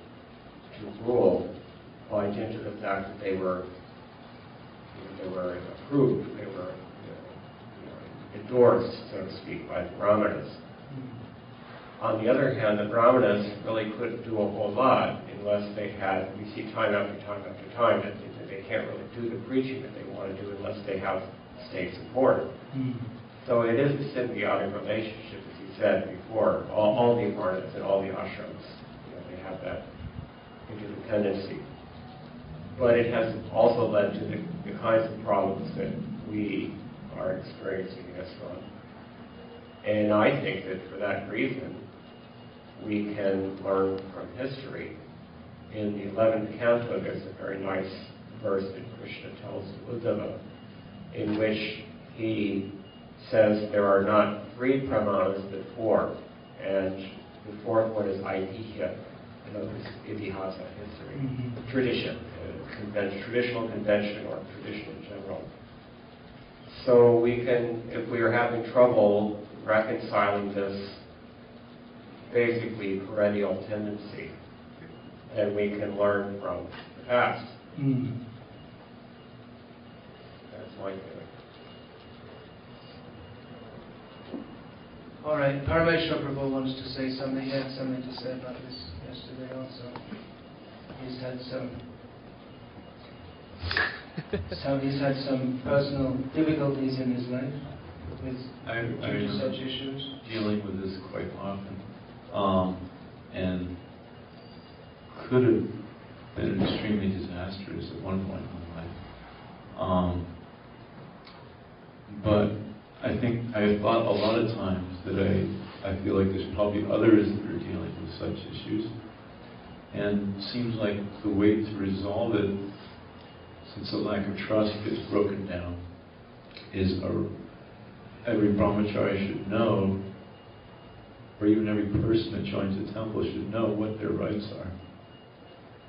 R: to rule by dint of the fact that they were approved, they were endorsed, so to speak, by the Brahmanas. On the other hand, the Brahmanas really couldn't do a whole lot unless they had, we see time after time after time, that they can't really do the preaching that they want to do unless they have state support. So it is a symbiotic relationship, as you said before. All the varnas and all the ashrams, they have that interdependency. But it has also led to the kinds of problems that we are experiencing in ISKCON. And I think that for that reason, we can learn from history. In the 11th canto, there's a very nice verse that Krishna tells Uddhava, in which he says there are not 3 pramanas but 4, and the 4th one is aitihya, in other words, itihasa, history, tradition, traditional convention or tradition in general. So we can, if we are having trouble reconciling this basically perennial tendency, then we can learn from the past. That's my feeling.
A: All right, Parameshwar Prabhu wants to say something. He had something to say about this yesterday also. He's had some personal difficulties in his life with such issues.
S: Dealing with this quite often, and could have been extremely disastrous at one point in my life. But I think I've thought a lot of times that I feel like there's probably others that are dealing with such issues, and it seems like the way to resolve it, since the lack of trust gets broken down, is every brahmachari should know, or even every person that joins the temple should know what their rights are.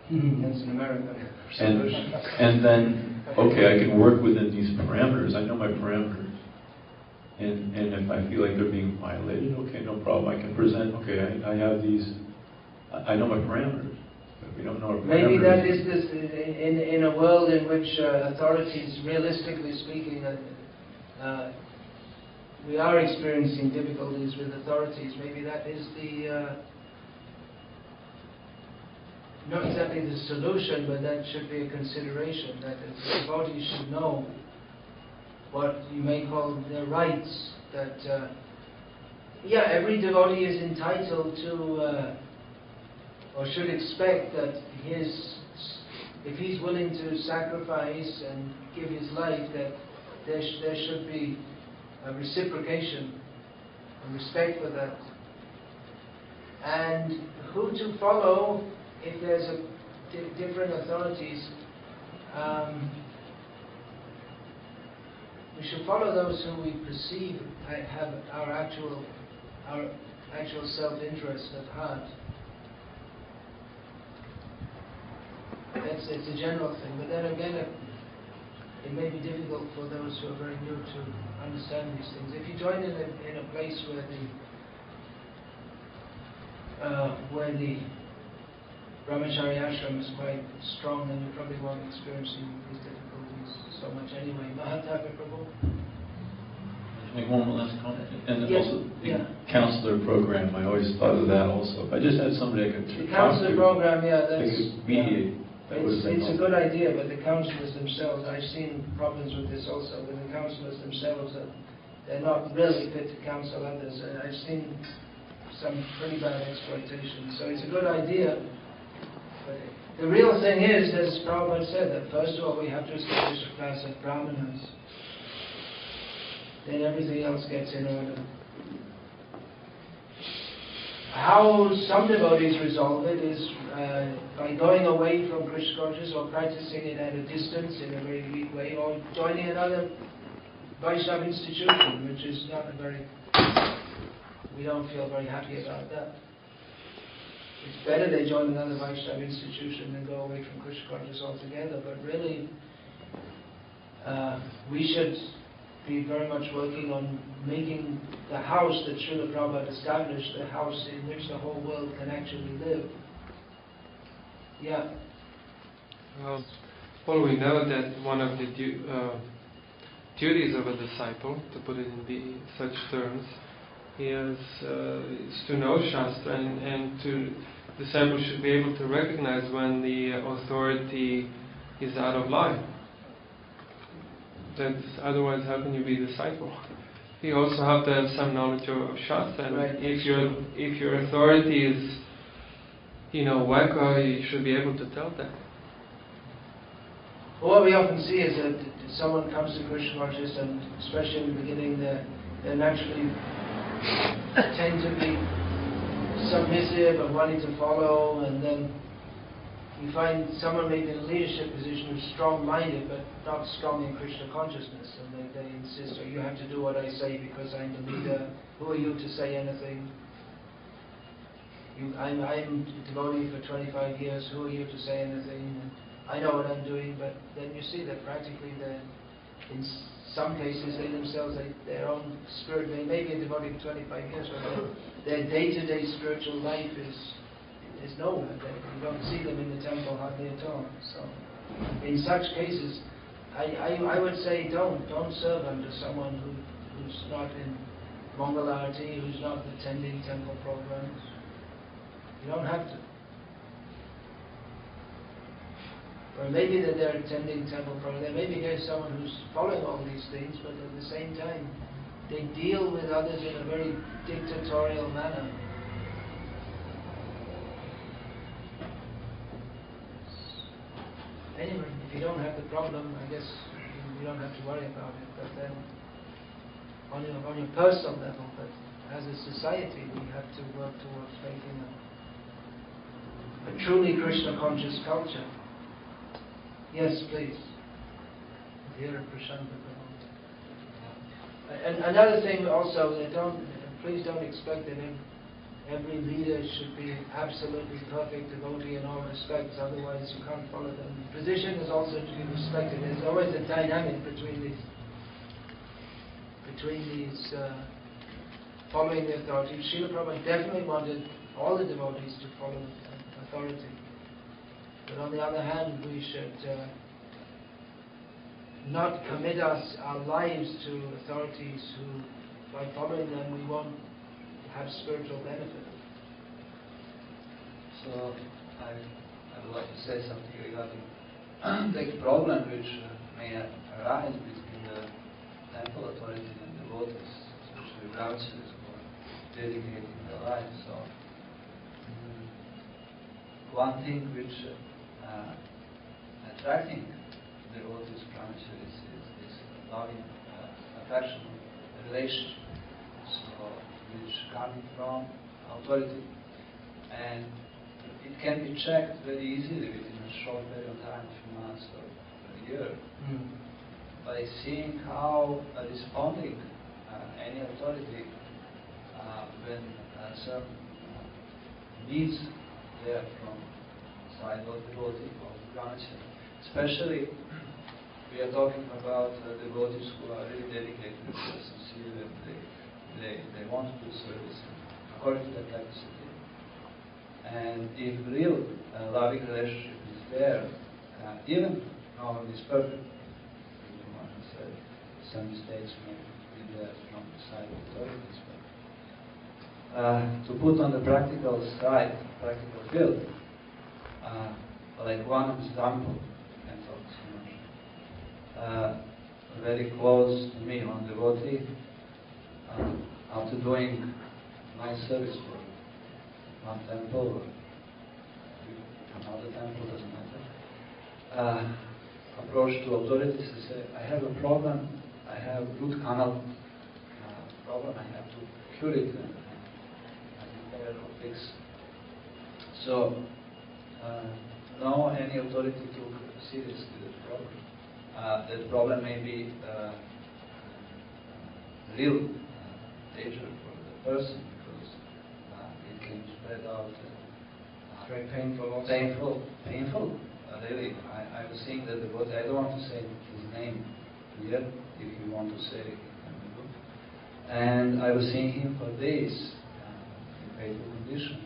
A: That's an American solution.
S: And then, okay, I can work within these parameters. I know my parameters. And if I feel like they're being violated, okay, no problem. I can present, okay, I have these, I know my parameters. But if we don't know our parameters.
A: Maybe that is this, in a world in which authorities, realistically speaking, we are experiencing difficulties with authorities. Maybe that is the, not exactly the solution, but that should be a consideration, that the devotees should know what you may call their rights. That, yeah, every devotee is entitled to, or should expect that if he's willing to sacrifice and give his life, that there should be a reciprocation, a respect for that. And who to follow if there's different authorities. We should follow those who we perceive have our actual self-interest at heart. It's a general thing, but then again, it may be difficult for those who are very new to understand these things. If you join in a place where the Brahmacari ashram is quite strong, then you probably won't experience these difficulties so much anyway. Mahatma Prabhu?
S: Make one last comment. And
A: yes.
S: also the counselor program, I always thought of that also. If I just had somebody I could talk to.
A: The counselor program, yeah,
S: they could mediate.
A: It's a good idea, but the counselors themselves, I've seen problems with this also, with the counselors themselves, that they're not really fit to counsel others. I've seen some pretty bad exploitation. So it's a good idea. But the real thing is, as Prabhupada said, that first of all we have to establish a class of brahmanas. Then everything else gets in order. How some devotees resolve it is by going away from Krishna consciousness or practicing it at a distance in a very weak way, or joining another Vaishnava institution, which is not we don't feel very happy about that. It's better they join another Vaishnava institution than go away from Krishna consciousness altogether, but really we should be very much working on making the house that Srila Prabhupada established, the house in which the whole world can actually live. Yeah.
H: Well, we know that one of the duties of a disciple, to put it in such terms, is to know Shastra, and disciple should be able to recognize when the authority is out of line. Otherwise, how can you be a disciple? You also have to have some knowledge of Shastra. And
A: right.
H: If your authority is, wacko, you should be able to tell that.
A: Well, what we often see is that someone comes to Krishna consciousness, and especially in the beginning, they naturally tend to be submissive and wanting to follow, and then you find someone maybe in a leadership position who's strong-minded but not strong in Krishna consciousness, and they insist, you have to do what I say because I'm the leader. Who are you to say anything? I'm a devotee for 25 years. Who are you to say anything? I know what I'm doing, but then you see that practically in some cases they themselves, their own spirit, they may be a devotee for 25 years, but their day-to-day spiritual life is nowhere. You don't see them in the temple hardly at all. So, in such cases, I would say don't serve under someone who's not in Mangalarti, who's not attending temple programs. You don't have to. Or maybe that they're attending temple programs. Maybe there's someone who's following all these things, but at the same time, they deal with others in a very dictatorial manner. Anyway, if you don't have the problem, I guess you don't have to worry about it. But then, on your personal level, but as a society, we have to work towards making a truly Krishna-conscious culture. Yes, please. Dear Prashanta. And another thing also, please don't expect that every leader should be absolutely perfect devotee in all respects, otherwise you can't follow them. Position is also to be respected. There's always a dynamic between these following the authority. Srila Prabhupada definitely wanted all the devotees to follow authority. But on the other hand, we should not commit our lives to authorities who, by following them, we won't have spiritual benefit.
Q: So, I would like to say something regarding the problem which may arise between the temple authorities and devotees, especially brahmacharis who are dedicating their lives. So, one thing which attracting devotees, brahmacharis, is loving, affectionate relationship, so which coming from authority, and it can be checked very easily within a short period of time, a few months or a year, by seeing how responding any authority when some needs there from side of devotee or brahmachari. Especially, we are talking about devotees who are really dedicated, sincere, and they want to do service according to their capacity. And if real loving relationship is there, even no one is perfect, some mistakes may be there from the side of authorities. But to put on the practical side, practical field, like one example, very close to me, one devotee, after doing nice service for one temple or another temple, doesn't matter, approached to authorities and said, I have a problem, I have root canal problem, I have to cure it and repair or fix. So, no any authority took seriously the problem. That problem may be real danger for the person because it can spread out.
A: Very painful also.
Q: Painful. Really, I was seeing that devotee, I don't want to say his name here, if you want to say it, can do. And I was seeing him for days in painful condition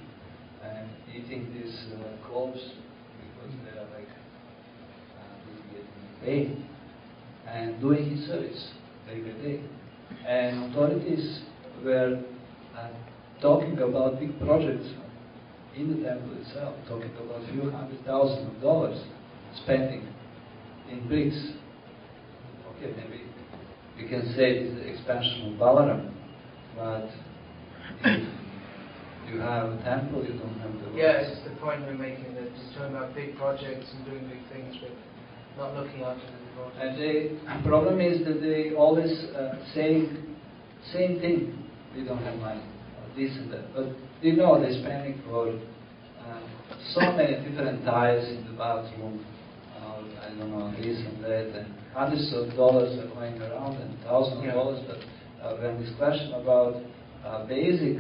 Q: and eating these cloves because they are like pain and doing his service day by day. And authorities were talking about big projects in the temple itself, talking about a few $100,000 spending in bricks. Okay, maybe we can say it's the expansion of Balaram, but if you have a temple, you don't have the...
A: Yeah, it's the point we're making, that you're talking about big projects and doing big things, but not looking after the devotees.
Q: And the problem is that they always say same thing. We don't have money, or this and that. But they know they're spending for so many different tires in the bathroom, I don't know, this and that, and hundreds of dollars are going around and thousands of dollars. But when this question about basic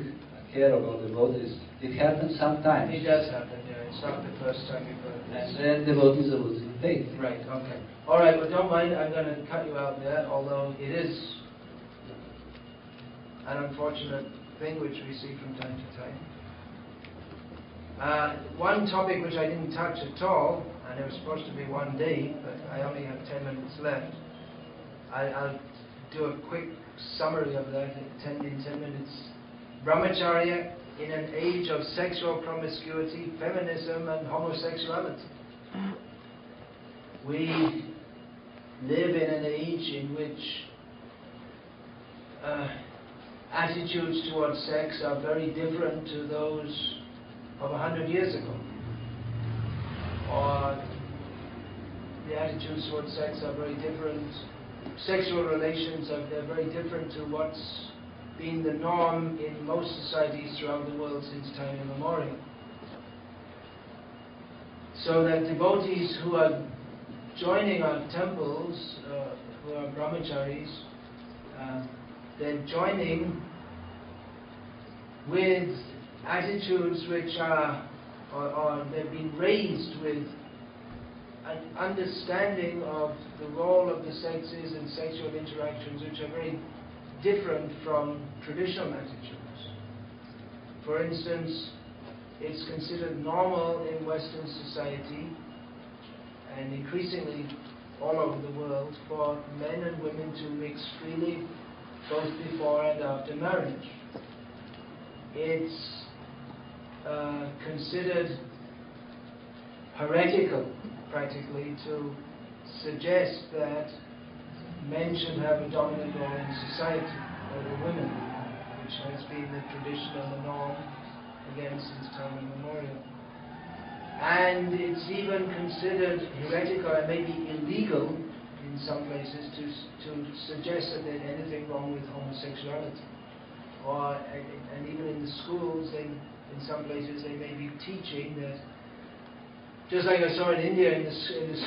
Q: care about devotees, it happens sometimes.
A: It does happen, yeah. It's not the first time you've heard this.
Q: And then devotees are losing faith.
A: Right, okay. All right, well, don't mind, I'm going to cut you out there, although it is an unfortunate thing which we see from time to time. One topic which I didn't touch at all, and it was supposed to be one day, but I only have 10 minutes left. I'll do a quick summary of that in 10 minutes. Brahmacharya in an age of sexual promiscuity, feminism and homosexuality. We live in an age in which attitudes towards sex are very different to those of 100 years ago. Or the attitudes towards sex are very different. Sexual relations they're very different to what's been the norm in most societies throughout the world since time immemorial. So that devotees who are joining our temples, who are brahmacharis, they're joining with attitudes which are, or they've been raised with an understanding of the role of the sexes and sexual interactions which are very different from traditional attitudes. For instance, it's considered normal in Western society and increasingly all over the world for men and women to mix freely both before and after marriage. It's considered heretical, practically, to suggest that men should have a dominant role in society over women, which has been the tradition and the norm, again, since time immemorial. And it's even considered heretical and maybe illegal in some places to suggest that there's anything wrong with homosexuality. Or, and even in the schools, in some places they may be teaching that, just like I saw in India in the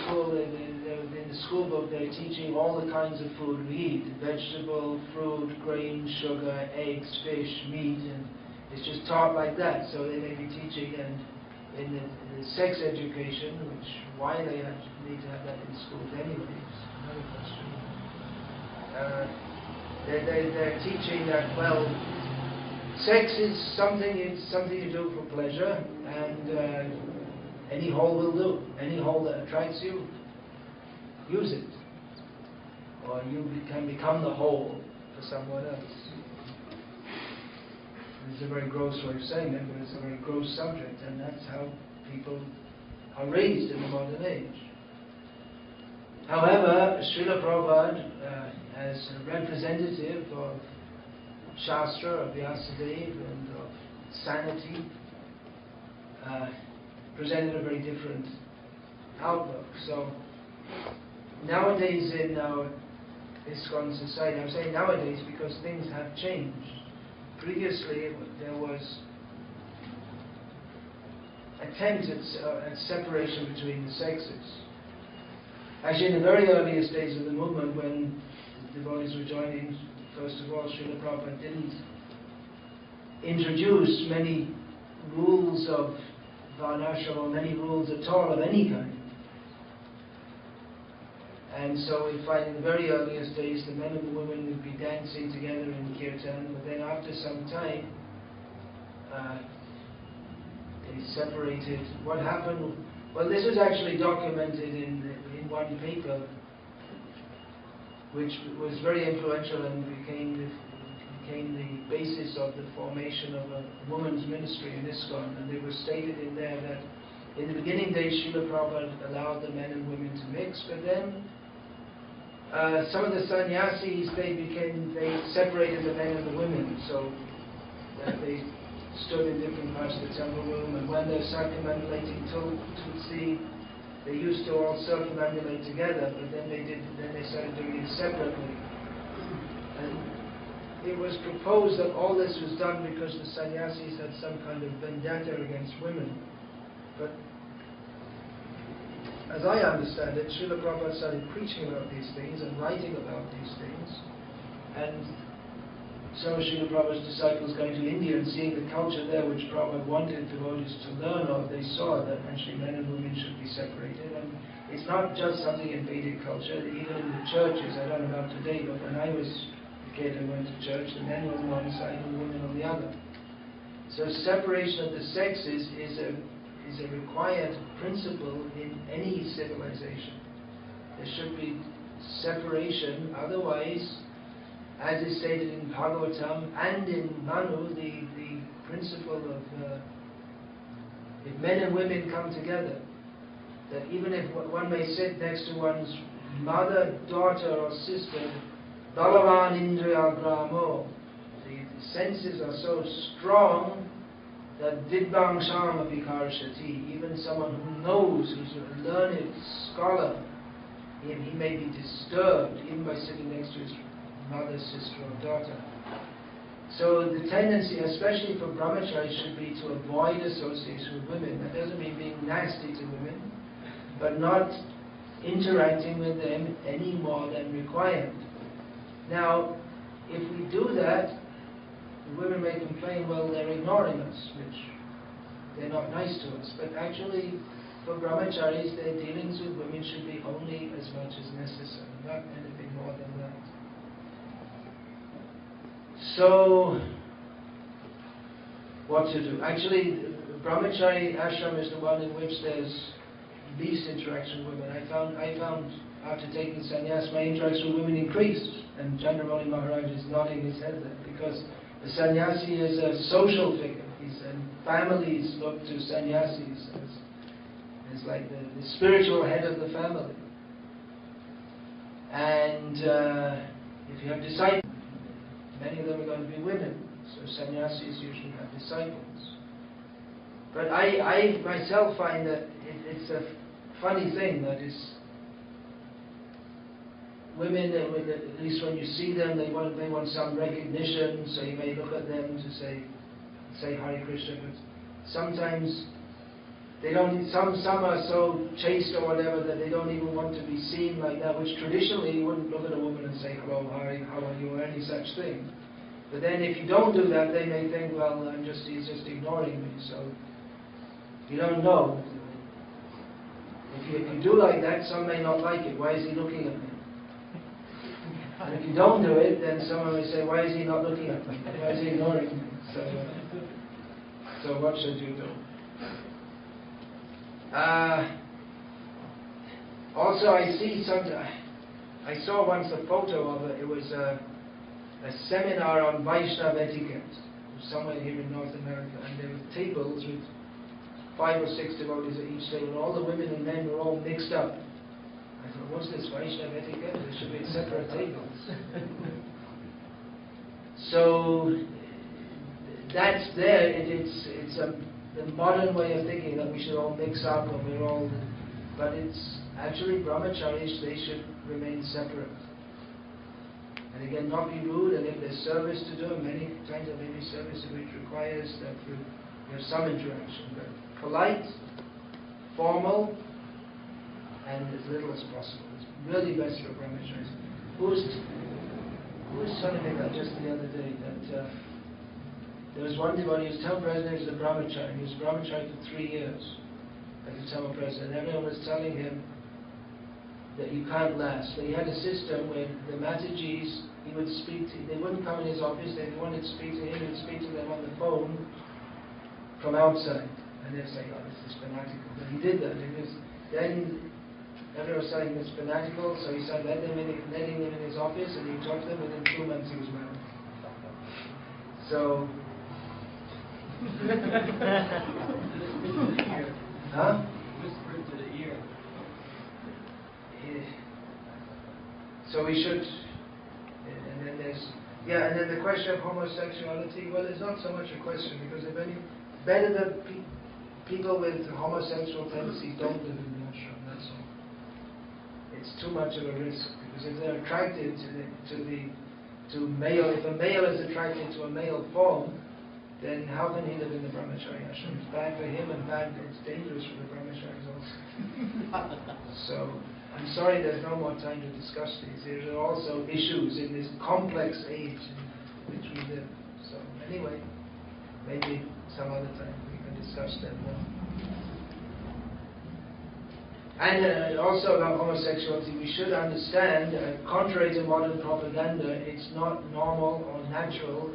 A: school, in the school book, they're teaching all the kinds of food we eat: vegetable, fruit, grain, sugar, eggs, fish, meat, and it's just taught like that. So they may be teaching, and in the sex education, which why they need to have that in schools anyway is another question. They're teaching that, well, sex is something you do for pleasure, and any hole will do. Any hole that attracts you, use it. Or you can become the hole for someone else. It's a very gross way of saying it, but it's a very gross subject, and that's how people are raised in the modern age. However, Srila Prabhupada, as a representative of Shastra, of Vyasadeva, and of sanity, presented a very different outlook. So nowadays in our ISKCON society, I'm saying nowadays because things have changed. Previously there was attempts at separation between the sexes. Actually, in the very earliest days of the movement, when the devotees were joining, first of all, Srila Prabhupada didn't introduce many rules of varnashram or many rules at all of any kind. And so we find in the very earliest days the men and the women would be dancing together in kirtan, but then after some time they separated. What happened? Well, this was actually documented in one paper, which was very influential and became the basis of the formation of a women's ministry in ISKCON. And it was stated in there that in the beginning days Srila Prabhupada allowed the men and women to mix, but then some of the sannyasis, they separated the men and the women, so that they stood in different parts of the temple room, and when they're circumambulating Tutsi, they used to all circumambulate together, but then they started doing it separately. And it was proposed that all this was done because the sannyasis had some kind of vendetta against women. But as I understand it, Srila Prabhupada started preaching about these things and writing about these things. And some of Srila Prabhupada's disciples going to India and seeing the culture there, which Prabhupada wanted devotees to learn of, they saw that actually men and women should be separated. And it's not just something in Vedic culture, even in the churches, I don't know about today, but when I was a kid and went to church, the men were on one side and the women on the other. So separation of the sexes is a required principle in any civilization. There should be separation, otherwise as is stated in Bhagavatam and in Manu, the principle of if men and women come together, that even if one may sit next to one's mother, daughter or sister, Balavan Indriya Gramo, the senses are so strong that Vidbang Shamapi Karshati, even someone who knows, who's a learned scholar, he may be disturbed even by sitting next to his mother, sister or daughter. So the tendency, especially for brahmachari, should be to avoid association with women. That doesn't mean being nasty to women, but not interacting with them any more than required. Now, if we do that, the women may complain, well, they're ignoring us, which they're not nice to us. But actually, for brahmacharis, their dealings with women should be only as much as necessary, not anything more than that. So, what to do? Actually, Brahmachari ashram is the one in which there's least interaction with women. I found after taking sannyas, my interaction with women increased. And Chandramani Maharaj is nodding his head there, because the sannyasi is a social figure. And families look to sannyasis as like the spiritual head of the family. And if you have disciples, many of them are going to be women, so sannyasis usually have disciples. But I myself find that it's a funny thing that is, women, at least when you see them, they want some recognition, so you may look at them to say Hare Krishna, but sometimes they don't, some are so chaste or whatever that they don't even want to be seen like that, which traditionally you wouldn't look at a woman and say, hello, hi, how are you, or any such thing. But then if you don't do that, they may think, well, he's just ignoring me, so you don't know. If you do like that, some may not like it. Why is he looking at me? And if you don't do it, then someone may say, why is he not looking at me? Why is he ignoring me? So what should you do? Also, I saw once a photo of it. It was a seminar on Vaishnava etiquette, somewhere here in North America, and there were tables with 5 or 6 devotees at each table, and all the women and men were all mixed up. I thought, what's this Vaishnava etiquette? There should be separate tables. So that's there. It's the modern way of thinking that we should all mix up and we're all. But it's actually brahmacharis. They should remain separate. And again, not be rude. And if there's service to do, many times there may be service which requires that you have some interaction. But polite, formal, and as little as possible. It's really best for brahmacharis. Who was telling me that just the other day, that there was one devotee, he was town president, he was a brahmachari. He was a brahmachari for 3 years as a town president. Everyone was telling him that you can't last. But he had a system where the Matajis, he would speak to, they wouldn't come in his office, if they wanted to speak to him, he would speak to them on the phone from outside. And they'd say, oh, this is fanatical. But he did that. Then everyone was saying it's fanatical, so he started letting them in his office, and he talked to them. Within 2 months he was married. So, huh?
B: Whisper into the ear.
A: So we should, and then the question of homosexuality. Well, it's not so much a question, because if any better that people with homosexual tendencies don't live in the ashram. That's all. It's too much of a risk, because if they're attracted to male, if a male is attracted to a male form, then how can he live in the brahmachari ashram? It's bad for him, and it's dangerous for the brahmacharis also. So, I'm sorry there's no more time to discuss these. There are also issues in this complex age in which we live. So, anyway, maybe some other time we can discuss that more. And also about homosexuality, we should understand, contrary to modern propaganda, it's not normal or natural.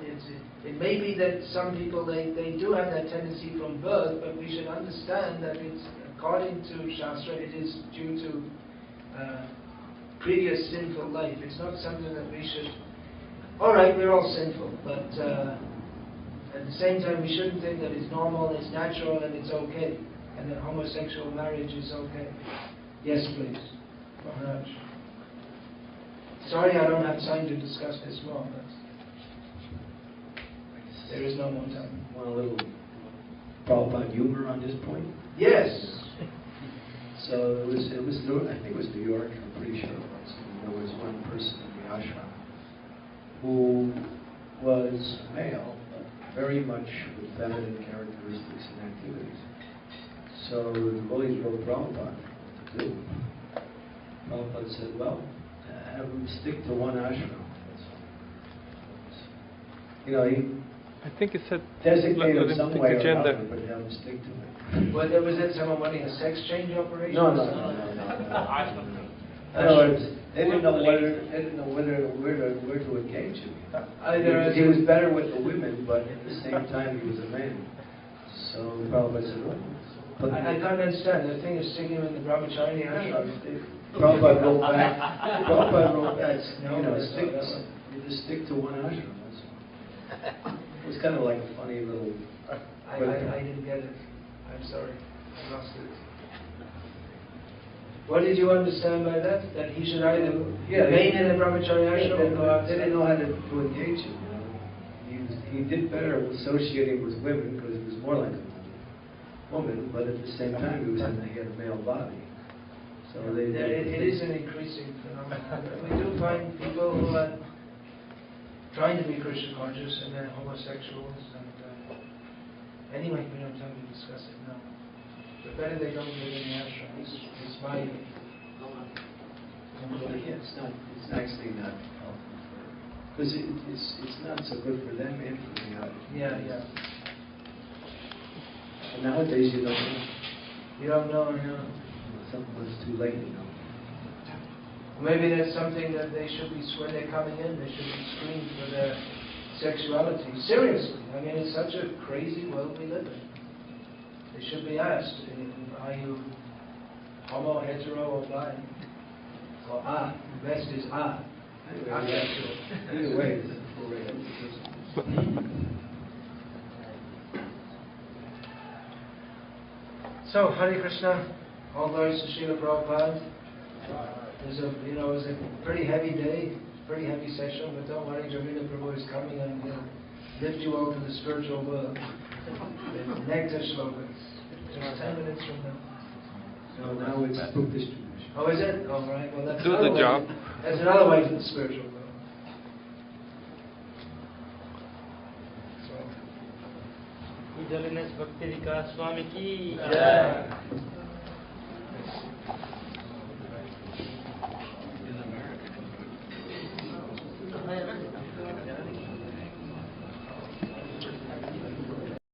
A: It may be that some people, they do have that tendency from birth, but we should understand that it's, according to Shastra, it is due to previous sinful life. It's not something that we should all right, we're all sinful, but at the same time, we shouldn't think that it's normal, it's natural, and it's okay, and that homosexual marriage is okay. Yes, please. Maharaj. Sorry, I don't have time to discuss this more, but there is no more time.
I: Want a little Prabhupada humor on this point?
A: Yes.
I: So I think it was New York, I'm pretty sure it was. There was one person in the ashram who was male, but very much with feminine characteristics and activities. So the devotees wrote Prabhupada what to do. Prabhupada said, well, have them stick to one ashram. You know, he
H: I think it said
I: designated
H: let
I: some
H: him
I: way
H: pick a
I: or
H: gender.
I: another, but have them stick to it.
A: Was that someone wanting a sex change operation?
I: No. In other words, they didn't know where to engage him. He was better with the women, but at the same time he was a man. So Prabhupada said, well,
A: I can't understand. The thing is sticking in the Brahmacari ashram.
I: Prabhupada wrote back, you just stick to one ashram. That's all. It was kind of like a funny little...
A: I didn't get it. I'm sorry. I lost it. What did you understand by that? That he should either remain in the Brahmacari ashram or go outside?
I: They didn't know how to engage him. He did better associating with women because he was more like a woman, but at the same time he had a male body. So
A: it is an increasing phenomenon. We do find people who are trying to be Krishna conscious and then homosexuals. And anyway, we don't have to discuss it now. But better they don't live in the ashram. It's my
I: it's actually not helpful because it's not so good for them and for the others.
A: Yeah.
I: And nowadays you don't know.
A: You don't know, yeah.
I: It's too late, you know.
A: Maybe that's something that they should be, when they're coming in, they should be screened for their sexuality. Seriously. I mean, it's such a crazy world we live in. They should be asked, are you homo, hetero, or bi? Or the best is asexual.
I: Either way,
A: So, Hare Krishna, all glories to Srila Prabhupada. It was a pretty heavy day, pretty heavy session, but don't worry, Javina Prabhu is coming and he'll lift you all to the spiritual world. The nectar shlokas. Just 10 minutes from now.
I: So now it's book distribution.
A: Oh, is it? Oh, right. Well, that's
H: Do the
A: another
H: job.
A: way. That's another way to the spiritual world.
D: His Holiness Bhakti Vikasa Swami ki
A: Yeah.